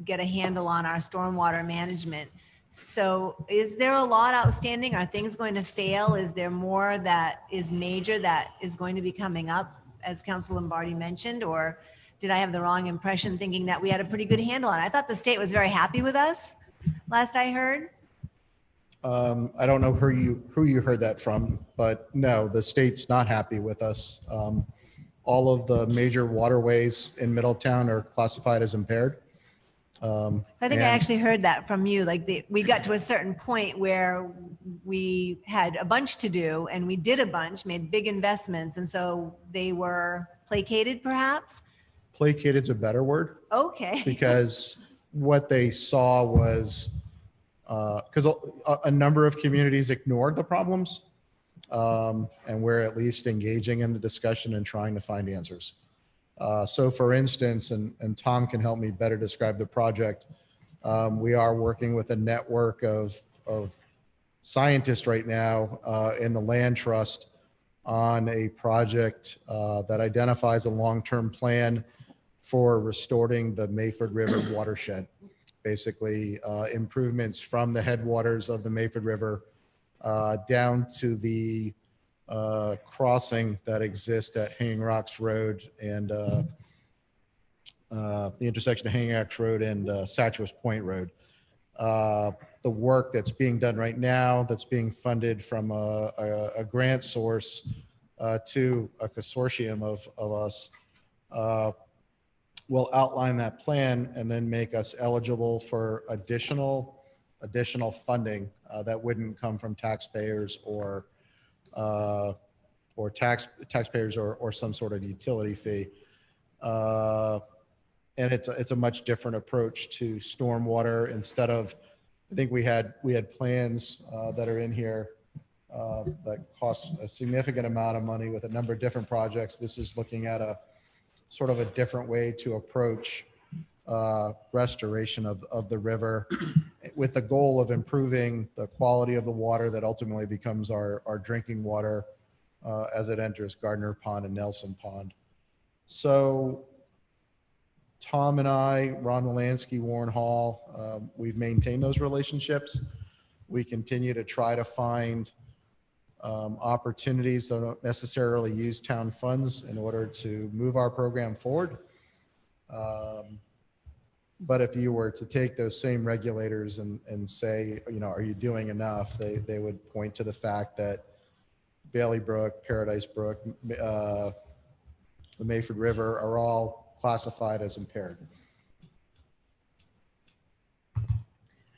get a handle on our stormwater management. So is there a lot outstanding? Are things going to fail? Is there more that is major that is going to be coming up, as Council Lombardi mentioned? Or did I have the wrong impression thinking that we had a pretty good handle on it? I thought the state was very happy with us, last I heard. I don't know who you heard that from, but no, the state's not happy with us. All of the major waterways in Middletown are classified as impaired. So I think I actually heard that from you. Like we got to a certain point where we had a bunch to do and we did a bunch, made big investments. And so they were placated perhaps? Placated's a better word. Okay. Because what they saw was, because a number of communities ignored the problems, and we're at least engaging in the discussion and trying to find answers. So for instance, and Tom can help me better describe the project, we are working with a network of scientists right now in the land trust on a project that identifies a long-term plan for restoring the Mayford River watershed. Basically, improvements from the headwaters of the Mayford River down to the crossing that exists at Hanging Rocks Road and the intersection of Hanging Rocks Road and Satchwas Point Road. The work that's being done right now, that's being funded from a grant source to a consortium of us, will outline that plan and then make us eligible for additional funding that wouldn't come from taxpayers or taxpayers or some sort of utility fee. And it's a much different approach to stormwater. Instead of, I think we had plans that are in here that cost a significant amount of money with a number of different projects. This is looking at a sort of a different way to approach restoration of the river with the goal of improving the quality of the water that ultimately becomes our drinking water as it enters Gardner Pond and Nelson Pond. So Tom and I, Ron Wolanski, Warren Hall, we've maintained those relationships. We continue to try to find opportunities that don't necessarily use town funds in order to move our program forward. But if you were to take those same regulators and say, are you doing enough? They would point to the fact that Bailey Brook, Paradise Brook, the Mayford River are all classified as impaired.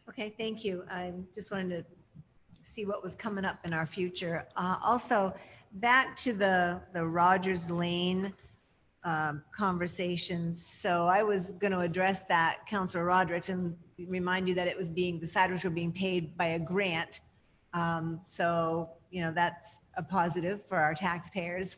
Okay, thank you. I just wanted to see what was coming up in our future. Also, back to the Rogers Lane conversation. So I was going to address that, Councilor Rodrick, and remind you that it was the sidewalks were being paid by a grant. So, that's a positive for our taxpayers.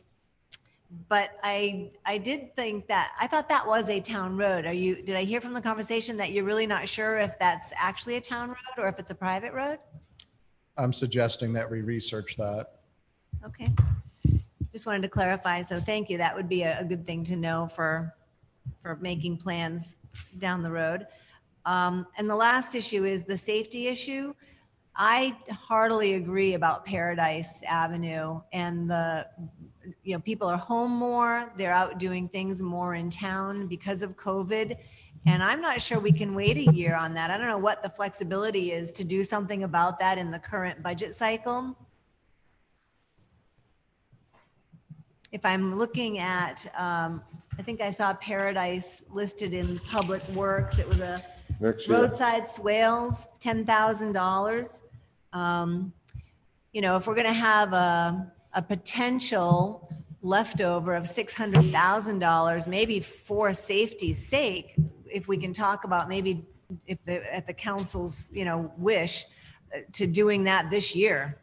But I did think that, I thought that was a town road. Did I hear from the conversation that you're really not sure if that's actually a town road or if it's a private road? I'm suggesting that we research that. Okay. Just wanted to clarify. So thank you. That would be a good thing to know for making plans down the road. And the last issue is the safety issue. I heartily agree about Paradise Avenue and people are home more, they're out doing things more in town because of COVID. And I'm not sure we can wait a year on that. I don't know what the flexibility is to do something about that in the current budget cycle. If I'm looking at, I think I saw Paradise listed in Public Works. It was a roadside swales, $10,000. If we're going to have a potential leftover of $600,000, maybe for safety's sake, if we can talk about maybe if at the council's, wish to doing that this year.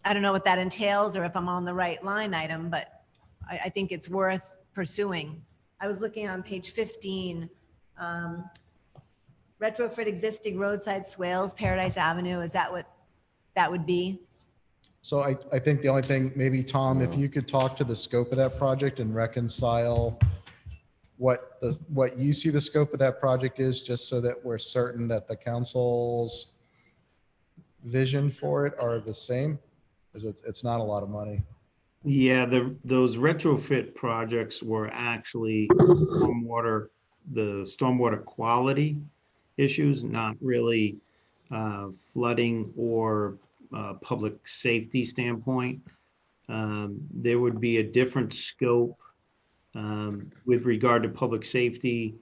I don't know what that entails or if I'm on the right line item, but I think it's worth pursuing. I was looking on page 15, retrofit existing roadside swales, Paradise Avenue. Is that what that would be? So I think the only thing, maybe Tom, if you could talk to the scope of that project and reconcile what you see the scope of that project is, just so that we're certain that the council's vision for it are the same, because it's not a lot of money. Yeah, those retrofit projects were actually the stormwater quality issues, not really flooding or public safety standpoint. There would be a different scope with regard to public safety,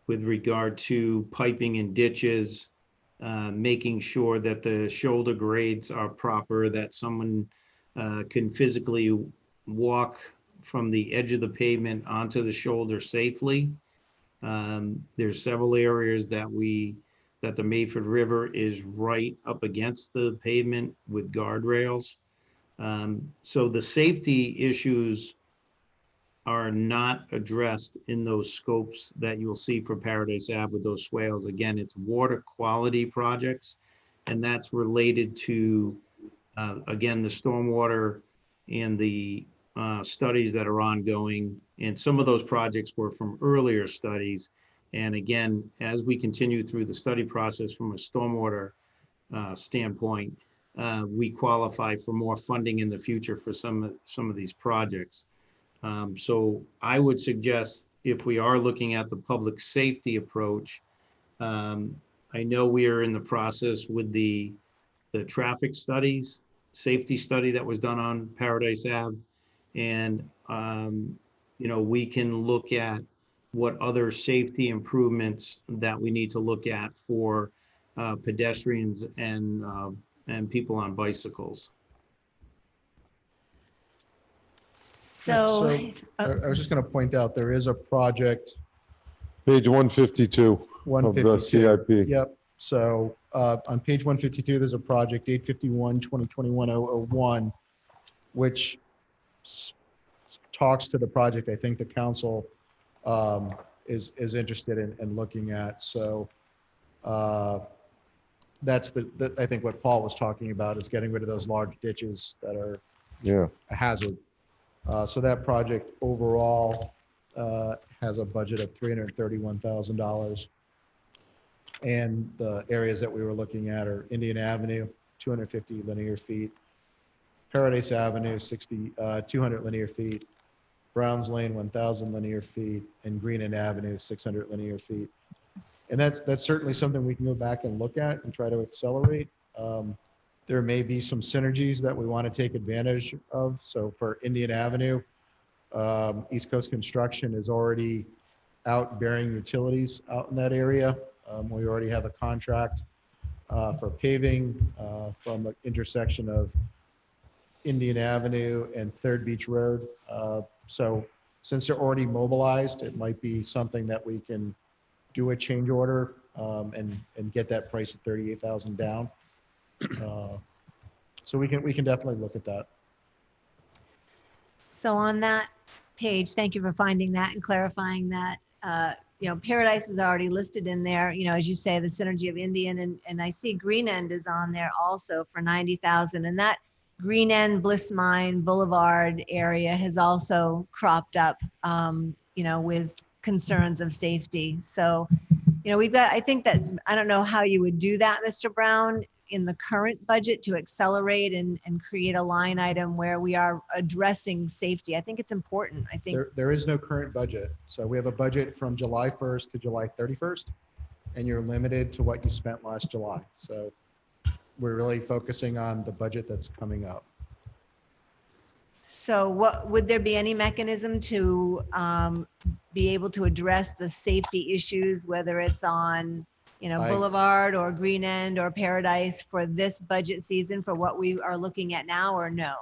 with regard to piping and ditches, making sure that the shoulder grades are proper, that someone can physically walk from the edge of the pavement onto the shoulder safely. There's several areas that the Mayford River is right up against the pavement with guardrails. So the safety issues are not addressed in those scopes that you'll see for Paradise Ave with those swales. Again, it's water quality projects, and that's related to, again, the stormwater and the studies that are ongoing. And some of those projects were from earlier studies. And again, as we continue through the study process from a stormwater standpoint, we qualify for more funding in the future for some of these projects. So I would suggest if we are looking at the public safety approach, I know we are in the process with the traffic studies, safety study that was done on Paradise Ave. And, we can look at what other safety improvements that we need to look at for pedestrians and people on bicycles. So, I was just going to point out, there is a project, Page 152 of the 152. CIP. Yep. So on page 152, there's a project 851-2021-001, which talks to the project I think the council is interested in looking at. So that's I think what Paul was talking about is getting rid of those large ditches that are Yeah. a hazard. So that project overall has a budget of $331,000. And the areas that we were looking at are Indian Avenue, 250 linear feet, Paradise Avenue, 200 linear feet, Browns Lane, 1,000 linear feet, and Green End Avenue, 600 linear feet. And that's certainly something we can go back and look at and try to accelerate. There may be some synergies that we want to take advantage of. So for Indian Avenue, East Coast Construction is already out bearing utilities out in that area. We already have a contract for paving from the intersection of Indian Avenue and Third Beach Road. So since they're already mobilized, it might be something that we can do a change order and get that price at 38,000 down. So we can definitely look at that. So on that page, thank you for finding that and clarifying that. Paradise is already listed in there, as you say, the synergy of Indian, and I see Green End is on there also for 90,000. And that Green End, Bliss Mine Boulevard area has also cropped up, with concerns of safety. So, I think that, I don't know how you would do that, Mr. Brown, in the current budget to accelerate and create a line item where we are addressing safety. I think it's important. I think There is no current budget. So we have a budget from July 1st to July 31st, and you're limited to what you spent last July. So we're really focusing on the budget that's coming up. so. Would there be any mechanism to be able to address the safety issues, whether it's on Boulevard or Green End or Paradise for this budget season for what we are looking at now, or no?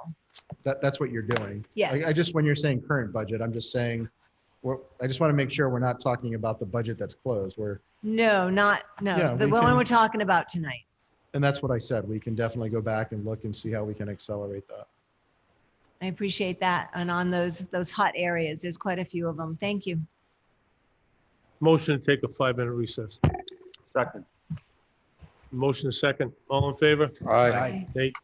That's what you're doing. Yes. I just, when you're saying current budget, I'm just saying, I just want to make sure we're not talking about the budget that's closed. No, Yeah, the we one can- we're talking about tonight. And that's what I said. We can definitely go back and look and see how we can accelerate that. I appreciate that. And on those hot areas, there's quite a few of them. Thank you. Motion to take a 5-minute recess. Second. Motion is second. All in favor? Aye. Nate?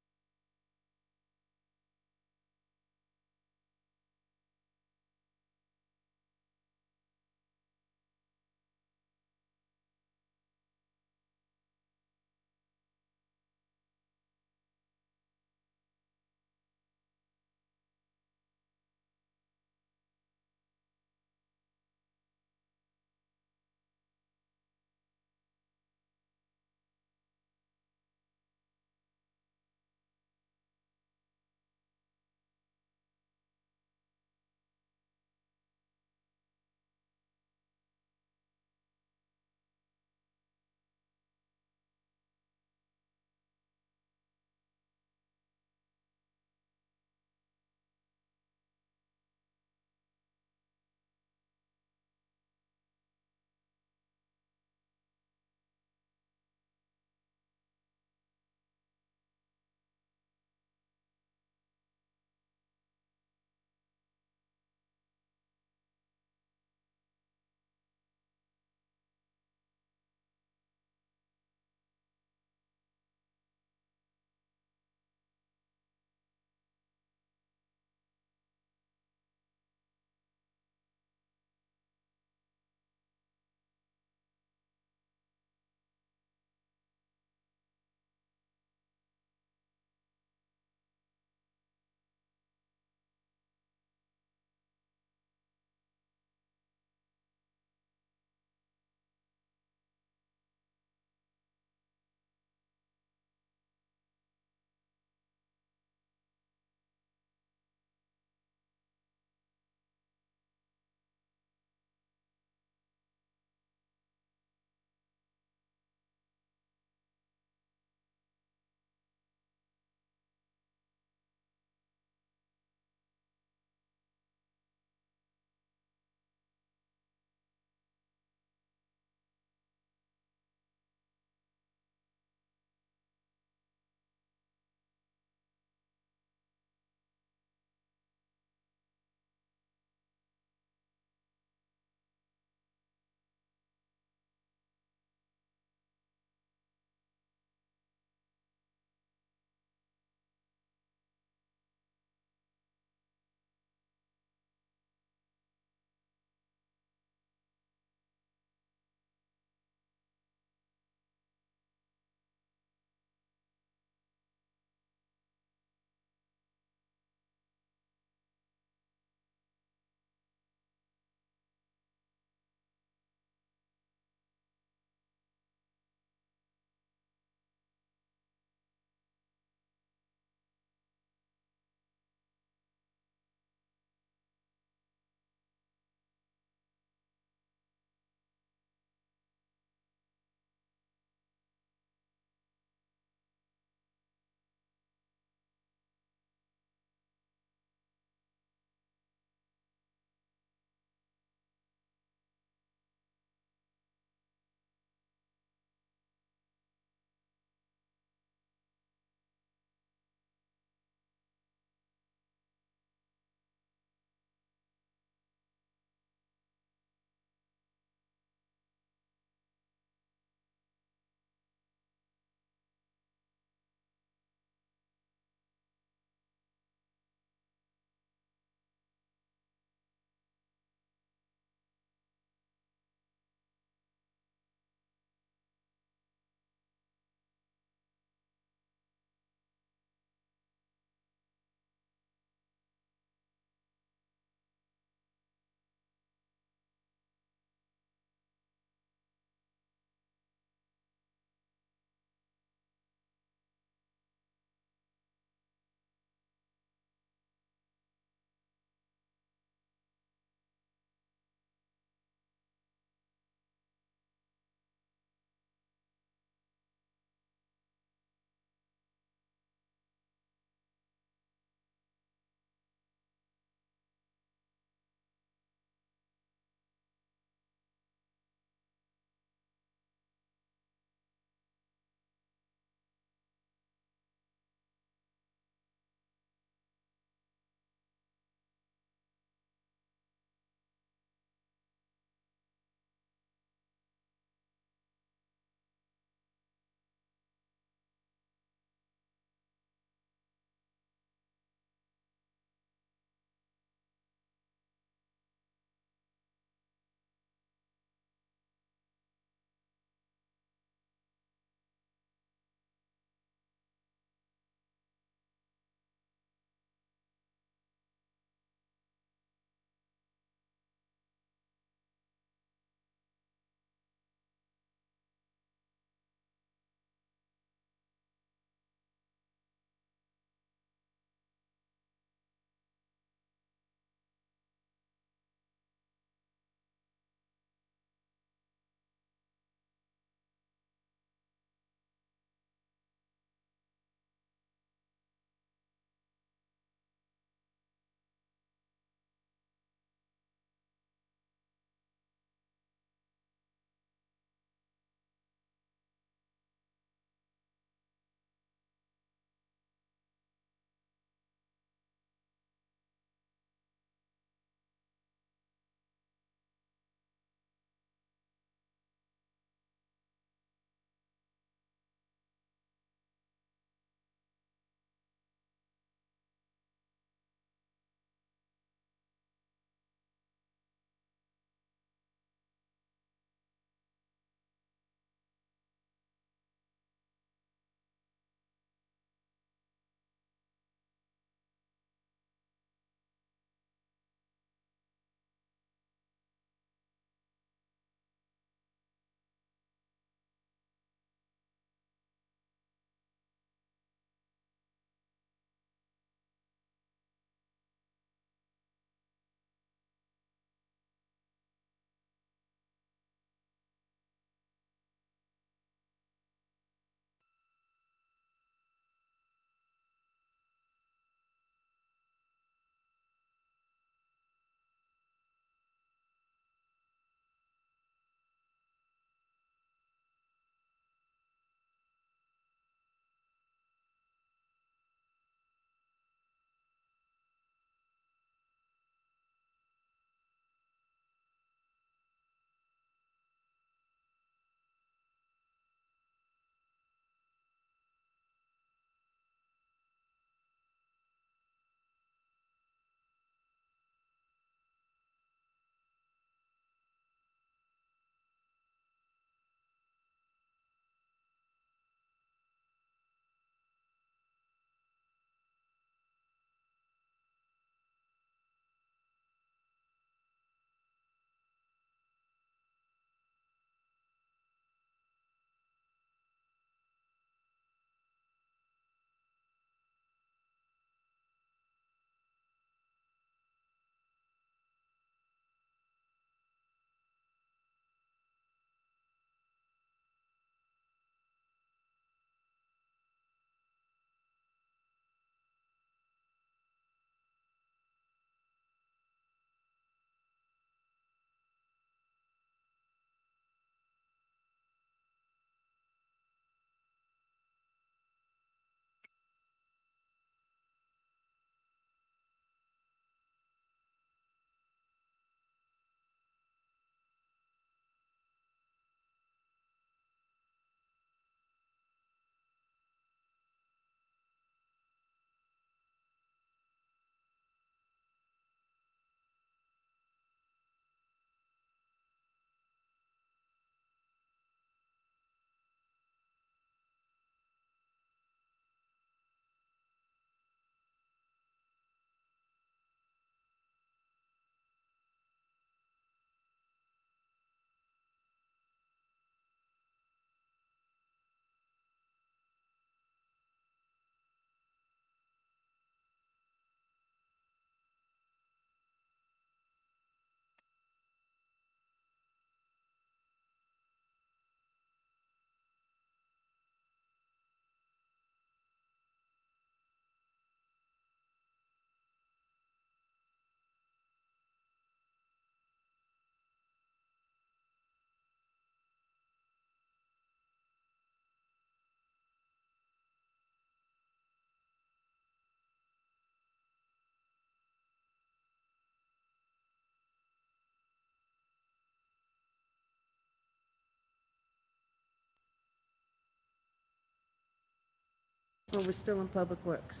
Well, we're still in Public Works.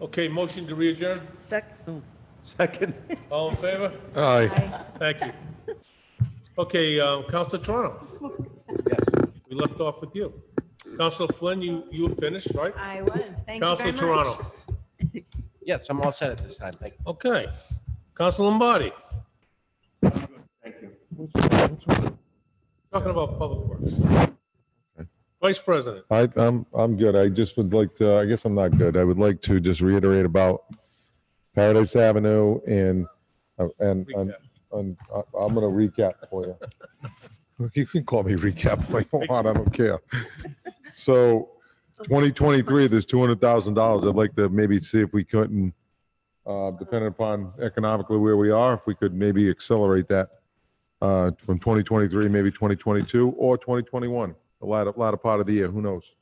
Okay, motion to re-adjourn? Second. All in favor? Aye. Thank you. Okay, Counselor Toronto. We left off with you. Counselor Flynn, you were finished, right? I was. Thank you very Counselor much. Toronto. Yes, I'm all set at this time. Thank you. Okay. Counselor Lombardi. Thank you. Talking about Public Works. Vice President. I'm good. I just would like to, I guess I'm not good. I would like to just reiterate about Paradise Avenue and I'm going to recap for you. You can call me recap if you want. I don't care. So 2023, there's $200,000. I'd like to maybe see if we couldn't, depending upon economically where we are, if we could maybe accelerate that from 2023, maybe 2022 or 2021, the latter part of the year. Who knows?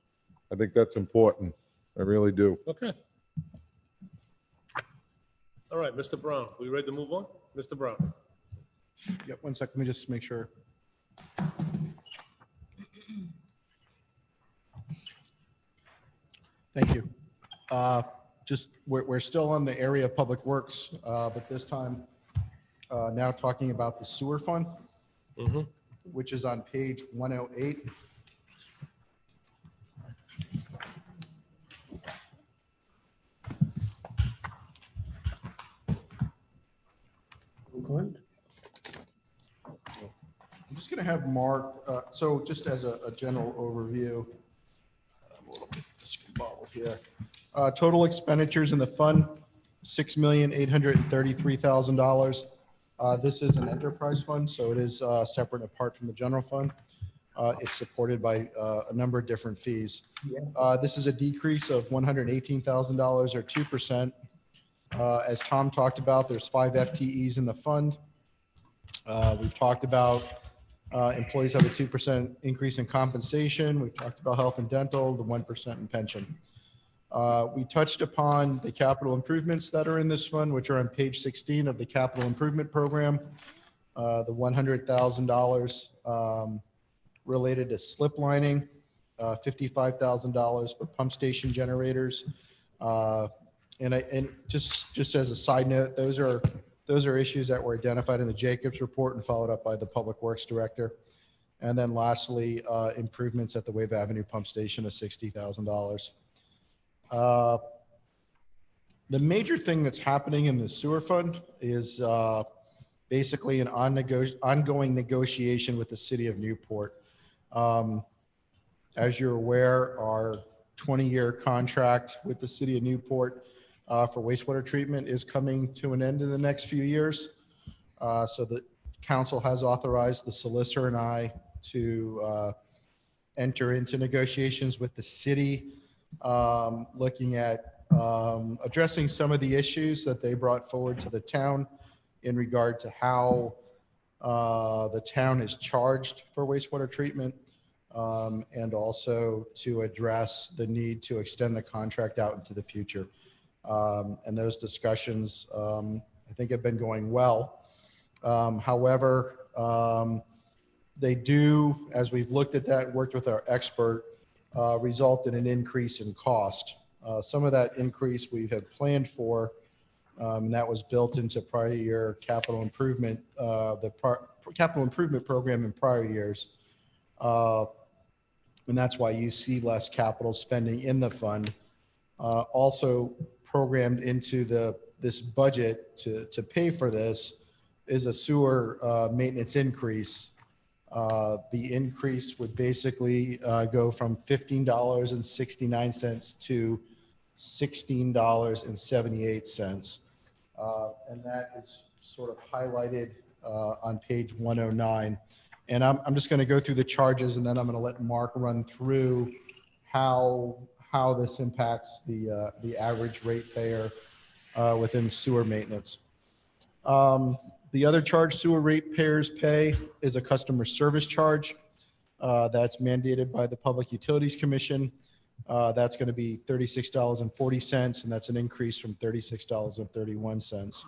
I think that's important. I really do. Okay. All right, Mr. Brown, we ready to move on? Mr. Brown. Yep, 1 second, let me just make sure. Thank you. Just, we're still on the area of Public Works, but this time now talking about the sewer fund, which is on page 108. I'm just going to have Mark, so just as a general overview, I'm a little bit discombobulated here. Total expenditures in the fund, $6,833,000. This is an enterprise fund, so it is separate and apart from the general fund. It's supported by a number of different fees. This is a decrease of $118,000 or 2%. As Tom talked about, there's 5 FTEs in the fund. We've talked about employees have a 2% increase in compensation. We've talked about health and dental, the 1% in pension. We touched upon the capital improvements that are in this fund, which are on page 16 of the capital improvement program. The $100,000 related to slip lining, $55,000 for pump station generators. And just as a side note, those are issues that were identified in the Jacobs report and followed up by the Public Works Director. And then lastly, improvements at the Wave Avenue pump station of $60,000. The major thing that's happening in the sewer fund is basically an ongoing negotiation with the city of Newport. As you're aware, our 20-year contract with the city of Newport for wastewater treatment is coming to an end in the next few years. So the council has authorized the solicitor and I to enter into negotiations with the city, looking at addressing some of the issues that they brought forward to the town in regard to how the town is charged for wastewater treatment, and also to address the need to extend the contract out into the future. And those discussions, I think, have been going well. However, they do, as we've looked at that, worked with our expert, result in an increase in cost. Some of that increase we have planned for, and that was built into prior year capital improvement, capital improvement program in prior years. And that's why you see less capital spending in the fund. Also programmed into this budget to pay for this is a sewer maintenance increase. The increase would basically go from $15.69 to $16.78. And that is sort of highlighted on page 109. And I'm just going to go through the charges, and then I'm going to let Mark run through how this impacts the average ratepayer within sewer maintenance. The other charge sewer ratepayers pay is a customer service charge that's mandated by the Public Utilities Commission. That's going to be $36.40, and that's an increase from $36.31.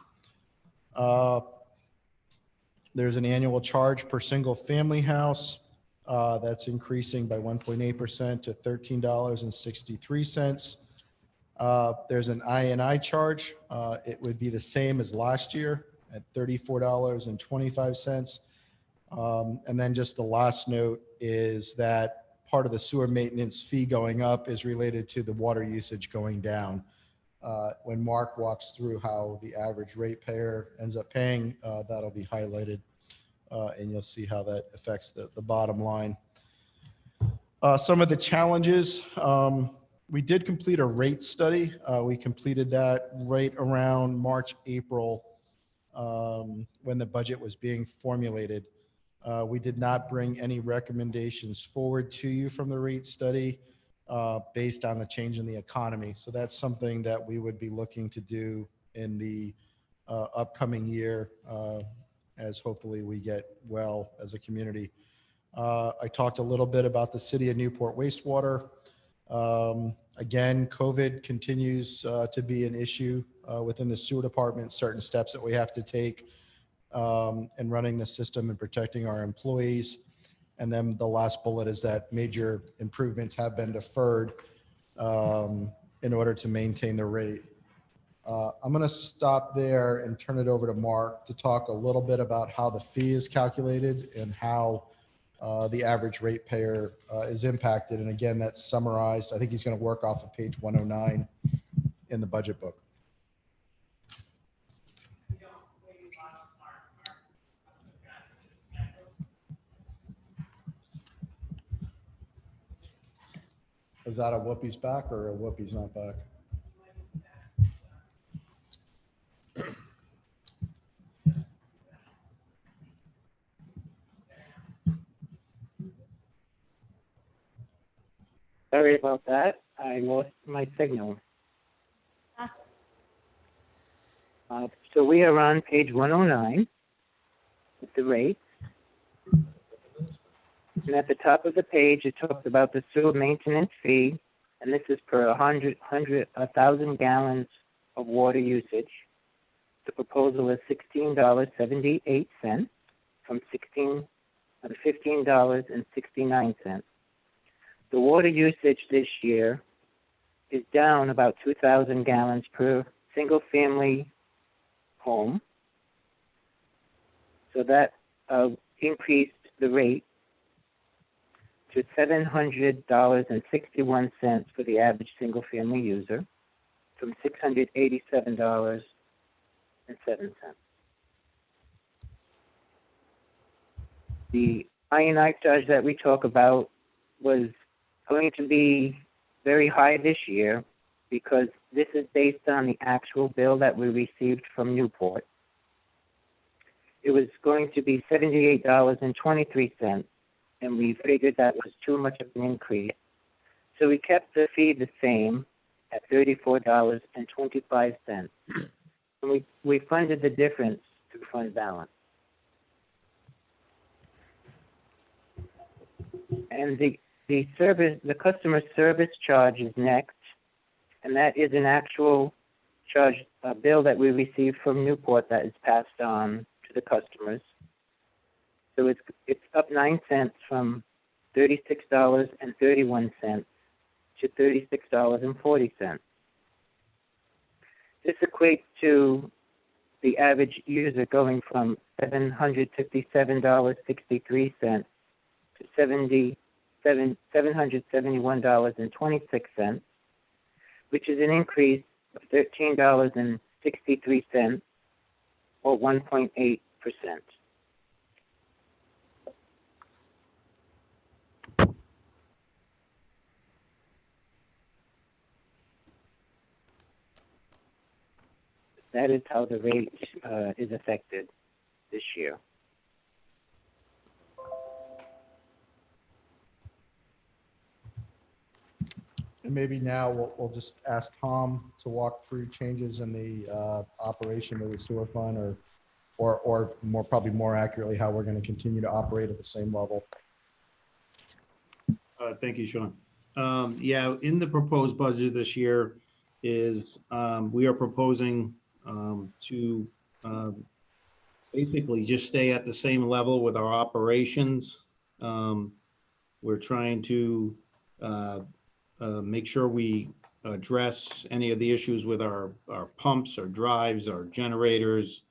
There's an annual charge per single family house That's increasing by 1.8% to $13.63. There's an INI charge. It would be the same as last year at $34.25. And then just the last note is that part of the sewer maintenance fee going up is related to the water usage going down. When Mark walks through how the average ratepayer ends up paying, that'll be highlighted, and you'll see how that affects the bottom line. Some of the challenges, we did complete a rate study. We completed that right around March, April, when the budget was being formulated. We did not bring any recommendations forward to you from the rate study based on the change in the economy. So that's something that we would be looking to do in the upcoming year as hopefully we get well as a community. I talked a little bit about the City of Newport wastewater. Again, COVID continues to be an issue within the sewer department, certain steps that we have to take in running the system and protecting our employees. And then the last bullet is that major improvements have been deferred in order to maintain the rate. I'm going to stop there and turn it over to Mark to talk a little bit about how the fee is calculated and how the average ratepayer is impacted. And again, that's summarized. I think he's going to work off of page 109 in the budget book. Is that a Whoopi's back or a Whoopi's not back? Sorry about that. I lost my signal. So we are on page 109 with the rates. And at the top of the page, it talks about the sewer maintenance fee, and this is per 1,000 gallons of water usage. The proposal is $16.78 from $15.69. The water usage this year is down about 2,000 gallons per single-family home. So that increased the rate to $700.61 for the average single-family user from $687.07. The INI charge that we talk about was going to be very high this year because this is based on the actual bill that we received from Newport. It was going to be $78.23, and we figured that was too much of an increase. So we kept the fee the same at $34.25. And we funded the difference through fund balance. And the customer service charge is next, and that is an actual charge, a bill that we received from Newport that is passed on to the customers. So it's up 9 cents from $36.31 to $36.40. This equates to the average user going from $757.63 to $771.26, which is an increase of $13.63 or 1.8%. That is how the rate is affected this year. And maybe now we'll just ask Tom to walk through changes in the operation of the sewer fund, or probably more accurately, how we're going to continue to operate at the same level. Thank you, Sean. Yeah, in the proposed budget this year is we are proposing to basically just stay at the same level with our operations. We're trying to make sure we address any of the issues with our pumps, our drives, our generators.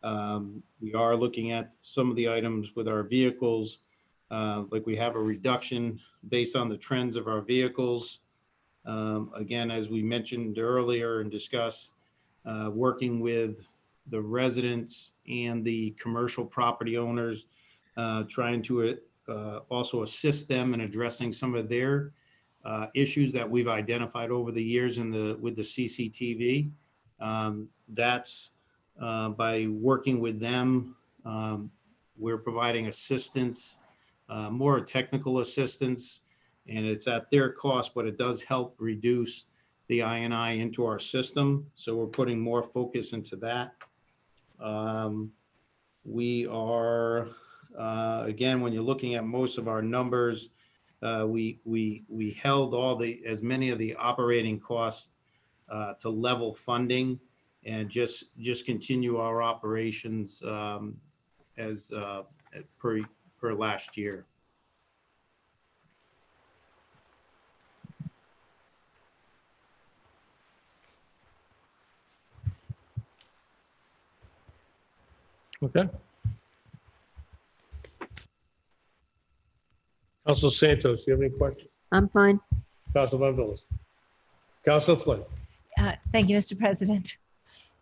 We are looking at some of the items with our vehicles, like we have a reduction based on the trends of our vehicles. Again, as we mentioned earlier and discussed, working with the residents and the commercial property owners, trying to also assist them in addressing some of their issues that we've identified over the years with the CCTV. That's by working with them, we're providing assistance, more technical assistance, and it's at their cost, but it does help reduce the INI into our system. So we're putting more focus into that. We are, again, when you're looking at most of our numbers, we held as many of the operating costs to level funding and just continue our operations as per last year. Okay. Council Santos, do you have any questions? I'm fine. Council Von Villas. Council Flynn. Thank you, Mr. President.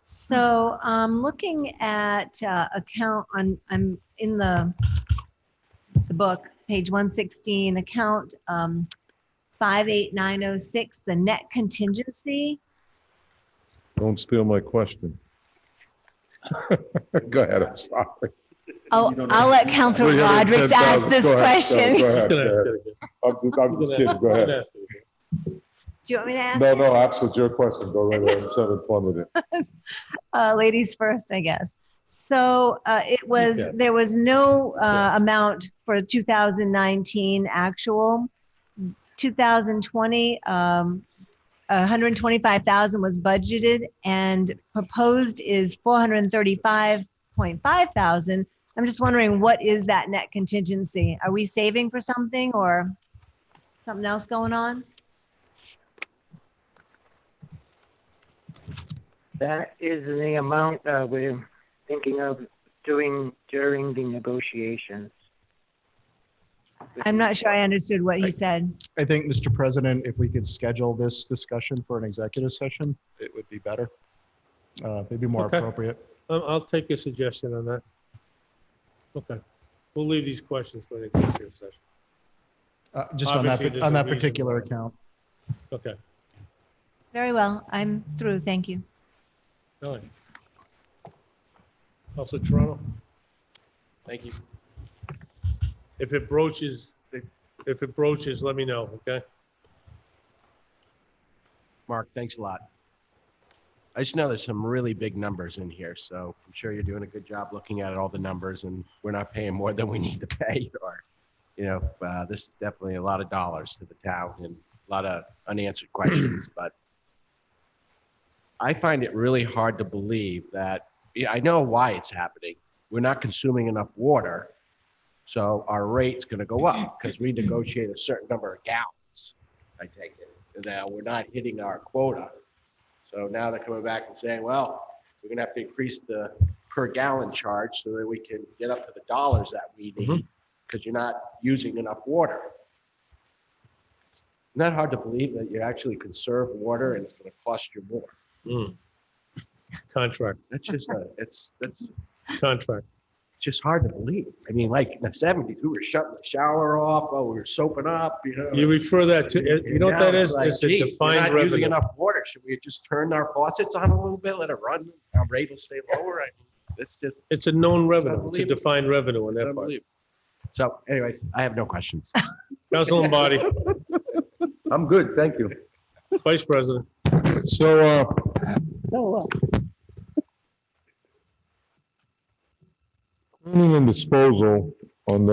So looking at I'm in the book, page 116, account 58906, the net contingency. Don't steal my question. Go ahead, I'm sorry. Oh, I'll let Councilor Rodrick ask this question. Go ahead. I'm just kidding, go ahead. Do you want me to ask? No, absolutely, your question, go right ahead and have fun with it. Ladies first, I guess. So there was no amount for 2019 actual. 2020, 125,000 was budgeted and proposed is 435.5 thousand. I'm just wondering, what is that net contingency? Are we saving for something or something else going on? That is the amount we're thinking of doing during the negotiations. I'm not sure I understood what he said. I think, Mr. President, if we could schedule this discussion for an executive session, it would be better. Maybe more Okay. appropriate. I'll take your suggestion on that. Okay. We'll leave these questions for the executive session. Just Obviously, there's on a that reason particular why. account. Okay. Very well. I'm through. Thank you. All right. Council Toronto, Thank you. if it broaches, let me know, okay? Mark, thanks a lot. I just know there's some really big numbers in here, so I'm sure you're doing a good job looking at all the numbers, and we're not paying more than we need to pay, or, this is definitely a lot of dollars to the town and a lot of unanswered questions, but I find it really hard to believe that, I know why it's happening. We're not consuming enough water, so our rate's gonna go up because we negotiate a certain number of gallons, I take it. And now we're not hitting our quota. So now they're coming back and saying, well, we're gonna have to increase the per gallon charge so that we can get up to the dollars that we need because you're not using enough water. Isn't that hard to believe that you actually conserve water and it's gonna cost you more? Contract. That's just that's Contract. just hard to believe. I mean, like in the 70s, we were shutting the shower off, we were soaping up, You refer that to, you know what that Now is? like, It's a geez, we're defined not using revenue. enough water. Should we just turn our faucets on a little bit, let it run? Our rate will stay lower. I mean, it's just It's a known revenue. It's a unbelievable. defined revenue on it's that part. unbelievable. So anyways, I have no questions. Council Lombardi, I'm good, thank you. Vice President. So, cleaning and disposal on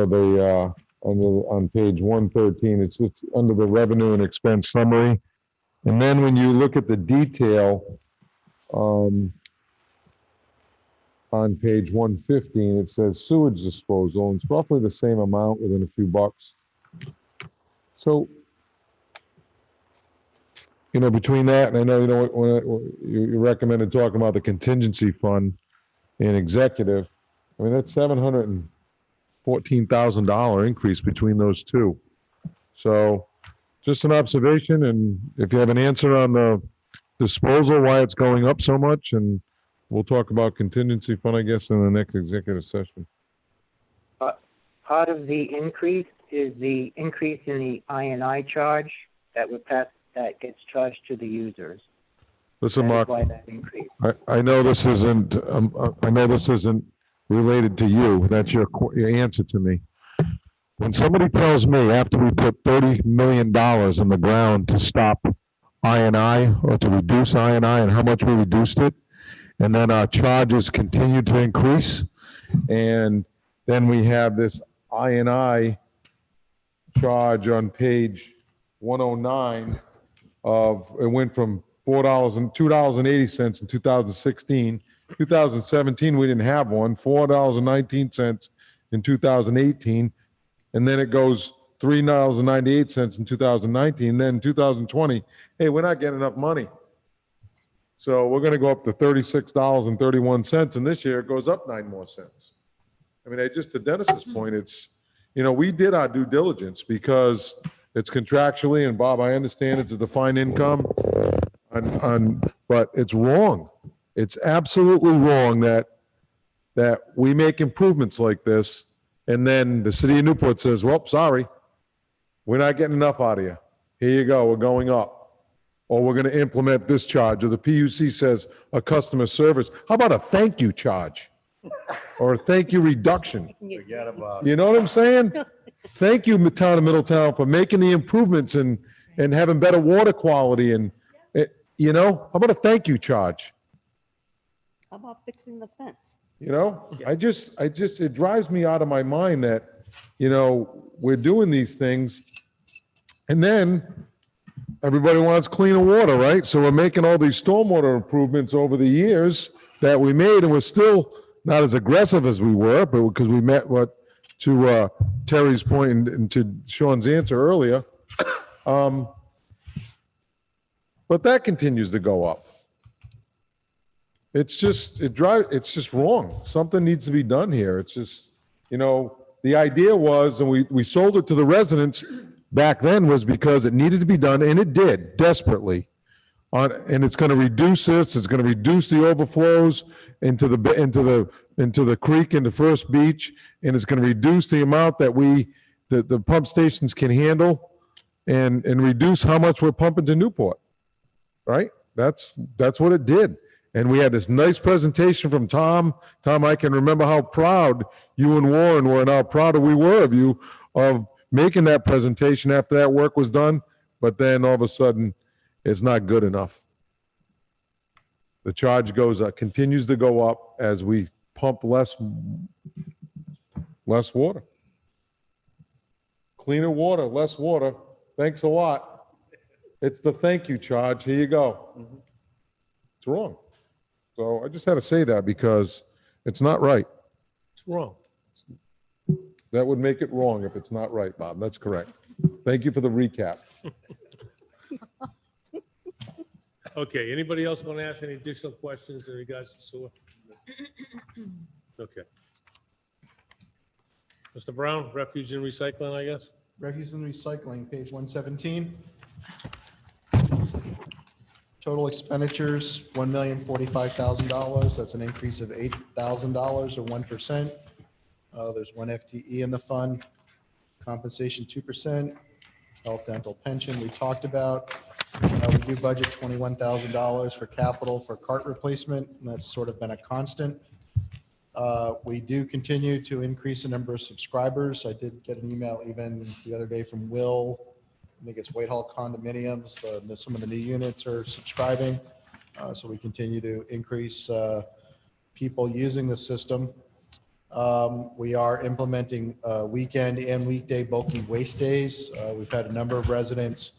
page 113, it's under the revenue and expense summary. And then when you look at the detail, on page 115, it says sewage disposal, and it's roughly the same amount within a few bucks. So, between that, and I know, when you recommended talking about the contingency fund and executive, I mean, that's $714,000 increase between those two. So just an observation, and if you have an answer on the disposal, why it's going up so much, and we'll talk about contingency fund, I guess, in the next executive session. Part of the increase is the increase in the I&I charge that gets charged to the users. Listen, That is Mark, why that increased. I know this isn't, related to you. That's your answer to me. When somebody tells me after we put $30 million in the ground to stop I&I or to reduce I&I and how much we reduced it, and then our charges continue to increase, and then we have this I&I charge on page 109 of, it went from $2.80 in 2016. 2017, we didn't have one, $4.19 in 2018. And then it goes $3.98 in 2019. Then in 2020, hey, we're not getting enough money. So we're going to go up to $36.31. And this year it goes up 9 more cents. I mean, just to Dennis's point, it's, we did our due diligence because it's contractually, and Bob, I understand it's a defined income, but it's wrong. It's absolutely wrong that we make improvements like this, and then the city of Newport says, well, sorry, we're not getting enough out of you. Here you go, we're going up. Or we're going to implement this charge, or the PUC says a customer service. How about a thank you charge? Or a thank you reduction? Forget about You know what I'm saying? Thank you, Town of Middletown, for making the improvements and having better water quality and, how about a thank you charge? How about fixing the fence? It drives me out of my mind that, we're doing these things and then everybody wants cleaner water, right? So we're making all these stormwater improvements over the years that we made, and we're still not as aggressive as we were, but because we met to Terry's point and to Sean's answer earlier. But that continues to go up. It's just wrong. Something needs to be done here. It's just, the idea was, and we sold it to the residents back then, was because it needed to be done, and it did desperately. And it's going to reduce this. It's going to reduce the overflows into the creek, into First Beach, and it's going to reduce the amount that the pump stations can handle, and reduce how much we're pumping to Newport. Right? That's what it did. And we had this nice presentation from Tom. Tom, I can remember how proud you and Warren were, and how proud we were of you of making that presentation after that work was done. But then all of a sudden, it's not good enough. The charge goes up, continues to go up as we pump less water. Cleaner water, less water. Thanks a lot. It's the thank you charge. Here you go. It's wrong. So I just had to say that because it's not right. It's wrong. That would make it wrong if it's not right, Bob. That's correct. Thank you for the recap. Okay, anybody else want to ask any additional questions in regards to sewer? Okay. Mr. Brown, refuge and recycling, I guess? Refuse and recycling, page 117. Total expenditures, $1,045,000. That's an increase of $8,000 or 1%. There's one FTE in the fund. Compensation 2%. Health, dental, pension we talked about. We do budget $21,000 for capital for cart replacement, and that's sort of been a constant. We do continue to increase the number of subscribers. I did get an email even the other day from Will. I think it's Whitehall Condominiums. Some of the new units are subscribing. So we continue to increase people using the system. We are implementing weekend and weekday bulky waste days. We've had a number of residents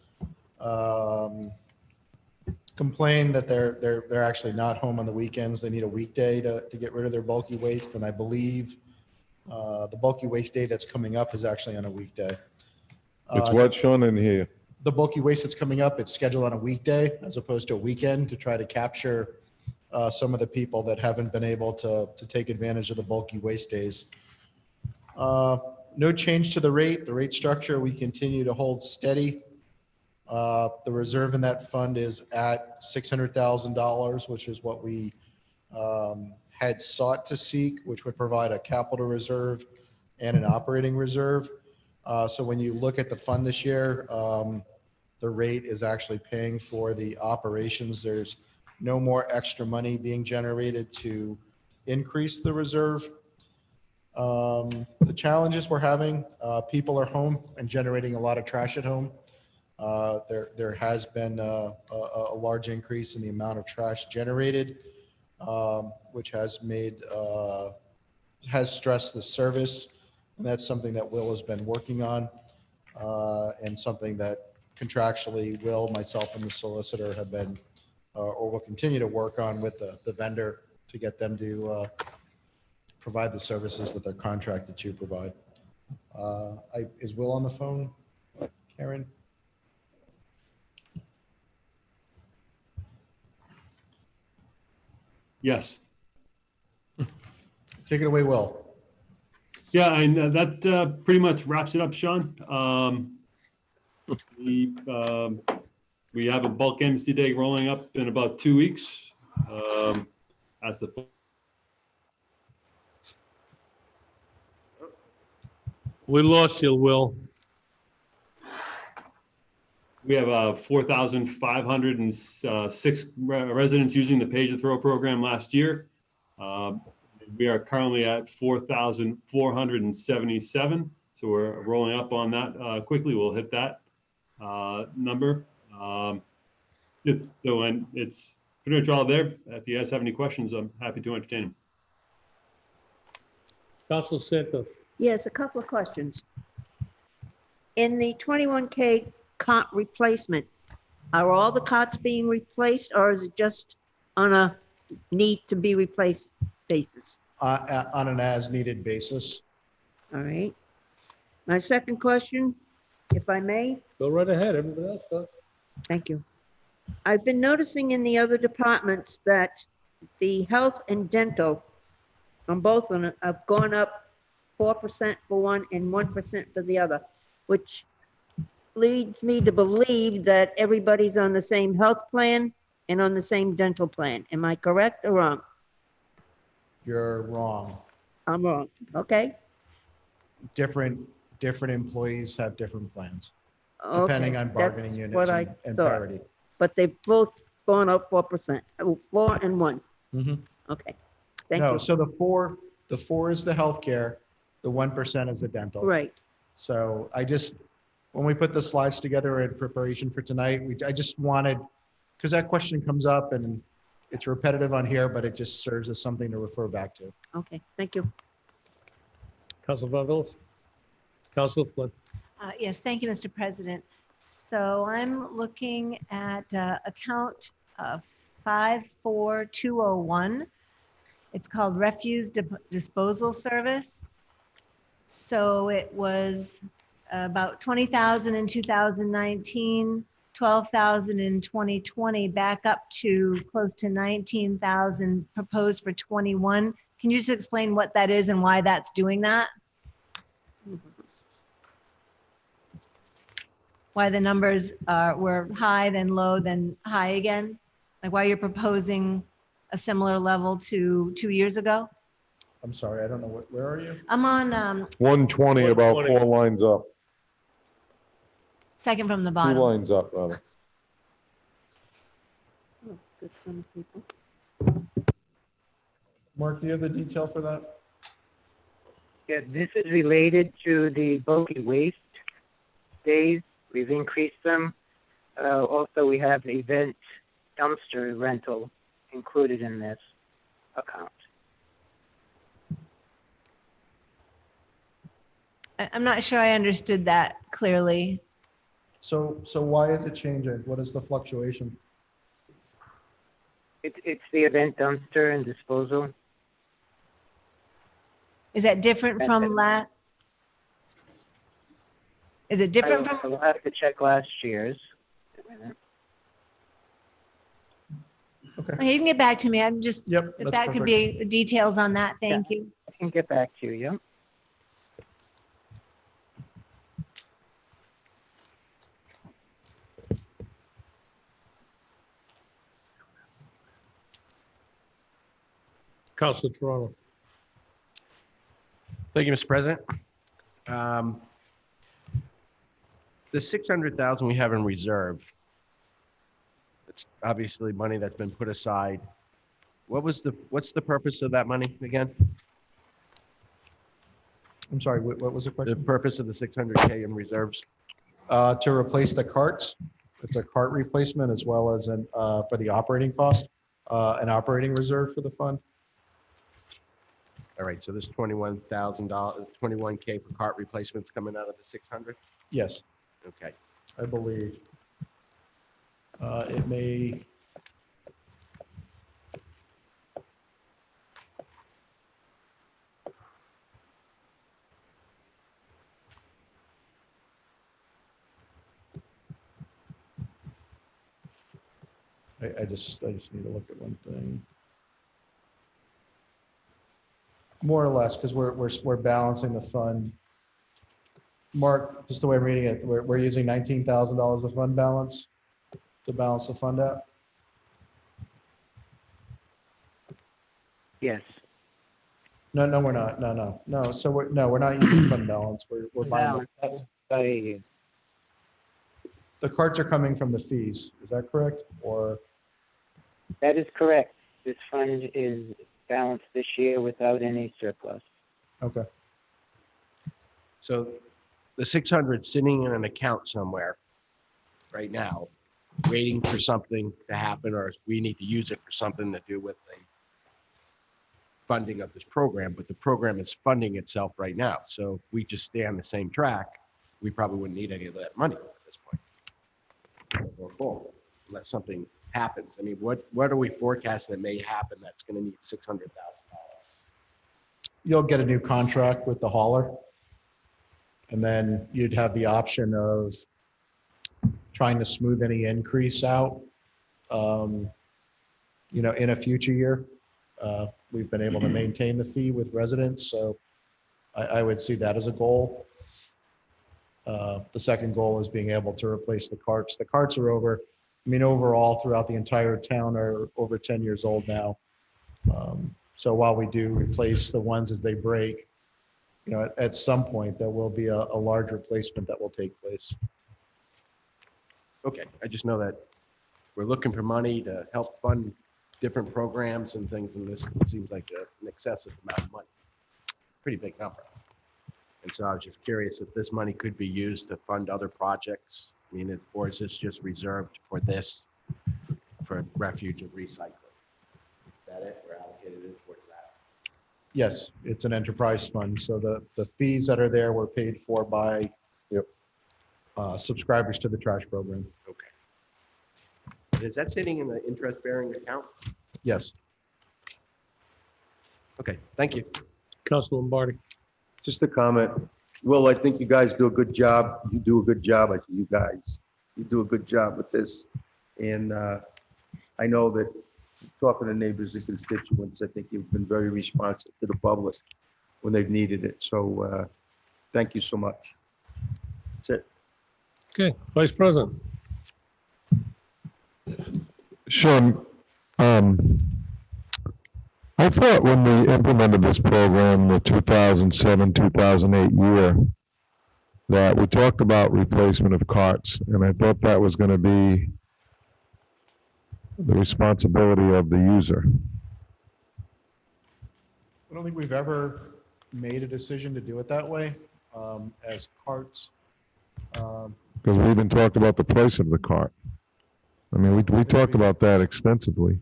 complain that they're actually not home on the weekends. They need a weekday to get rid of their bulky waste. And I believe the bulky waste day that's coming up is actually on a weekday. It's what, Sean? I didn't hear you. The bulky waste that's coming up, it's scheduled on a weekday as opposed to a weekend to try to capture some of the people that haven't been able to take advantage of the bulky waste days. No change to the rate structure. We continue to hold steady. The reserve in that fund is at $600,000, which is what we had sought to seek, which would provide a capital reserve and an operating reserve. So when you look at the fund this year, the rate is actually paying for the operations. There's no more extra money being generated to increase the reserve. The challenges we're having, people are home and generating a lot of trash at home. There has been a large increase in the amount of trash generated, which has stressed the service. And that's something that Will has been working on, and something that contractually Will, myself, and the solicitor have been, or will continue to work on with the vendor to get them to provide the services that they're contracted to provide. Is Will on the phone, Karen? Yes. Take it away, Will. Yeah, and that pretty much wraps it up, Sean. We have a bulk MC day rolling up in about 2 weeks. As the We lost you, Will. We have 4,506 residents using the Page and Throw program last year. We are currently at 4,477. So we're rolling up on that quickly. We'll hit that number. And it's pretty much all there. If you guys have any questions, I'm happy to entertain them. Council Santos. Yes, a couple of questions. In the 21K cot replacement, are all the cots being replaced, or is it just on a need to be replaced basis? On an as-needed basis. All right. My second question, if I may. Go right ahead. Everybody else does. Thank you. I've been noticing in the other departments that the health and dental on both of them have gone up 4% for one and 1% for the other, which leads me to believe that everybody's on the same health plan and on the same dental plan. Am I correct or wrong? You're wrong. I'm wrong. Okay. Different employees have different plans, Okay, depending on bargaining that's units what I and thought. parity. But they've both gone up 4%, 4 and 1. Mhm. Okay. Thank No, you. so the four is the healthcare, the 1% is the dental. Right. So when we put the slides together in preparation for tonight, I just wanted, because that question comes up and it's repetitive on here, but it just serves as something to refer back to. Okay, thank you. Council Von Villas. Council Flynn. Yes, thank you, Mr. President. So I'm looking at account 54201. It's called Refuse Disposal Service. So it was about 20,000 in 2019, 12,000 in 2020, back up to close to 19,000 proposed for 21. Can you just explain what that is and why that's doing that? Why the numbers were high, then low, then high again? Like why you're proposing a similar level to 2 years ago? I'm sorry, I don't know, where are you? I'm on 120, about 4 lines up, second from the 2 bottom. lines up, rather. Oh, good some people. Mark, do you have the detail for that? Yeah, this is related to the bulky waste days. We've increased them. Also, we have event dumpster rental included in this account. I'm not sure I understood that clearly. So why is it changing? What is the fluctuation? It's the event dumpster and disposal. Is that different from Is it different from? I'll have to check last year's. Okay, you can get back to me. I'm just, Yep. if that's that could perfect. be details on that, thank you. I can get back to you, yeah. Counselor Toronto. Thank you, Mr. President. The 600,000 we have in reserve, it's obviously money that's been put aside. What's the purpose of that money again? I'm sorry, what was the The question? purpose of the 600K in reserves? To replace the carts. It's a cart replacement as well as for the operating cost, an operating reserve for the fund. All right, so this $21,000, 21K for cart replacements coming out of the 600? Yes, Okay. I believe. It may. I just need to look at one thing. More or less, because we're balancing the fund. Mark, just the way I'm reading it, we're using $19,000 of fund balance to balance the fund out. Yes. No, we're not. No. So we're not using fund balance. We're buying the carts are coming from the fees. Is that correct? Or That is correct. This fund is balanced this year without any surplus. okay. So the 600 sitting in an account somewhere right now, waiting for something to happen, or we need to use it for something to do with the funding of this program, but the program is funding itself right now. So if we just stay on the same track, we probably wouldn't need any of that money at this point. Or forward, unless something happens. I mean, what are we forecasting that may happen that's going to need $600,000? You'll get a new contract with the hauler. And then you'd have the option of trying to smooth any increase out, in a future year. We've been able to maintain the fee with residents, so I would see that as a goal. The second goal is being able to replace the carts. The carts are overall throughout the entire town are over 10 years old now. So while we do replace the ones as they break, at some point there will be a large replacement that will take place. Okay, I just know that we're looking for money to help fund different programs and things, and this seems like an excessive amount of money. Pretty big number. And so I was just curious if this money could be used to fund other projects. I mean, or is this just reserved for this, for refuge and recycling? Is that it? We're allocated it towards that? Yes, it's an enterprise fund. So the fees that are there were paid for by subscribers to the trash program. Okay. And is that sitting in an interest-bearing account? Yes. Okay, thank you. Counselor Lombardi. Just a comment. Will, I think you guys do a good job. You do a good job. I think you guys, you do a good job with this. And I know that talking to neighbors and constituents, I think you've been very responsive to the public when they've needed it. So thank you so much. That's it. Okay, Vice President. Sean, I thought when we implemented this program, the 2007, 2008 year, that we talked about replacement of carts, and I thought that was going to be the responsibility of the user. I don't think we've ever made a decision to do it that way as carts. Because we even talked about the price of the cart. I mean, we talked about that extensively.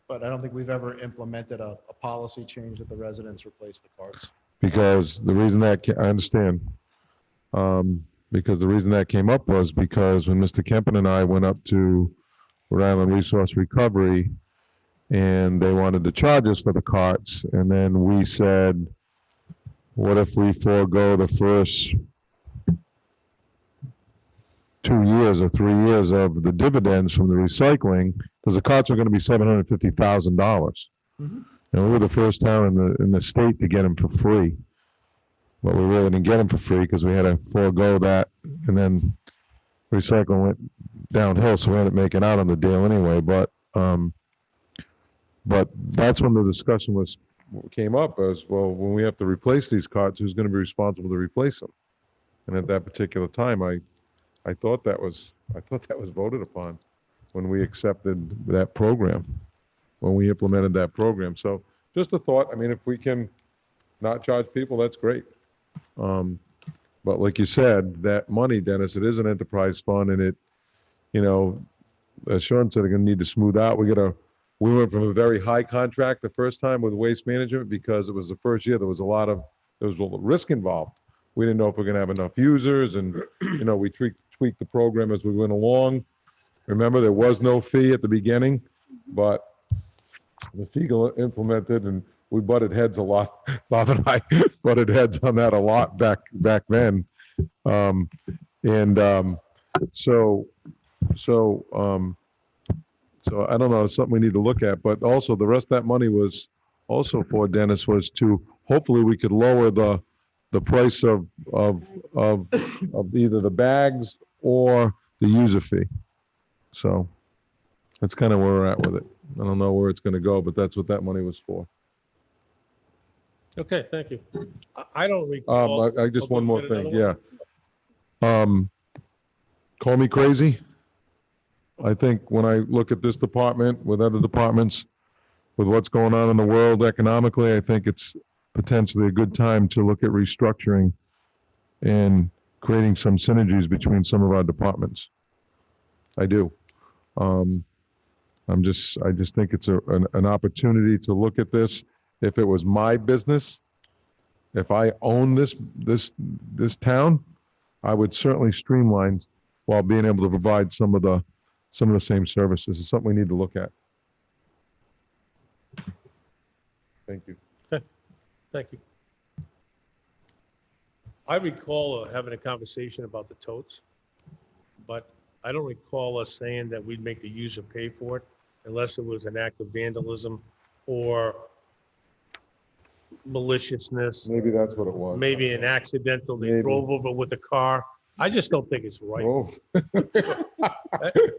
But I don't think we've ever implemented a policy change that the residents replace the carts. Because the reason that, I understand. Because the reason that came up was because when Mr. Kempen and I went up to Rhode Island Resource Recovery and they wanted to charge us for the carts, and then we said, what if we forego the first 2 years or 3 years of the dividends from the recycling, because the carts are going to be $750,000. Mhm. And we were the first town in the state to get them for free. But we really didn't get them for free because we had to forego that, and then recycling went downhill, so we ended up making out on the deal anyway. But that's when the discussion came up as, well, when we have to replace these carts, who's going to be responsible to replace them? And at that particular time, I thought that was voted upon when we accepted that program, when we implemented that program. So just a thought. I mean, if we can not charge people, that's great. But like you said, that money, Dennis, it is an enterprise fund, and it, as Sean said, they're going to need to smooth out. We went from a very high contract the first time with Waste Management because it was the first year. There was a lot of risk involved. We didn't know if we're going to have enough users, and we tweaked the program as we went along. Remember, there was no fee at the beginning, but the fee got implemented, and we butted heads a lot. Bob and I butted heads on that a lot back then. So I don't know, it's something we need to look at, but also the rest of that money was also for, Dennis, was to, hopefully we could lower the price of either the bags or the user fee. So that's kind of where we're at with it. I don't know where it's going to go, but that's what that money was for. Okay, thank you. I don't recall. I just, one more thing, Another yeah. Call me crazy. I think when I look at this department with other departments, with what's going on in the world economically, I think it's potentially a good time to look at restructuring and creating some synergies between some of our departments. I do. I just think it's an opportunity to look at this. If it was my business, if I own this town, I would certainly streamline while being able to provide some of the same services. It's something we need to look at. Thank you. Thank you. I recall having a conversation about the totes, but I don't recall us saying that we'd make the user pay for it unless it was an act of vandalism or maliciousness. Maybe that's what it was. Maybe an accidental, they Maybe. drove over with the car. I just don't think it's right. Oh.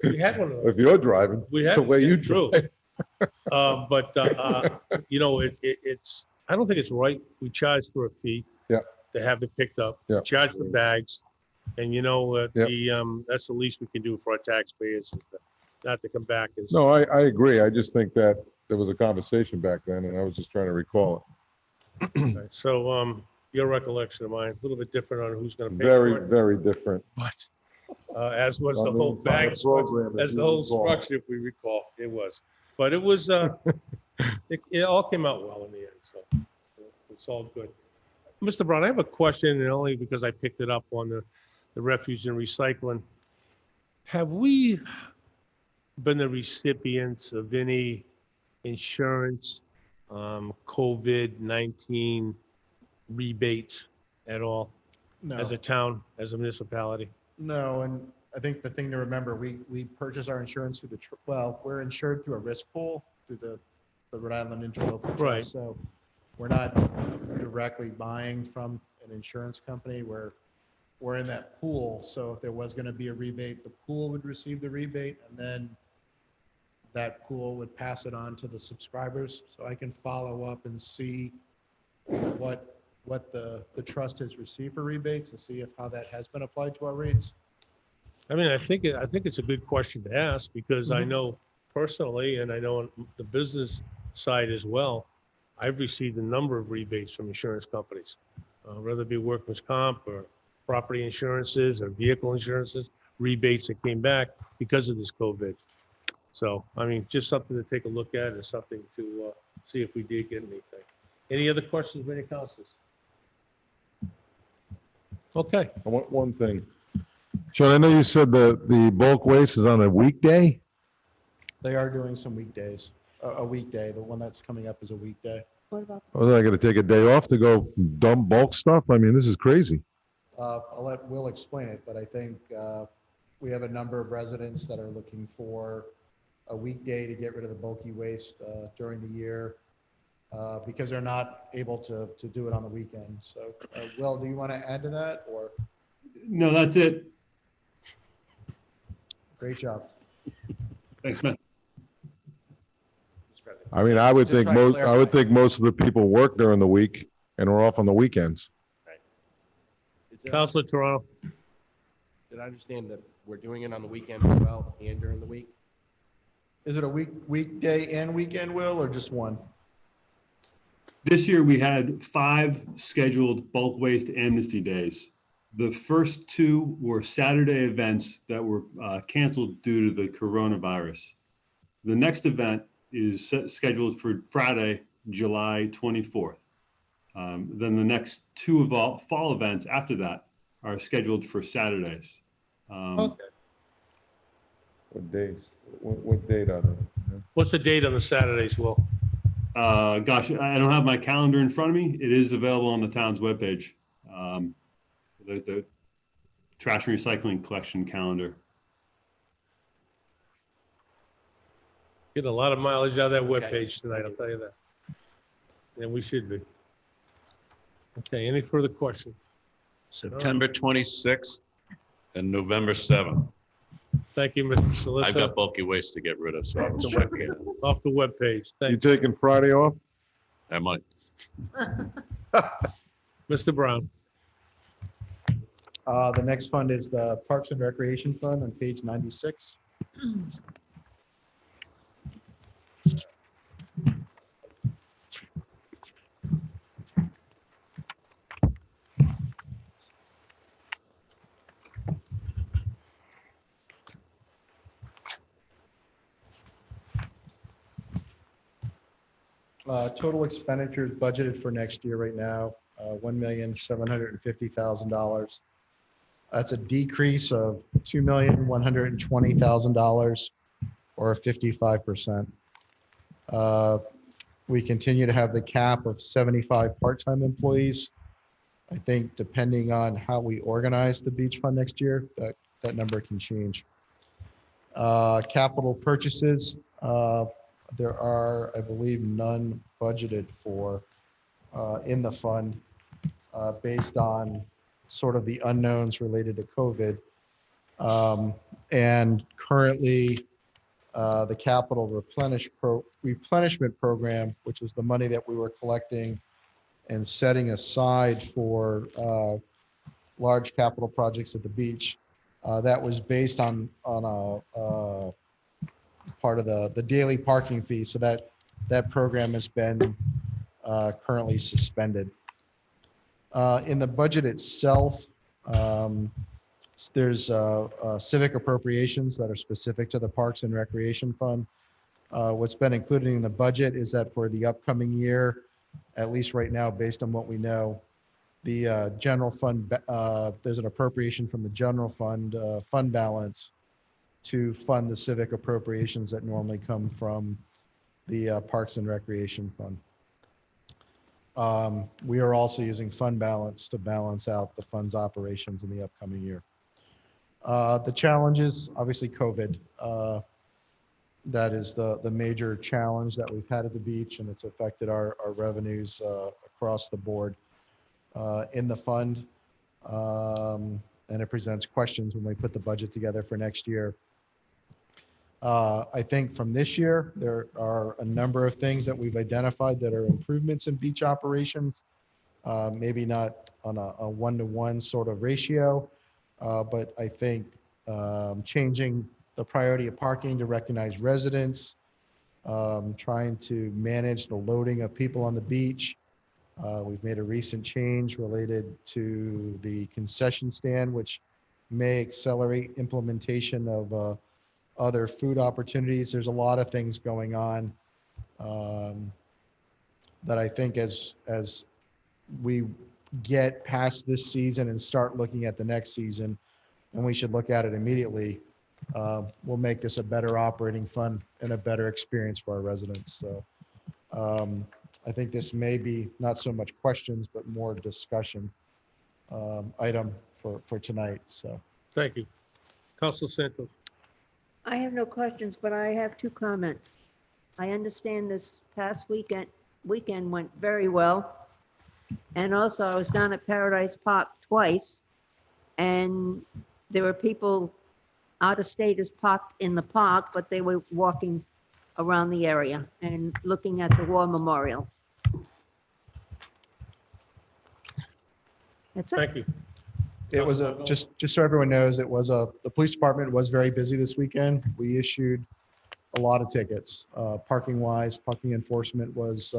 We had one of those. If you're driving, We had the way you true. drive. It's, I don't think it's right. We charge for a fee. Yeah. To have it picked up. Yeah. Charge for bags. And that's the least we can do for our taxpayers, is not to come back and. No, I agree. I just think that there was a conversation back then, and I was just trying to recall it. Okay, so, your recollection of mine, a little bit different on who's gonna pay for Very, it. very different. But, as was the On the whole entire bag, program, as if the you whole recall. structure, if we recall, it was. But it was, it all came out well in the end, so it's all good. Mr. Brown, I have a question, and only because I picked it up on the refuse and recycling. Have we been the recipients of any insurance, COVID-19 rebates at all? No. As a town, as a municipality? No, and I think the thing to remember, we purchase our insurance through we're insured through a risk pool through the Rhode Island Interlocal Trust. Right. So we're not directly buying from an insurance company. We're in that pool. So if there was going to be a rebate, the pool would receive the rebate, and then that pool would pass it on to the subscribers. So I can follow up and see what the trust has received for rebates and see how that has been applied to our rates. I mean, I think it's a good question to ask, because I know personally, and I know on the business side as well, I've received a number of rebates from insurance companies, whether it be workman's comp or property insurances or vehicle insurances, rebates that came back because of this COVID. So, I mean, just something to take a look at and something to see if we did get anything. Any other questions, Mayor Councilors? Okay. I want one thing. Sean, I know you said the bulk waste is on a weekday? They are doing some weekdays, a weekday. The one that's coming up is a weekday. What about? Was I gonna take a day off to go dump bulk stuff? I mean, this is crazy. I'll let Will explain it, but I think we have a number of residents that are looking for a weekday to get rid of the bulky waste during the year because they're not able to do it on the weekend. So, Will, do you want to add to that, or? No, that's it. Great job. Thanks, man. I mean, I would Just think trying to most, I would clarify. think most of the people work during the week and are off on the weekends. Counselor Toronto. Did I understand that we're doing it on the weekend as well and during the week? Is it a weekday and weekend, Will, or just one? This year, we had 5 scheduled bulk waste amnesty days. The first 2 were Saturday events that were canceled due to the coronavirus. The next event is scheduled for Friday, July 24th. Then the next 2 fall events after that are scheduled for Saturdays. Okay. What days? What date are they? What's the date on the Saturdays, Will? Gosh, I don't have my calendar in front of me. It is available on the town's webpage. The trash and recycling collection calendar. Getting a lot of mileage out of that webpage tonight, I'll tell you that. And we should be. Okay, any further questions? September 26th and November 7th. Thank you, Mr. I've Solicitor. got bulky waste to get rid of, so I Off was the checking web- it. Off the webpage. You Thank you. taking Friday off? I might. Mr. Brown. The next fund is the Parks and Recreation Fund on page 96. Total expenditures budgeted for next year right now, $1,750,000. That's a decrease of $2,120,000 or 55%. We continue to have the cap of 75 part-time employees. I think depending on how we organize the beach fund next year, that number can change. Capital purchases, there are, I believe, none budgeted for in the fund based on sort of the unknowns related to COVID. And currently, the capital replenishment program, which was the money that we were collecting and setting aside for large capital projects at the beach, that was based on a part of the daily parking fee. So that program has been currently suspended. In the budget itself, there's civic appropriations that are specific to the Parks and Recreation Fund. What's been included in the budget is that for the upcoming year, at least right now, based on what we know, the general fund, there's an appropriation from the general fund fund balance to fund the civic appropriations that normally come from the Parks and Recreation Fund. We are also using fund balance to balance out the fund's operations in the upcoming year. The challenges, obviously COVID. That is the major challenge that we've had at the beach, and it's affected our revenues across the board in the fund. And it presents questions when we put the budget together for next year. I think from this year, there are a number of things that we've identified that are improvements in beach operations. Maybe not on a one-to-one sort of ratio, but I think changing the priority of parking to recognize residents, trying to manage the loading of people on the beach. We've made a recent change related to the concession stand, which may accelerate implementation of other food opportunities. There's a lot of things going on that I think as we get past this season and start looking at the next season, and we should look at it immediately, we'll make this a better operating fund and a better experience for our residents. So I think this may be not so much questions, but more discussion item for tonight. So Thank you. Council Santos. I have no questions, but I have two comments. I understand this past weekend went very well. And also I was down at Paradise Park twice, and there were people out of staters parked in the park, but they were walking around the area and looking at the war memorial. That's it. Thank you. It was just so everyone knows, the police department was very busy this weekend. We issued a lot of tickets. Parking wise, parking enforcement was,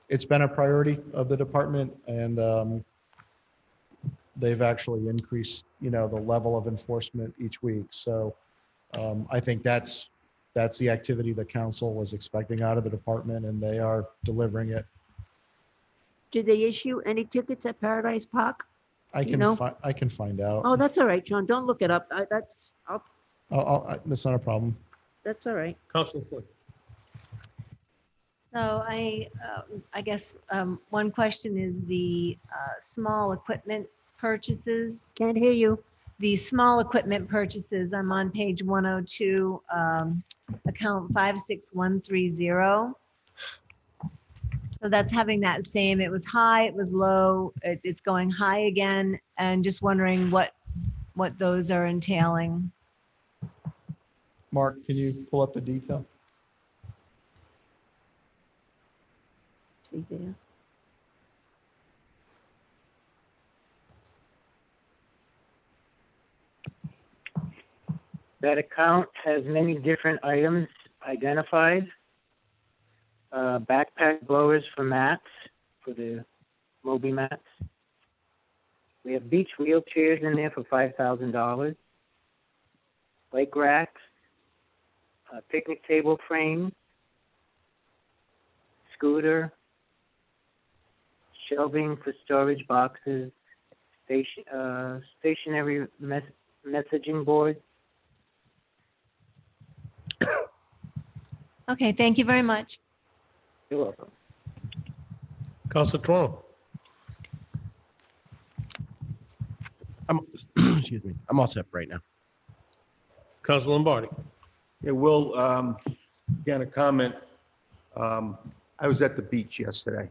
it's been a priority of the department, and they've actually increased, the level of enforcement each week. So I think that's the activity the council was expecting out of the department, and they are delivering it. Did they issue any tickets at Paradise Park? I You can know? I can find out. Oh, that's all right, John. Don't look it up. That's not a problem. That's all right. Council Floyd. So I guess one question is the small equipment purchases. Can't hear you. The small equipment purchases, I'm on page 102, account 56130. So that's having that same, it was high, it was low, it's going high again, and just wondering what those are entailing. Mark, can you pull up the detail? See there. That account has many different items identified. Backpack blowers for mats, for the Moby mats. We have beach wheelchairs in there for $5,000. Bike racks, picnic table frame, scooter, shelving for storage boxes, stationary messaging board. Okay, thank you very much. You're welcome. Council Toronto. Excuse me. I'm all set right now. Council Lombardi. Yeah, Will, again, a comment. I was at the beach yesterday,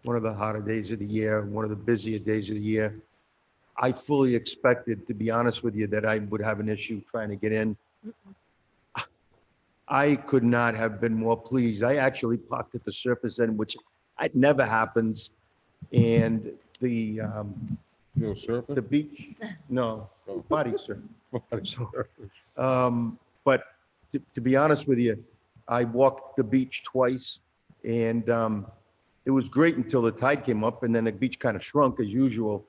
one of the hotter days of the year, one of the busier days of the year. I fully expected, to be honest with you, that I would have an issue trying to get in. I could not have been more pleased. I actually parked at the surface end, which it never happens. And the the beach, no, body surf. But to be honest with you, I walked the beach twice, and it was great until the tide came up, and then the beach kind of shrunk as usual.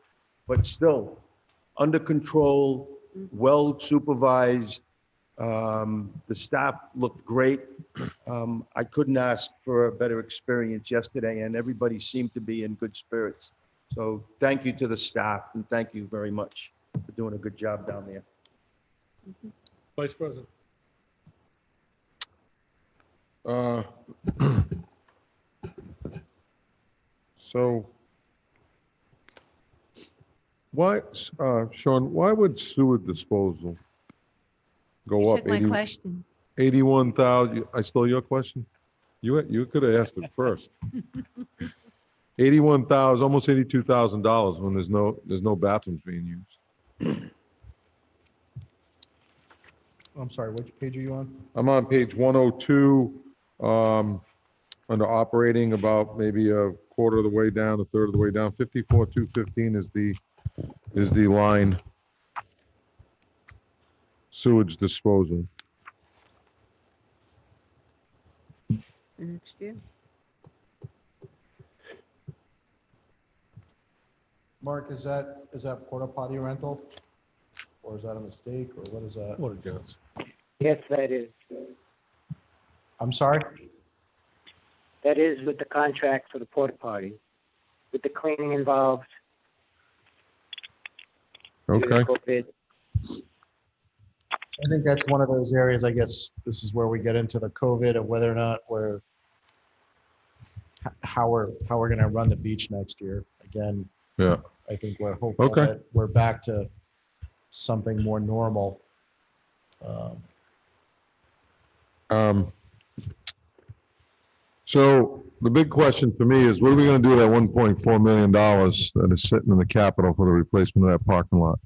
But still, under control, well supervised. The staff looked great. I couldn't ask for a better experience yesterday, and everybody seemed to be in good spirits. So thank you to the staff, and thank you very much for doing a good job down there. Vice President. So why, Sean, why would sewer disposal go You up took my question. 81,000? I stole your question? You could have asked it first. 81,000, almost $82,000 when there's no bathrooms being used. I'm sorry, which page are you on? I'm on page 102, under operating, about maybe a quarter of the way down, a third of the way down. 54,215 is the line. Sewage disposal. Next year. Mark, is that porta potty rental? Or is that a mistake, or what is that? Water Jones. Yes, that is. I'm sorry? That is with the contract for the porta potty, with the cleaning involved. Okay. COVID. I think that's one of those areas, I guess, this is where we get into the COVID of whether or not how we're gonna run the beach next year. Again, Yeah. I think we're hopeful Okay. that we're back to something more normal. So the big question for me is, what are we going to do with that $1.4 million that is sitting in the capital for the replacement of that parking lot?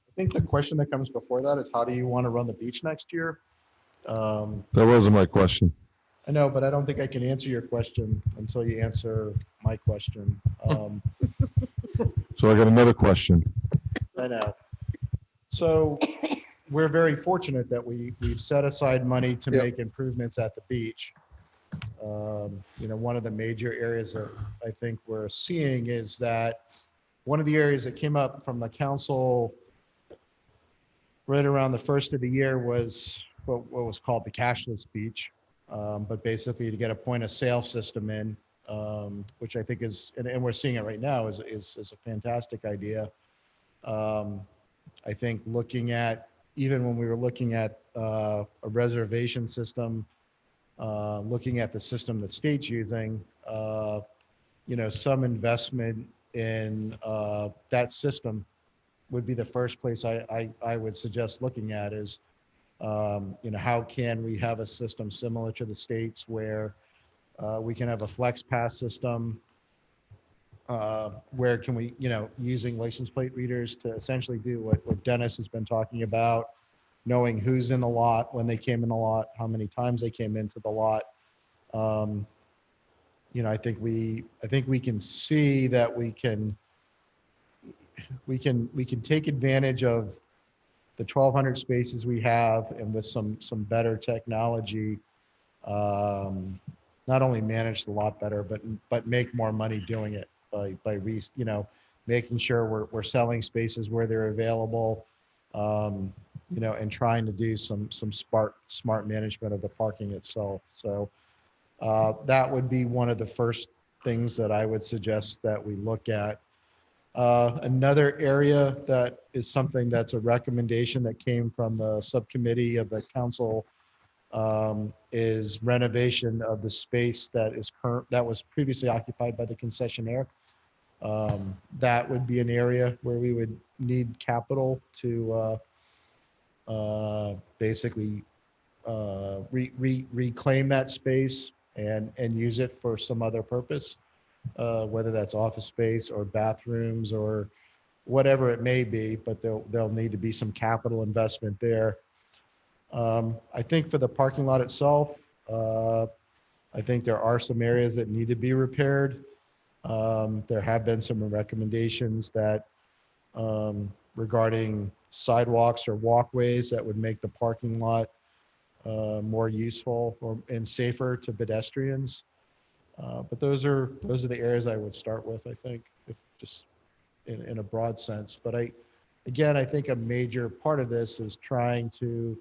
I think the question that comes before that is, how do you want to run the beach next year? That wasn't my question. I know, but I don't think I can answer your question until you answer my question. So I got another question. I know. So we're very fortunate that we've set aside money to Yep. make improvements at the beach. One of the major areas that I think we're seeing is that one of the areas that came up from the council right around the first of the year was what was called the cashless beach. But basically to get a point of sale system in, which I think is, and we're seeing it right now, is a fantastic idea. I think looking at, even when we were looking at a reservation system, looking at the system the state's using, some investment in that system would be the first place I would suggest looking at is, how can we have a system similar to the states where we can have a flex pass system, where can we, using license plate readers to essentially do what Dennis has been talking about, knowing who's in the lot, when they came in the lot, how many times they came into the lot. I think we can see that we can take advantage of the 1,200 spaces we have, and with some better technology, not only manage the lot better, but make more money doing it by making sure we're selling spaces where they're available, and trying to do some smart management of the parking itself. So that would be one of the first things that I would suggest that we look at. Another area that is something that's a recommendation that came from the subcommittee of the council is renovation of the space that was previously occupied by the concessionaire. That would be an area where we would need capital to basically reclaim that space and use it for some other purpose, whether that's office space or bathrooms or whatever it may be, but there'll need to be some capital investment there. I think for the parking lot itself, I think there are some areas that need to be repaired. There have been some recommendations that regarding sidewalks or walkways that would make the parking lot more useful and safer to pedestrians. But those are the areas I would start with, I think, if just in a broad sense. But I think a major part of this is trying to,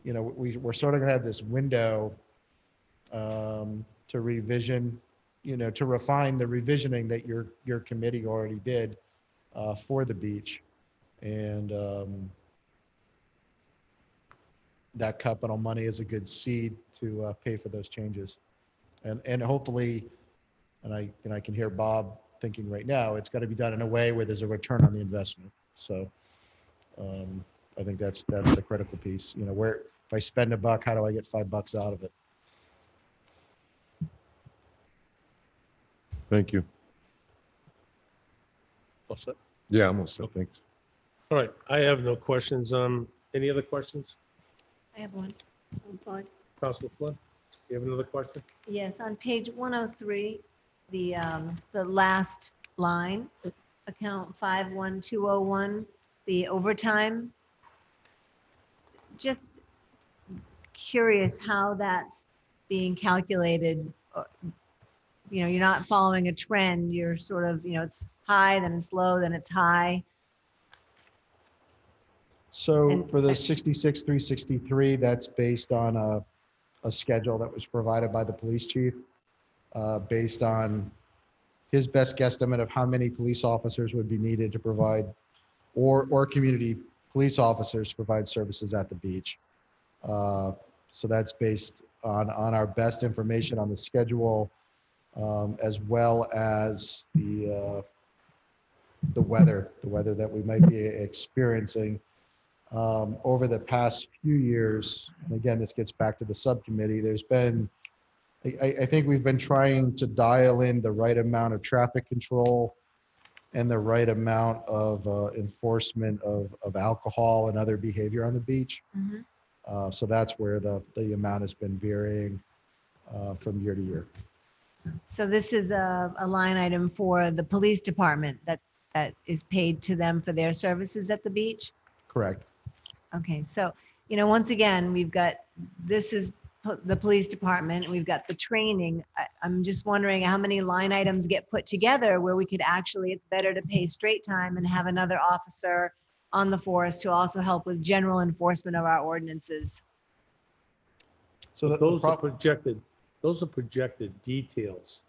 we're sort of going to have this window to revision, to refine the revisioning that your committee already did for the beach. And that capital money is a good seed to pay for those changes. And hopefully, and I can hear Bob thinking right now, it's got to be done in a way where there's a return on the investment. So I think that's the critical piece. Where if I spend $1, how do I get $5 out of it? Thank you. All set? Yeah, I'm all set. Thanks. All right, I have no questions. Any other questions? I have one. I'm fine. Councilor Flynn, you have another question? Yes, on page 103, the last line, account 51201, the overtime. Just curious how that's being calculated. You're not following a trend. You're sort of, it's high, then it's low, then it's high. So for the 66,363, that's based on a schedule that was provided by the police chief, based on his best guesstimate of how many police officers would be needed to provide, or community police officers to provide services at the beach. So that's based on our best information on the schedule, as well as the the weather that we might be experiencing. Over the past few years, and again, this gets back to the subcommittee, there's been, I think we've been trying to dial in the right amount of traffic control and the right amount of enforcement of alcohol and other behavior on the beach. So that's where the amount has been varying from year to year. So this is a line item for the police department that is paid to them for their services at the beach? Correct. Okay, so, once again, we've got, this is the police department, we've got the training. I'm just wondering how many line items get put together where we could actually, it's better to pay straight time and have another officer on the force to also help with general enforcement of our ordinances. So those are projected details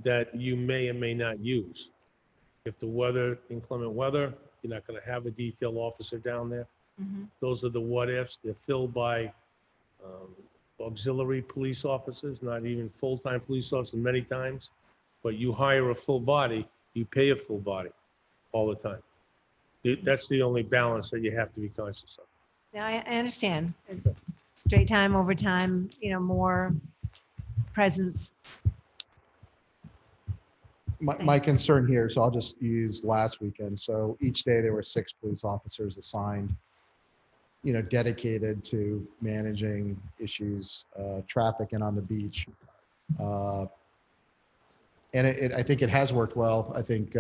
that you may or may not use. If the weather, inclement weather, you're not going to have a detail officer down there. Those are the what ifs. They're filled by auxiliary police officers, not even full-time police officers many times. But you hire a full body, you pay a full body all the time. That's the only balance that you have to be conscious of. Yeah, I understand. Straight time, overtime, more presence. My concern here, so I'll just use last weekend. So each day there were 6 police officers assigned, dedicated to managing issues, traffic and on the beach. And I think it has worked well. I think,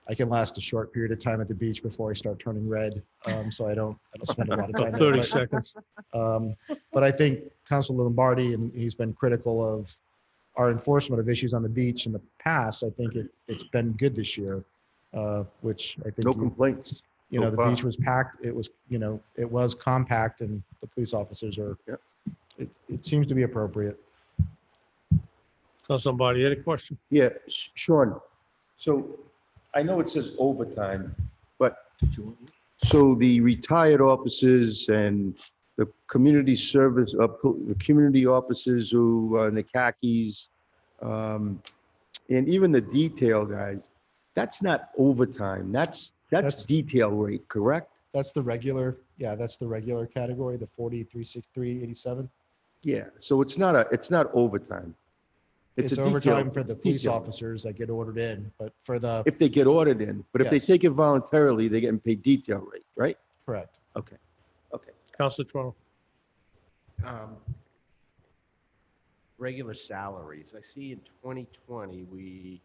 I can last a short period of time at the beach before I start turning red. So I don't spend a lot of time. About there. 30 But, seconds. But I think Councilor Lombardi, and he's been critical of our enforcement of issues on the beach in the past. I think it's been good this year, which I think. No complaints. so The far. beach was packed. It was, it was compact, and the police officers are, it seems to be appropriate. So somebody had a question? Yeah, Sean, so I know it says overtime, but so the retired officers and the community service, the community officers who are in the khakis, and even the detail guys, that's not overtime. That's detail rate, correct? That's the regular, that's the regular category, the 43,637. Yeah, so it's not overtime. It's a detail- overtime for the police detail. officers that get ordered in, but for the, If they get ordered in, but if they Yes. take it voluntarily, they're getting paid detail rate, right? correct. Okay, okay. Councilor Toronto? Regular salaries. I see in 2020, we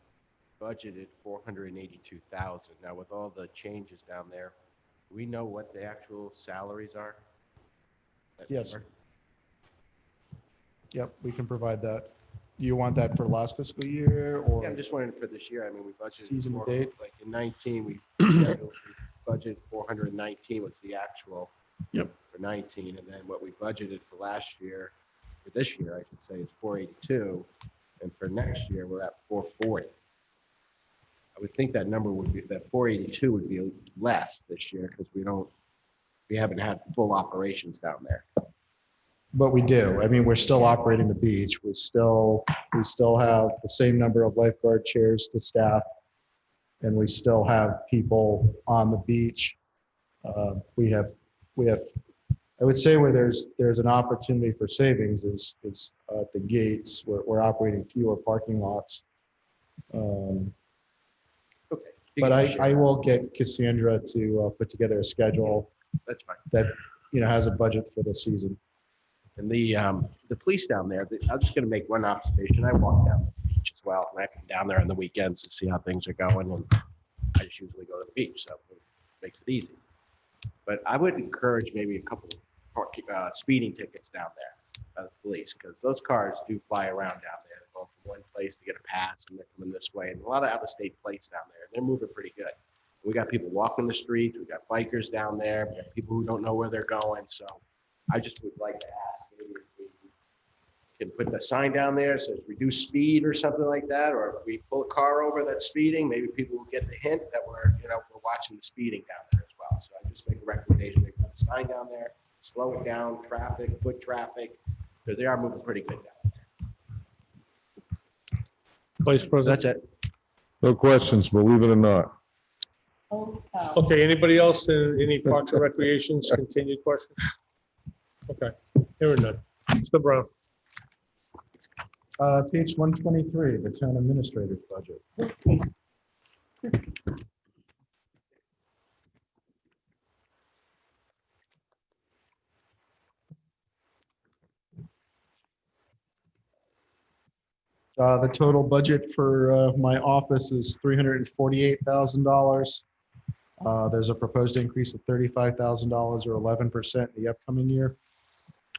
budgeted 482,000. Now with all the changes down there, do we know what the actual salaries are? Yes. Yep, we can provide that. You want that for last fiscal year or? Yeah, I'm just wondering for this year. I mean, we budgeted. Season to for- date? Like in 19, we budgeted 419 was the actual. Yep. For 19, and then what we budgeted for last year, for this year, I should say, is 482, and for next year, we're at 440. I would think that number would be, that 482 would be less this year because we haven't had full operations down there. But we do. I mean, we're still operating the beach. We still have the same number of lifeguard chairs to staff. And we still have people on the beach. We have, I would say where there's an opportunity for savings is at the gates. We're operating fewer parking lots. But I will get Cassandra to put together a schedule That's fine. that, has a budget for the season. And the police down there, I'm just going to make one observation. I walk down the beach as well, and I come down there on the weekends to see how things are going, and I just usually go to the beach, so it makes it easy. But I would encourage maybe a couple speeding tickets down there, the police, because those cars do fly around down there, going from one place to get a pass, and they're coming this way, and a lot of out-of-state plates down there. They're moving pretty good. We got people walking the streets, we got bikers down there, we got people who don't know where they're going, so I just would like to ask maybe if we can put the sign down there that says reduce speed or something like that, or if we pull a car over that's speeding, maybe people will get the hint that we're watching the speeding down there as well. So I just make a recommendation, they put a sign down there, slow it down, foot traffic, because they are moving pretty good down there. Vice President? That's it. No questions, believe it or not. Okay, anybody else, any Parks and Recreations continued questions? Okay, hearing none. Mr. Brown? Page 123, the town administrator's budget. The total budget for my office is $348,000. There's a proposed increase of $35,000 or 11% in the upcoming year.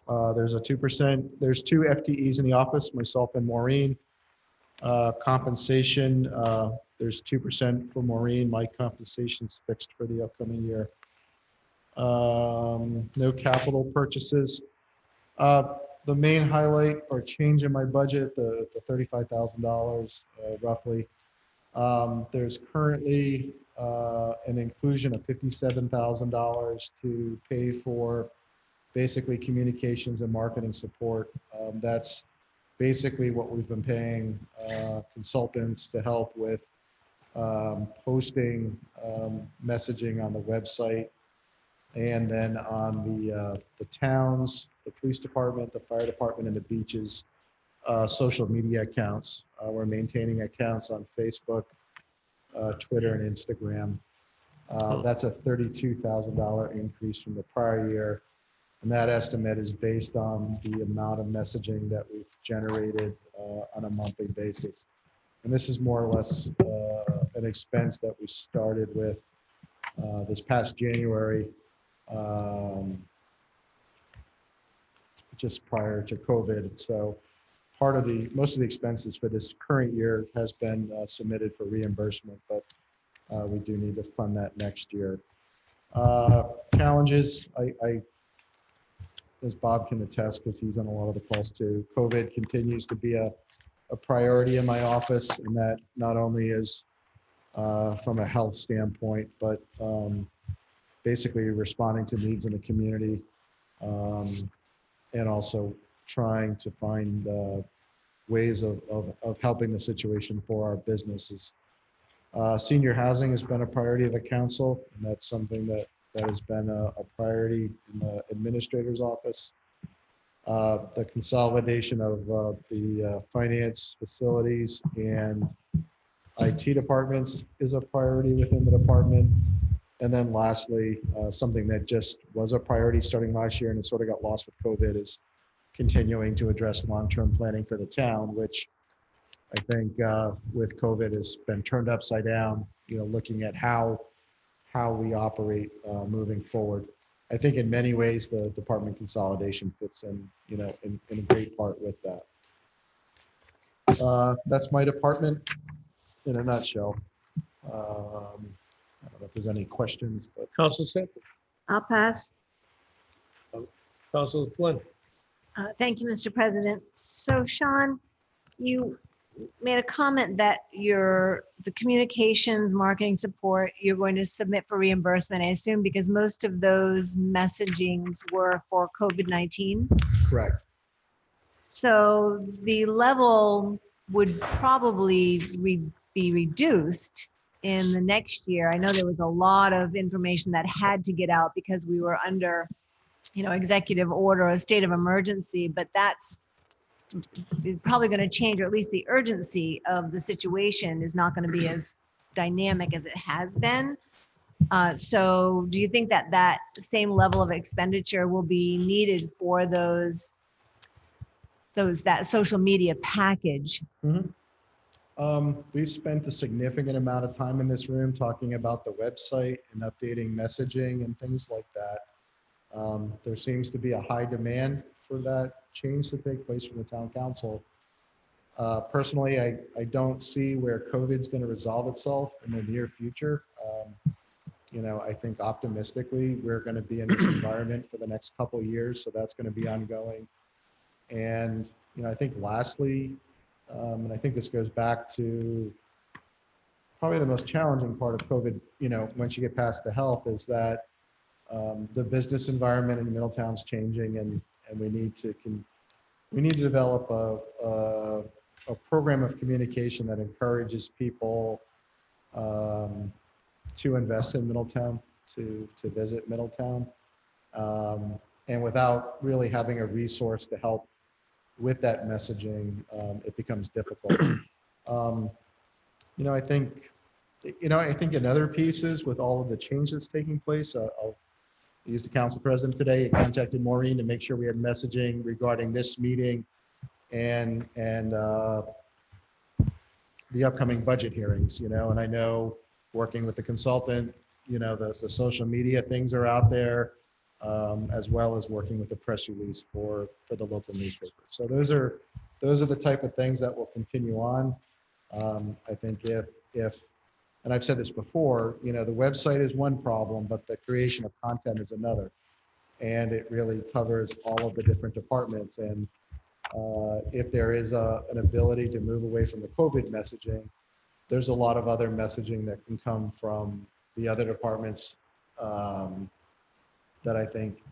There's a 2%, there's 2 FTEs in the office, myself and Maureen. Compensation, there's 2% for Maureen. My compensation's fixed for the upcoming year. No capital purchases. The main highlight or change in my budget, the $35,000 roughly. There's currently an inclusion of $57,000 to pay for basically communications and marketing support. That's basically what we've been paying consultants to help with posting messaging on the website, and then on the towns, the police department, the fire department, and the beaches social media accounts. We're maintaining accounts on Facebook, Twitter, and Instagram. That's a $32,000 increase from the prior year. And that estimate is based on the amount of messaging that we've generated on a monthly basis. And this is more or less an expense that we started with this past January, just prior to COVID. So most of the expenses for this current year has been submitted for reimbursement, but we do need to fund that next year. Challenges, as Bob can attest, because he's on a lot of the calls too, COVID continues to be a priority in my office, and that not only is from a health standpoint, but basically responding to needs in the community, and also trying to find ways of helping the situation for our businesses. Senior housing has been a priority of the council, and that's something that has been a priority in the administrator's office. The consolidation of the finance, facilities, and IT departments is a priority within the department. And then lastly, something that just was a priority starting last year and it sort of got lost with COVID is continuing to address long-term planning for the town, which I think with COVID has been turned upside down, looking at how we operate moving forward. I think in many ways, the department consolidation fits in, in a great part with that. That's my department in a nutshell. I don't know if there's any questions, but. Council Sample? I'll pass. Council Flynn? Thank you, Mr. President. So Sean, you made a comment that the communications, marketing support, you're going to submit for reimbursement, I assume, because most of those messagings were for COVID-19. Correct. So the level would probably be reduced in the next year. I know there was a lot of information that had to get out because we were under, executive order, a state of emergency, but that's probably going to change, or at least the urgency of the situation is not going to be as dynamic as it has been. So do you think that same level of expenditure will be needed for that social media package? Mm-hmm. We've spent a significant amount of time in this room talking about the website and updating messaging and things like that. There seems to be a high demand for that change to take place from the town council. Personally, I don't see where COVID's going to resolve itself in the near future. I think optimistically, we're going to be in this environment for the next couple of years, so that's going to be ongoing. And, I think lastly, and I think this goes back to probably the most challenging part of COVID, once you get past the health, is that the business environment in Middletown's changing, and we need to develop a program of communication that encourages people to invest in Middletown, to visit Middletown. And without really having a resource to help with that messaging, it becomes difficult. I think, in other pieces with all of the change that's taking place, I'll use the council president today. He contacted Maureen to make sure we had messaging regarding this meeting and the upcoming budget hearings, and I know working with the consultant, the social media things are out there, as well as working with the press release for the local newspaper. So those are the type of things that will continue on. I think if, and I've said this before, the website is one problem, but the creation of content is another. And it really covers all of the different departments. And if there is an ability to move away from the COVID messaging, there's a lot of other messaging that can come from the other departments that I think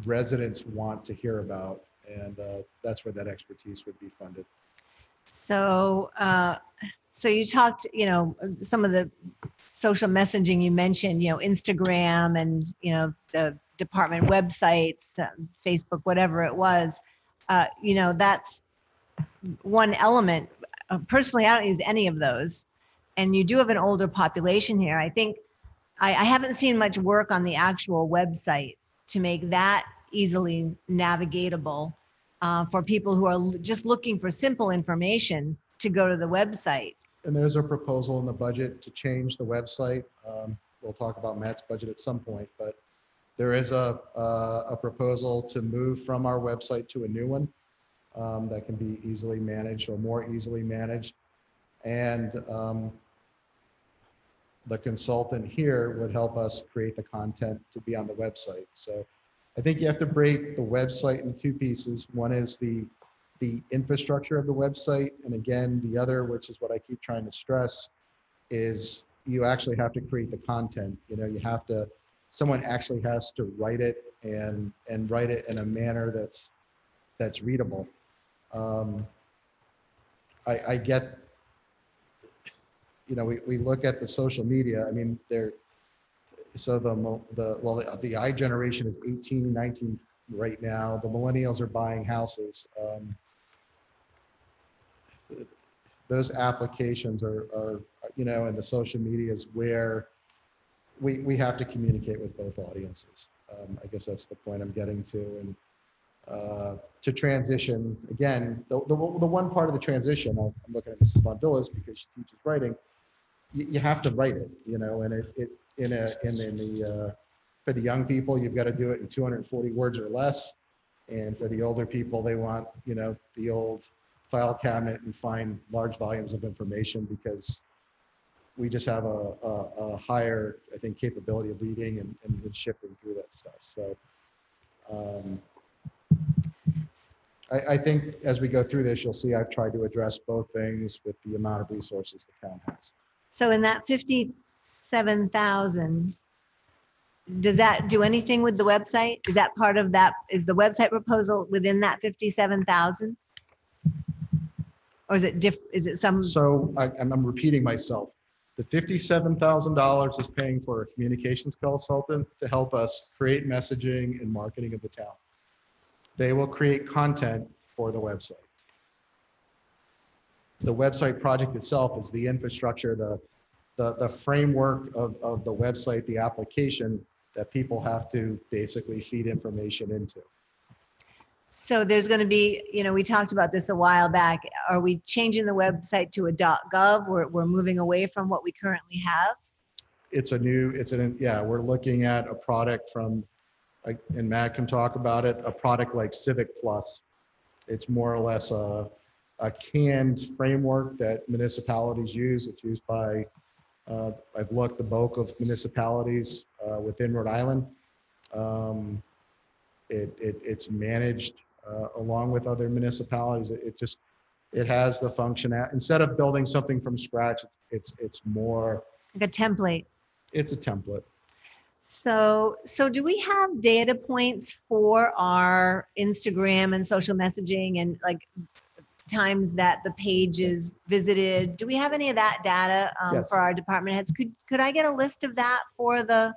residents want to hear about. And that's where that expertise would be funded. So, so you talked, some of the social messaging you mentioned, Instagram and, the department websites, Facebook, whatever it was, that's one element. Personally, I don't use any of those. And you do have an older population here. I think I haven't seen much work on the actual website to make that easily navigatable for people who are just looking for simple information to go to the website. And there's a proposal in the budget to change the website. We'll talk about Matt's budget at some point, but there is a proposal to move from our website to a new one that can be easily managed or more easily managed. And the consultant here would help us create the content to be on the website. So I think you have to break the website in two pieces. One is the infrastructure of the website. And again, the other, which is what I keep trying to stress, is you actually have to create the content. Someone actually has to write it and write it in a manner that's readable. I get, we look at the social media. I mean, the I generation is 18, 19 right now. The millennials are buying houses. Those applications are and the social media is where we have to communicate with both audiences. I guess that's the point I'm getting to. And to transition, again, the one part of the transition, I'm looking at Mrs. Von Villas because she teaches writing, you have to write it, and for the young people, you've got to do it in 240 words or less. And for the older people, they want, the old file cabinet and find large volumes of information because we just have a higher, I think, capability of reading and shifting through that stuff. So I think as we go through this, you'll see I've tried to address both things with the amount of resources the town has. So in that 57,000, does that do anything with the website? Is that part of that? Is the website proposal within that 57,000? Or is it is it some? So I'm repeating myself. The $57,000 is paying for a communications consultant to help us create messaging and marketing of the town. They will create content for the website. The website project itself is the infrastructure, the framework of the website, the application that people have to basically feed information into. So there's going to be, we talked about this a while back. Are we changing the website to a .gov? We're moving away from what we currently have? We're looking at a product from, and Matt can talk about it, a product like Civic Plus. It's more or less a canned framework that municipalities use. It's used by, I've looked, the bulk of municipalities within Rhode Island. It's managed along with other municipalities. It has the function. Instead of building something from scratch, it's more like a template. It's a template. So do we have data points for our Instagram and social messaging, and like times that the page is visited? Do we have any of that data Yes. for our department heads? Could I get a list of that for the,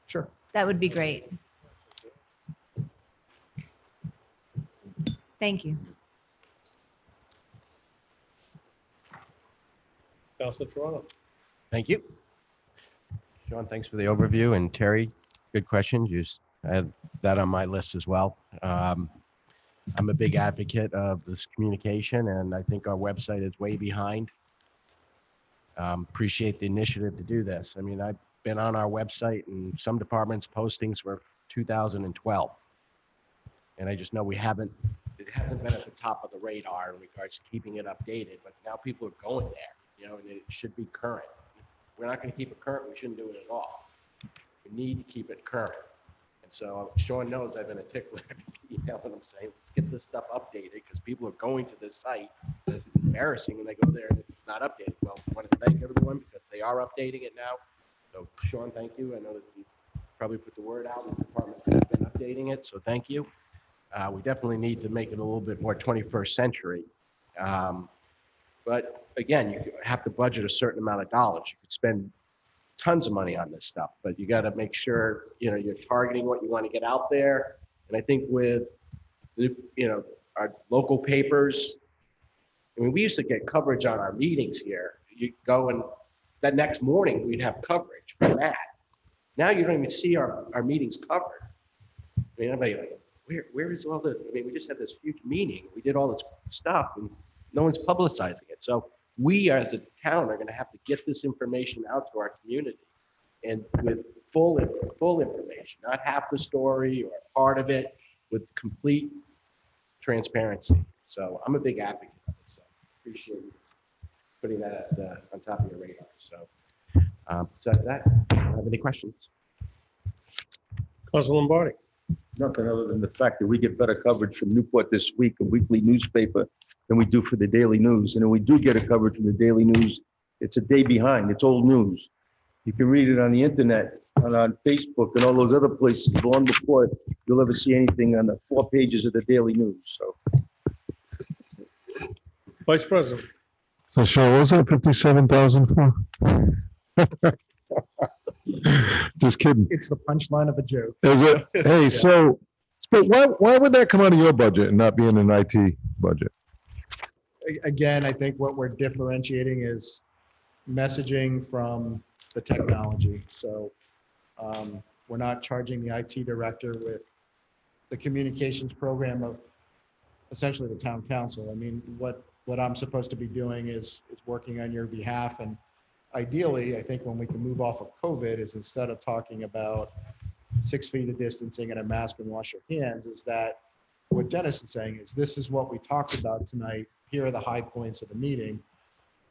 Sure. that would be great. Thank you. Counselor Toronto. Thank you. Sean, thanks for the overview. And Terry, good question. I had that on my list as well. I'm a big advocate of this communication, and I think our website is way behind. Appreciate the initiative to do this. I mean, I've been on our website, and some departments' postings were 2012. And I just know it hasn't been at the top of the radar in regards to keeping it updated, but now people are going there, and it should be current. If we're not going to keep it current, we shouldn't do it at all. We need to keep it current. And so Sean knows I've been a tickler, emailing him saying, let's get this stuff updated, because people are going to this site. It's embarrassing when they go there and it's not updated. Well, I want to thank everyone because they are updating it now. So Sean, thank you. I know that you probably put the word out, the departments have been updating it, so thank you. We definitely need to make it a little bit more 21st century. But again, you have to budget a certain amount of dollars. You could spend tons of money on this stuff, but you got to make sure, you're targeting what you want to get out there. And I think with, our local papers, I mean, we used to get coverage on our meetings here. You go and that next morning we'd have coverage for that. Now you don't even see our meetings covered. I mean, everybody like, where is all the, I mean, we just had this huge meeting. We did all this stuff and no one's publicizing it. So we as a town are going to have to get this information out to our community and with full information, not half the story or part of it, with complete transparency. So I'm a big advocate of it. So appreciate you putting that on top of your radar. So besides that, I don't have any questions. Counselor Lombardi. Nothing other than the fact that we get better coverage from Newport This Week, a weekly newspaper, than we do for the Daily News. And when we do get a coverage from the Daily News, it's a day behind. It's old news. You can read it on the internet, on Facebook, and all those other places long before you'll ever see anything on the 4 pages of the Daily News. So, Vice President. So Sean, what was that 57,000 for? Just kidding. It's the punchline of a joke. Is it? Hey, so, but why would that come out of your budget and not be in an IT budget? Again, I think what we're differentiating is messaging from the technology. So we're not charging the IT director with the communications program of essentially the town council. I mean, what I'm supposed to be doing is working on your behalf. And ideally, I think when we can move off of COVID is instead of talking about 6 feet of distancing and a mask and wash your hands, is that what Dennis is saying is this is what we talked about tonight. Here are the high points of the meeting,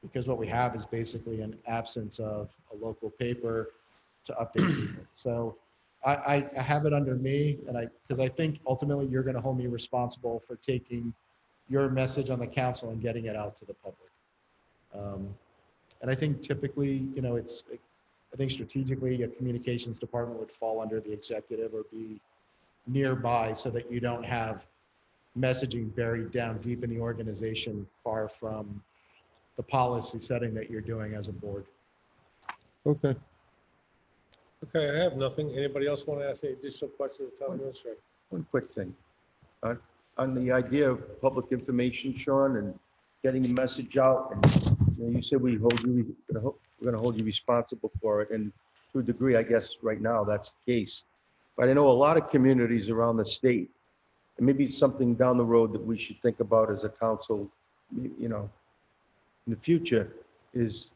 because what we have is basically an absence of a local paper to update people. So I have it under me, and because I think ultimately you're going to hold me responsible for taking your message on the council and getting it out to the public. And I think typically, I think strategically a communications department would fall under the executive or be nearby so that you don't have messaging buried down deep in the organization, far from the policy setting that you're doing as a board. Okay. Okay, I have nothing. Anybody else want to ask any additional questions of the town administrator? one quick thing. On the idea of public information, Sean, and getting the message out, and you said we're going to hold you responsible for it, and to a degree, I guess right now that's the case. But I know a lot of communities around the state, and maybe it's something down the road that we should think about as a council, in the future, is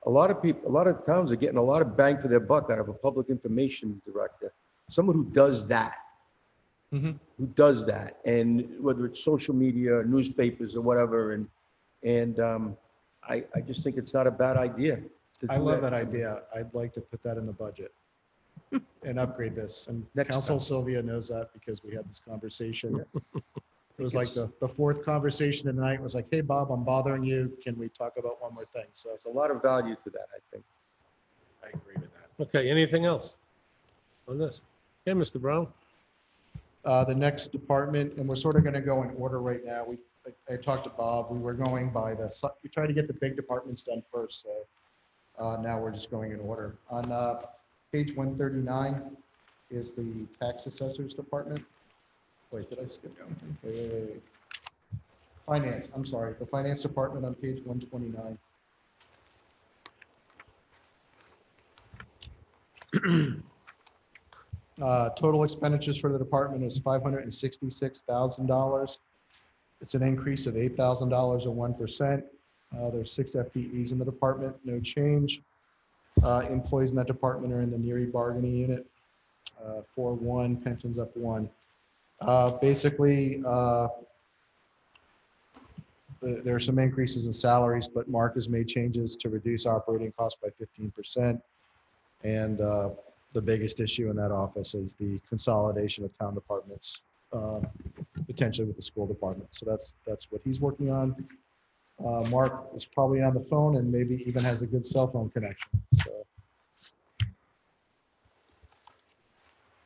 a lot of towns are getting a lot of bang for their buck out of a public information director, someone who does that. And whether it's social media, newspapers, or whatever, and I just think it's not a bad idea. I love that idea. I'd like to put that in the budget and upgrade this. And Council Sylvia knows that because we had this conversation. It was like the fourth conversation tonight was like, hey, Bob, I'm bothering you. Can we talk about one more thing? So there's a lot of value to that, I think. I agree with that. Okay, anything else on this? Yeah, Mr. Brown. The next department, and we're sort of going to go in order right now. I talked to Bob, we were going by we tried to get the big departments done first, so now we're just going in order. On page 139 is the tax assessors department. Wait, did I skip anything? Wait. Finance, I'm sorry, the finance department on page 129. Total expenditures for the department is $566,000. It's an increase of $8,000 or 1%. There's 6 FTEs in the department, no change. Employees in that department are in the Neary bargaining unit, 4-1, pensions up 1. Basically, there are some increases in salaries, but Mark has made changes to reduce operating costs by 15%. And the biggest issue in that office is the consolidation of town departments, potentially with the school department. So that's what he's working on. Mark is probably on the phone and maybe even has a good cell phone connection. So.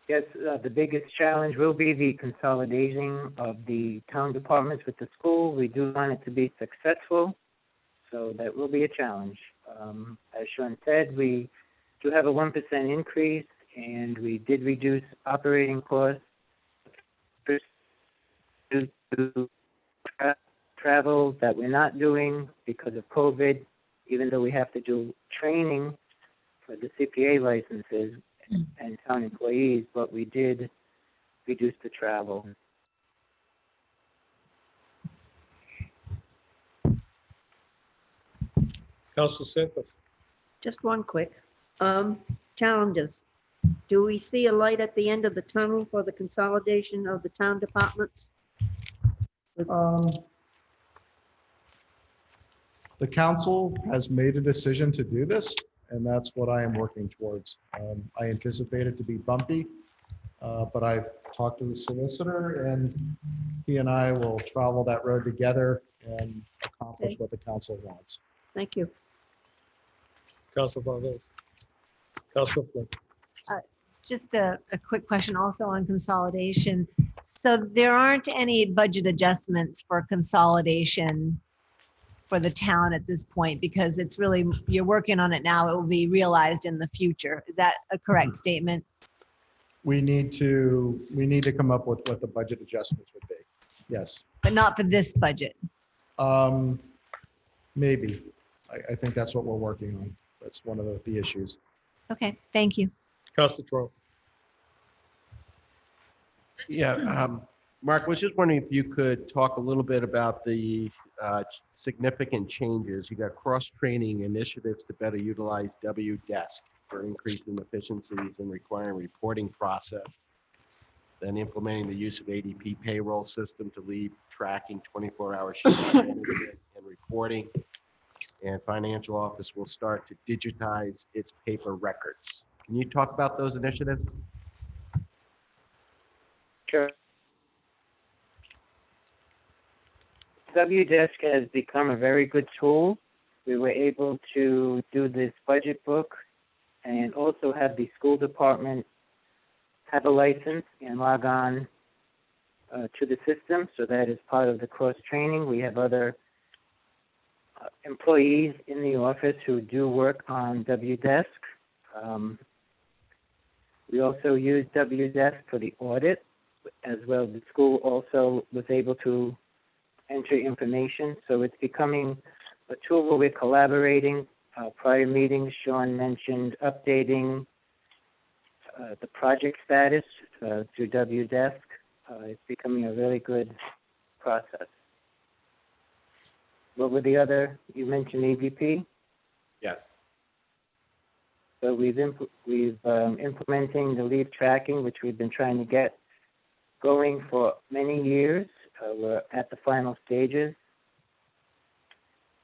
Yes, the biggest challenge will be the consolidation of the town departments with the school. We do want it to be successful, so that will be a challenge. As Sean said, we do have a 1% increase, and we did reduce operating costs due to travel that we're not doing because of COVID, even though we have to do training for the CPA licenses and town employees, but we did reduce the travel. Council Santos. Just one quick. Challenges. Do we see a light at the end of the tunnel for the consolidation of the town departments? The council has made a decision to do this, and that's what I am working towards. I anticipate it to be bumpy, but I've talked to the solicitor, and he and I will travel that road together and accomplish what the council wants. Thank you. Council Valdez. Council Flynn. Just a quick question also on consolidation. So there aren't any budget adjustments for consolidation for the town at this point, because it's really, you're working on it now, it will be realized in the future. Is that a correct statement? We need to come up with what the budget adjustments would be. Yes. But not for this budget? Maybe. I think that's what we're working on. That's one of the issues. Okay, thank you. Council Trump. Yeah, Mark, I was just wondering if you could talk a little bit about the significant changes. You got cross-training initiatives to better utilize WDesk for increasing efficiencies and requiring reporting process. Then implementing the use of ADP payroll system to lead tracking 24-hour shift management and reporting. And financial office will start to digitize its paper records. Can you talk about those initiatives? Sure. WDesk has become a very good tool. We were able to do this budget book and also have the school department have a license and log on to the system. So that is part of the cross training. We have other employees in the office who do work on WDesk. We also use WDesk for the audit as well. The school also was able to enter information. So it's becoming a tool where we're collaborating. Prior meetings, Sean mentioned updating the project status through WDesk. It's becoming a really good process. What were the other, you mentioned ADP? Yes. So we've implementing the leave tracking, which we've been trying to get going for many years. We're at the final stages.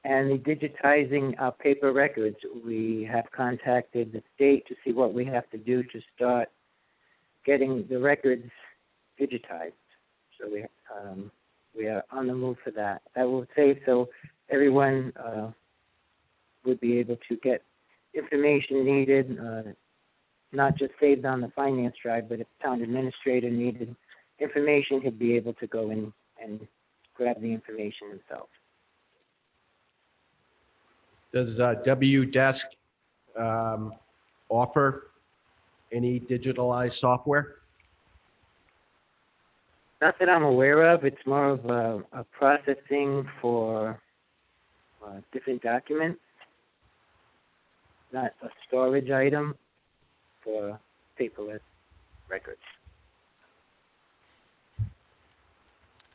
And the digitizing our paper records, we have contacted the state to see what we have to do to start getting the records digitized. So we are on the move for that. That will save so everyone would be able to get information needed, not just saved on the finance drive, but if town administrator needed information, he'll be able to go in and grab the information himself. Does WDesk offer any digitalized software? Not that I'm aware of. It's more of a processing for different documents, not a storage item for paperless records.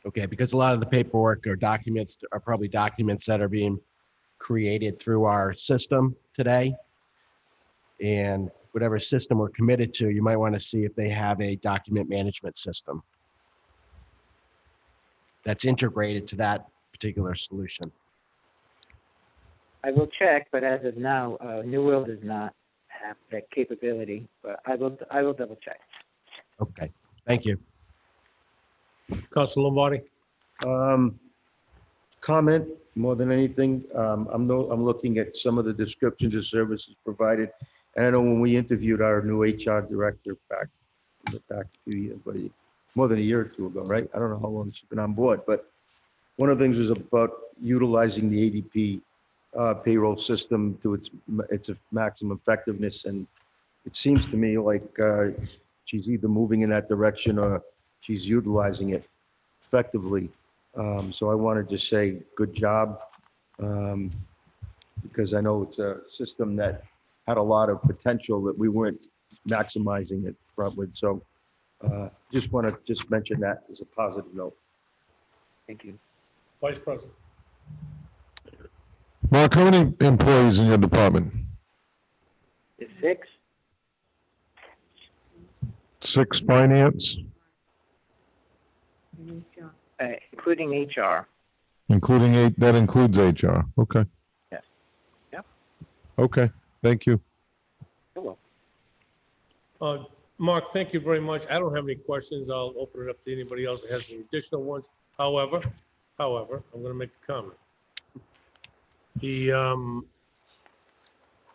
Okay, because a lot of the paperwork or documents are probably documents that are being created through our system today. And whatever system we're committed to, you might want to see if they have a document management system that's integrated to that particular solution. I will check, but as of now, New World does not have that capability. But I will double check. Okay, thank you. Council Lombardi? Comment more than anything. I'm looking at some of the descriptions of services provided. And I know when we interviewed our new HR director back a few years, but more than a year or two ago, right? I don't know how long she's been on board, but one of the things was about utilizing the ADP payroll system to its maximum effectiveness. And it seems to me like she's either moving in that direction or she's utilizing it effectively. So I want to just say good job, because I know it's a system that had a lot of potential that we weren't maximizing it frontward. So just want to mention that as a positive note. Thank you. Vice President? Mark, how many employees in your department? Is 6? 6 finance, Including HR. including that includes HR. Okay. Yes. Yep. Okay. Thank you. You're welcome. Mark, thank you very much. I don't have any questions. I'll open it up to anybody else that has any additional ones. However, I'm going to make a comment.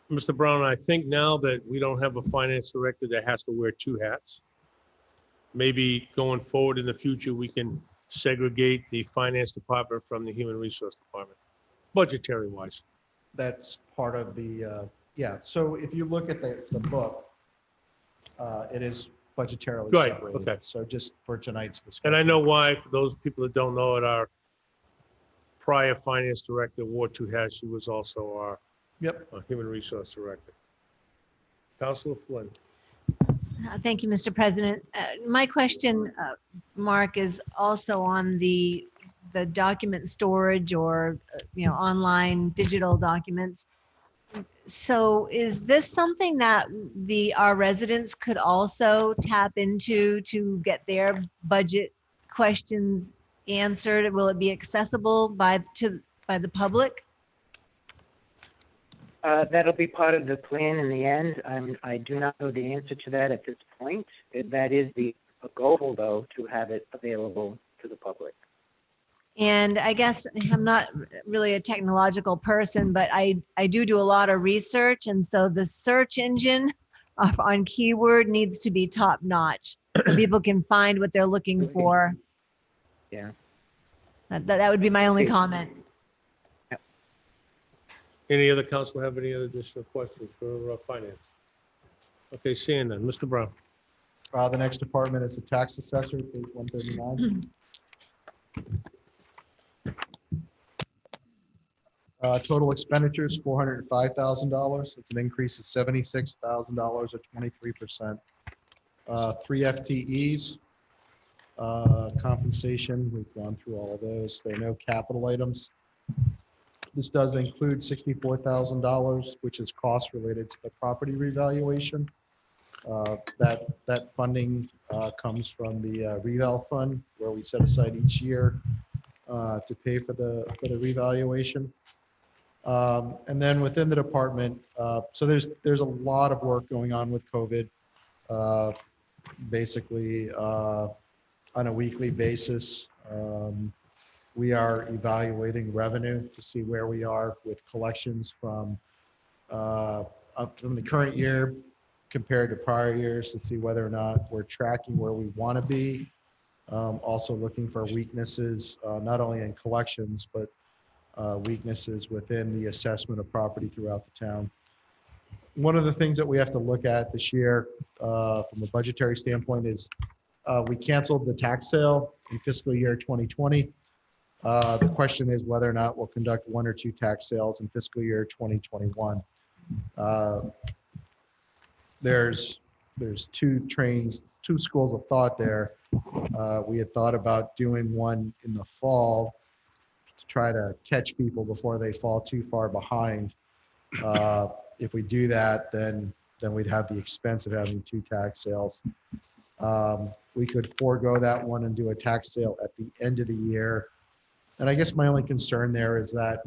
Mr. Brown, I think now that we don't have a finance director that has to wear 2 hats, maybe going forward in the future, we can segregate the finance department from the human resource department, budgetary wise. That's part of the, yeah. So if you look at the book, it is budgetarily Right, separated. okay. So just for tonight's discussion. And I know why, for those people that don't know it, our prior finance director wore 2 hats. She was also our human resource director. Councilor Flynn. Thank you, Mr. President. My question, Mark, is also on the document storage or, online digital documents. So is this something that our residents could also tap into to get their budget questions answered? Will it be accessible by the public? That'll be part of the plan in the end. I do not know the answer to that at this point. That is a goal, though, to have it available to the public. And I guess I'm not really a technological person, but I do a lot of research. And so the search engine on keyword needs to be top notch so people can find what they're looking for. Yeah. That would be my only comment. Any other council have any other additional questions for finance? Okay, seeing none. Mr. Brown. The next department is the tax assessor, page 139. Total expenditures, $405,000. It's an increase of $76,000 or 23%. 3 FTEs, compensation, we've gone through all of those. There are no capital items. This does include $64,000, which is cost related to the property revaluation. That funding comes from the reval fund, where we set aside each year to pay for the revaluation. And then within the department, so there's a lot of work going on with COVID. Basically, on a weekly basis, we are evaluating revenue to see where we are with collections from the current year compared to prior years, to see whether or not we're tracking where we want to be. Also looking for weaknesses, not only in collections, but weaknesses within the assessment of property throughout the town. One of the things that we have to look at this year from a budgetary standpoint is we canceled the tax sale in fiscal year 2020. The question is whether or not we'll conduct 1 or 2 tax sales in fiscal year 2021. There's two schools of thought there. We had thought about doing one in the fall to try to catch people before they fall too far behind. If we do that, then we'd have the expense of having 2 tax sales. We could forego that one and do a tax sale at the end of the year. And I guess my only concern there is that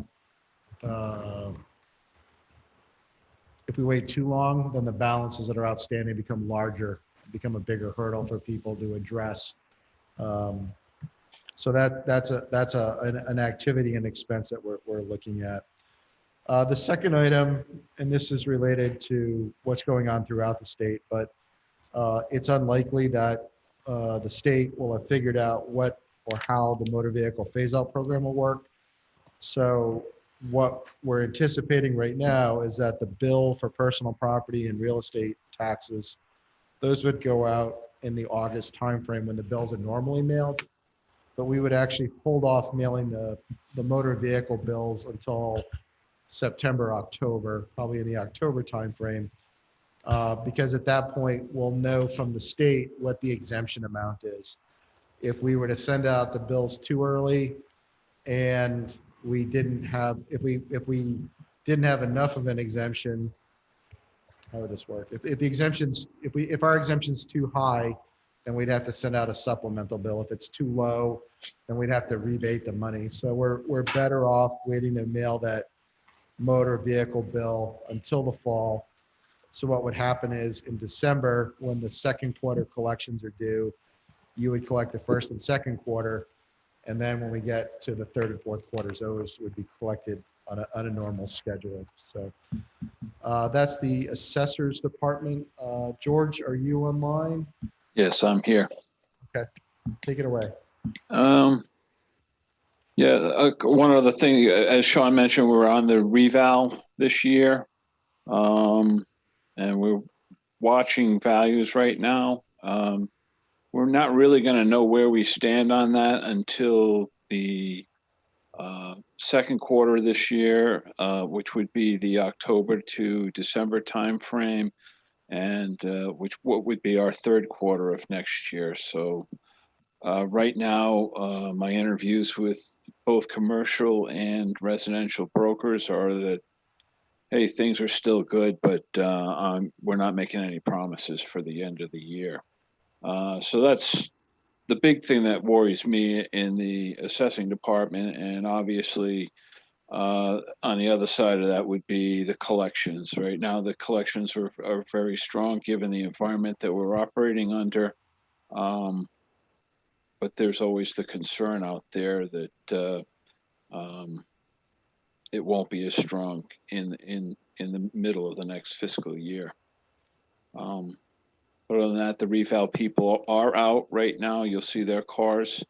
if we wait too long, then the balances that are outstanding become larger, become a bigger hurdle for people to address. So that's an activity and expense that we're looking at. The second item, and this is related to what's going on throughout the state, but it's unlikely that the state will have figured out what or how the motor vehicle phase-out program will work. So what we're anticipating right now is that the bill for personal property and real estate taxes, those would go out in the August timeframe when the bills are normally mailed. But we would actually hold off mailing the motor vehicle bills until September, October, probably in the October timeframe, because at that point we'll know from the state what the exemption amount is. If we were to send out the bills too early and we didn't have, if we didn't have enough of an exemption, how would this work? If our exemption's too high, then we'd have to send out a supplemental bill. If it's too low, then we'd have to rebate the money. So we're better off waiting to mail that motor vehicle bill until the fall. So what would happen is in December, when the second quarter collections are due, you would collect the first and second quarter. And then when we get to the third and fourth quarters, those would be collected on a normal schedule. So that's the assessor's department. George, are you online? Yes, I'm here. Okay, take it away. One other thing, as Sean mentioned, we're on the reval this year. And we're watching values right now. We're not really going to know where we stand on that until the second quarter this year, which would be the October to December timeframe, and what would be our third quarter of next year. So right now, my interviews with both commercial and residential brokers are that, hey, things are still good, but we're not making any promises for the end of the year. So that's the big thing that worries me in the assessing department. And obviously, on the other side of that would be the collections. Right now, the collections are very strong given the environment that we're operating under. But there's always the concern out there that it won't be as strong in the middle of the next fiscal year. Other than that, the reval people are out right now. You'll see their cars.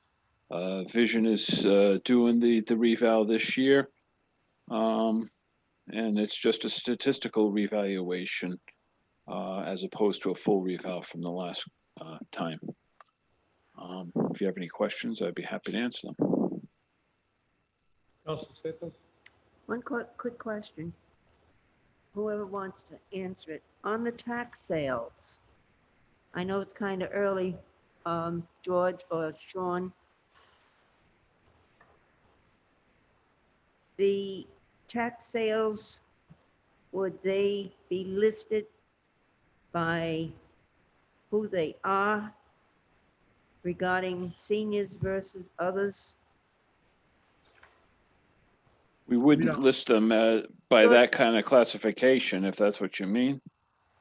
Vision is doing the reval this year. And it's just a statistical revaluation as opposed to a full reval from the last time. If you have any questions, I'd be happy to answer them. Councilor Santos? One quick question. Whoever wants to answer it. On the tax sales, I know it's kind of early, George or Sean. The tax sales, would they be listed by who they are regarding seniors versus others? We wouldn't list them by that kind of classification, if that's what you mean.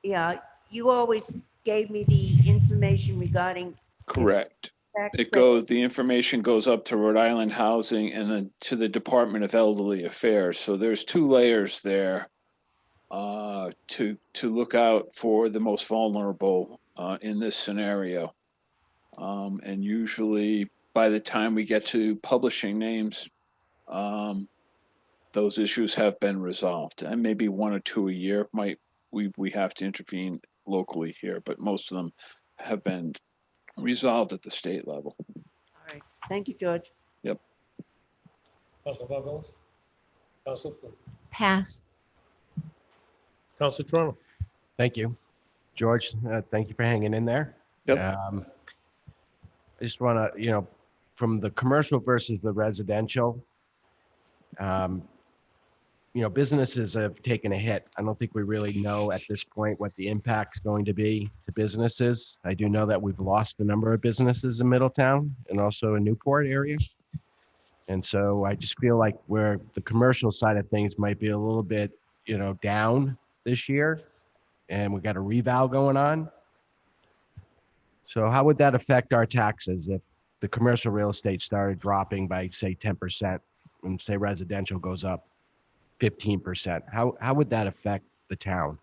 Yeah, you always gave me the information regarding. Correct. The information goes up to Rhode Island Housing and then to the Department of Elderly Affairs. So there's 2 layers there to look out for the most vulnerable in this scenario. And usually by the time we get to publishing names, those issues have been resolved. And maybe one or two a year we have to intervene locally here, but most of them have been resolved at the state level. All right. Thank you, George. Yep. Council Marvellis? Council? Pass. Council Toronto? Thank you. George, thank you for hanging in there. Yep. I just want to, from the commercial versus the residential, businesses have taken a hit. I don't think we really know at this point what the impact's going to be to businesses. I do know that we've lost a number of businesses in Middletown and also in Newport area. And so I just feel like where the commercial side of things might be a little bit, down this year, and we got a reval going on. So how would that affect our taxes if the commercial real estate started dropping by, say, 10% and say residential goes up 15%? How would that affect the town?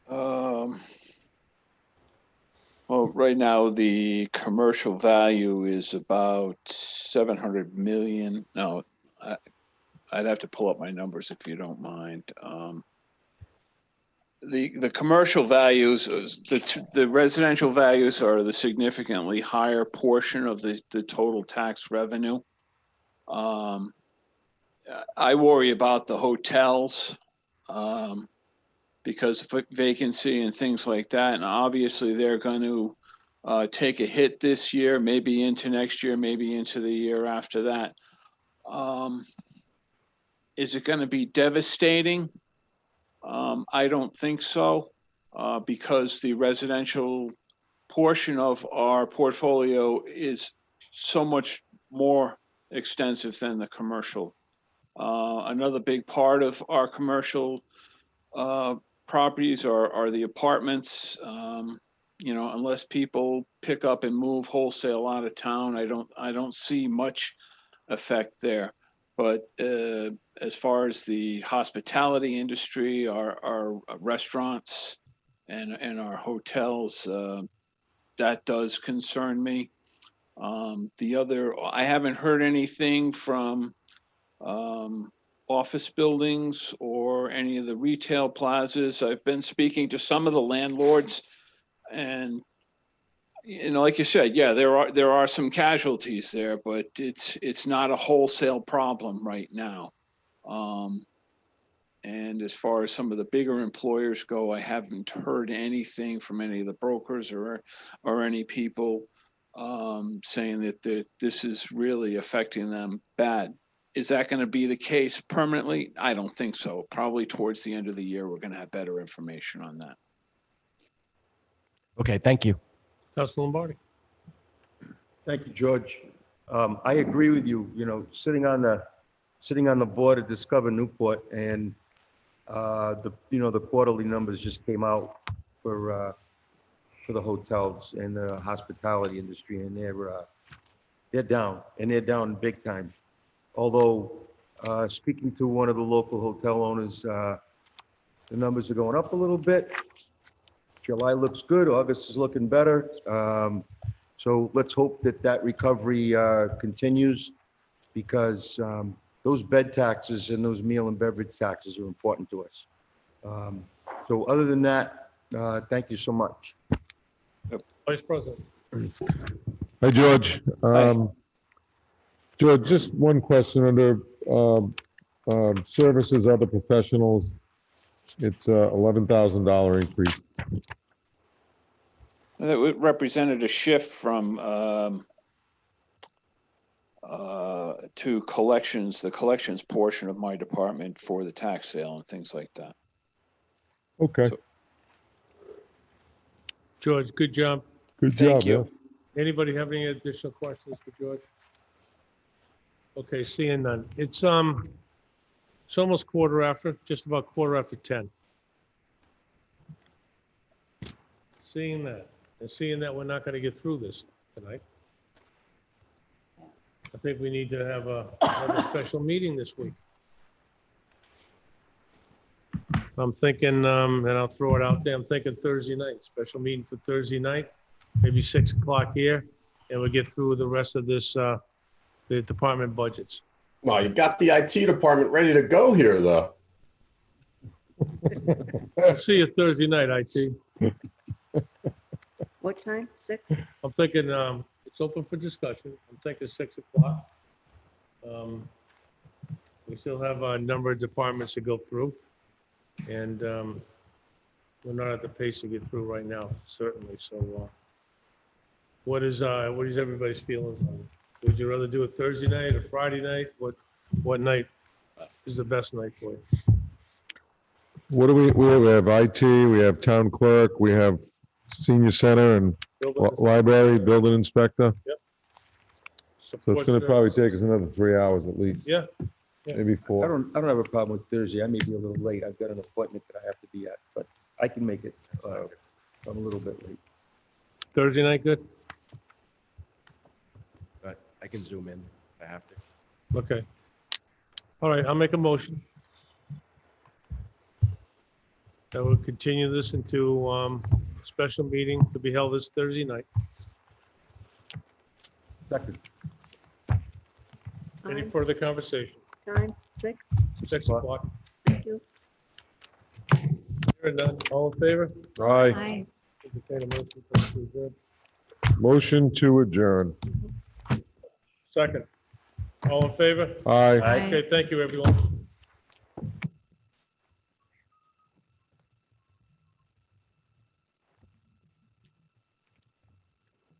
Well, right now, the commercial value is about 700 million. No, I'd have to pull up my numbers if you don't mind. The commercial values, the residential values are the significantly higher portion of the total tax revenue. I worry about the hotels because of vacancy and things like that. And obviously they're going to take a hit this year, maybe into next year, maybe into the year after that. Is it going to be devastating? I don't think so, because the residential portion of our portfolio is so much more extensive than the commercial. Another big part of our commercial properties are the apartments. Unless people pick up and move wholesale out of town, I don't see much effect there. But as far as the hospitality industry, our restaurants and our hotels, that does concern me. I haven't heard anything from office buildings or any of the retail plazas. I've been speaking to some of the landlords, and like you said, yeah, there are some casualties there, but it's not a wholesale problem right now. And as far as some of the bigger employers go, I haven't heard anything from any of the brokers or any people saying that this is really affecting them bad. Is that going to be the case permanently? I don't think so. Probably towards the end of the year, we're going to have better information on that. Okay, thank you. Council Lombardi? Thank you, George. I agree with you, sitting on the board of Discover Newport, and the quarterly numbers just came out for the hotels and the hospitality industry, and they're down, and they're down big time. Although, speaking to one of the local hotel owners, the numbers are going up a little bit. July looks good. August is looking better. So let's hope that recovery continues, because those bed taxes and those meal and beverage taxes are important to us. So other than that, thank you so much. Vice President? Hi, George. George, just one question under services, other professionals. It's $11,000 increase. That represented a shift from to collections, the collections portion of my department for the tax sale and things like that. Okay. George, good job. Good job. Thank you. Anybody have any additional questions for George? Okay, seeing none. It's almost just about quarter after 10. Seeing that, and seeing that we're not going to get through this tonight, I think we need to have another special meeting this week. I'm thinking, and I'll throw it out there, I'm thinking Thursday night, special meeting for Thursday night. maybe 6 o'clock here, and we'll get through the rest of this, the department budgets. Well, you got the IT department ready to go here, though. I'll see you Thursday night, IT. What time? 6? I'm thinking, it's open for discussion. I'm thinking 6 o'clock. We still have a number of departments to go through. And we're not at the pace to get through right now, certainly. So what is everybody's feelings on it? Would you rather do it Thursday night or Friday night? What night is the best night for you? What do we have IT, we have town clerk, we have senior center and library, building inspector. Yep. So it's gonna probably take us another 3 hours at least, Yeah. maybe I 4. don't have a problem with Thursday. I may be a little late. I've got an appointment that I have to be at, but I can make it. I'm a little bit late. Thursday night, good? But I can zoom in if I have to. Okay. All right, I'll make a motion. That will continue this into a special meeting to be held this Thursday night. Second. Any Time? further conversation? Time? 6? 6 o'clock. Thank you. Hearing none. All in favor? Aye, Entertain a motion to adjourn. motion to adjourn. Second. All in favor? Aye. Okay, thank you, everyone.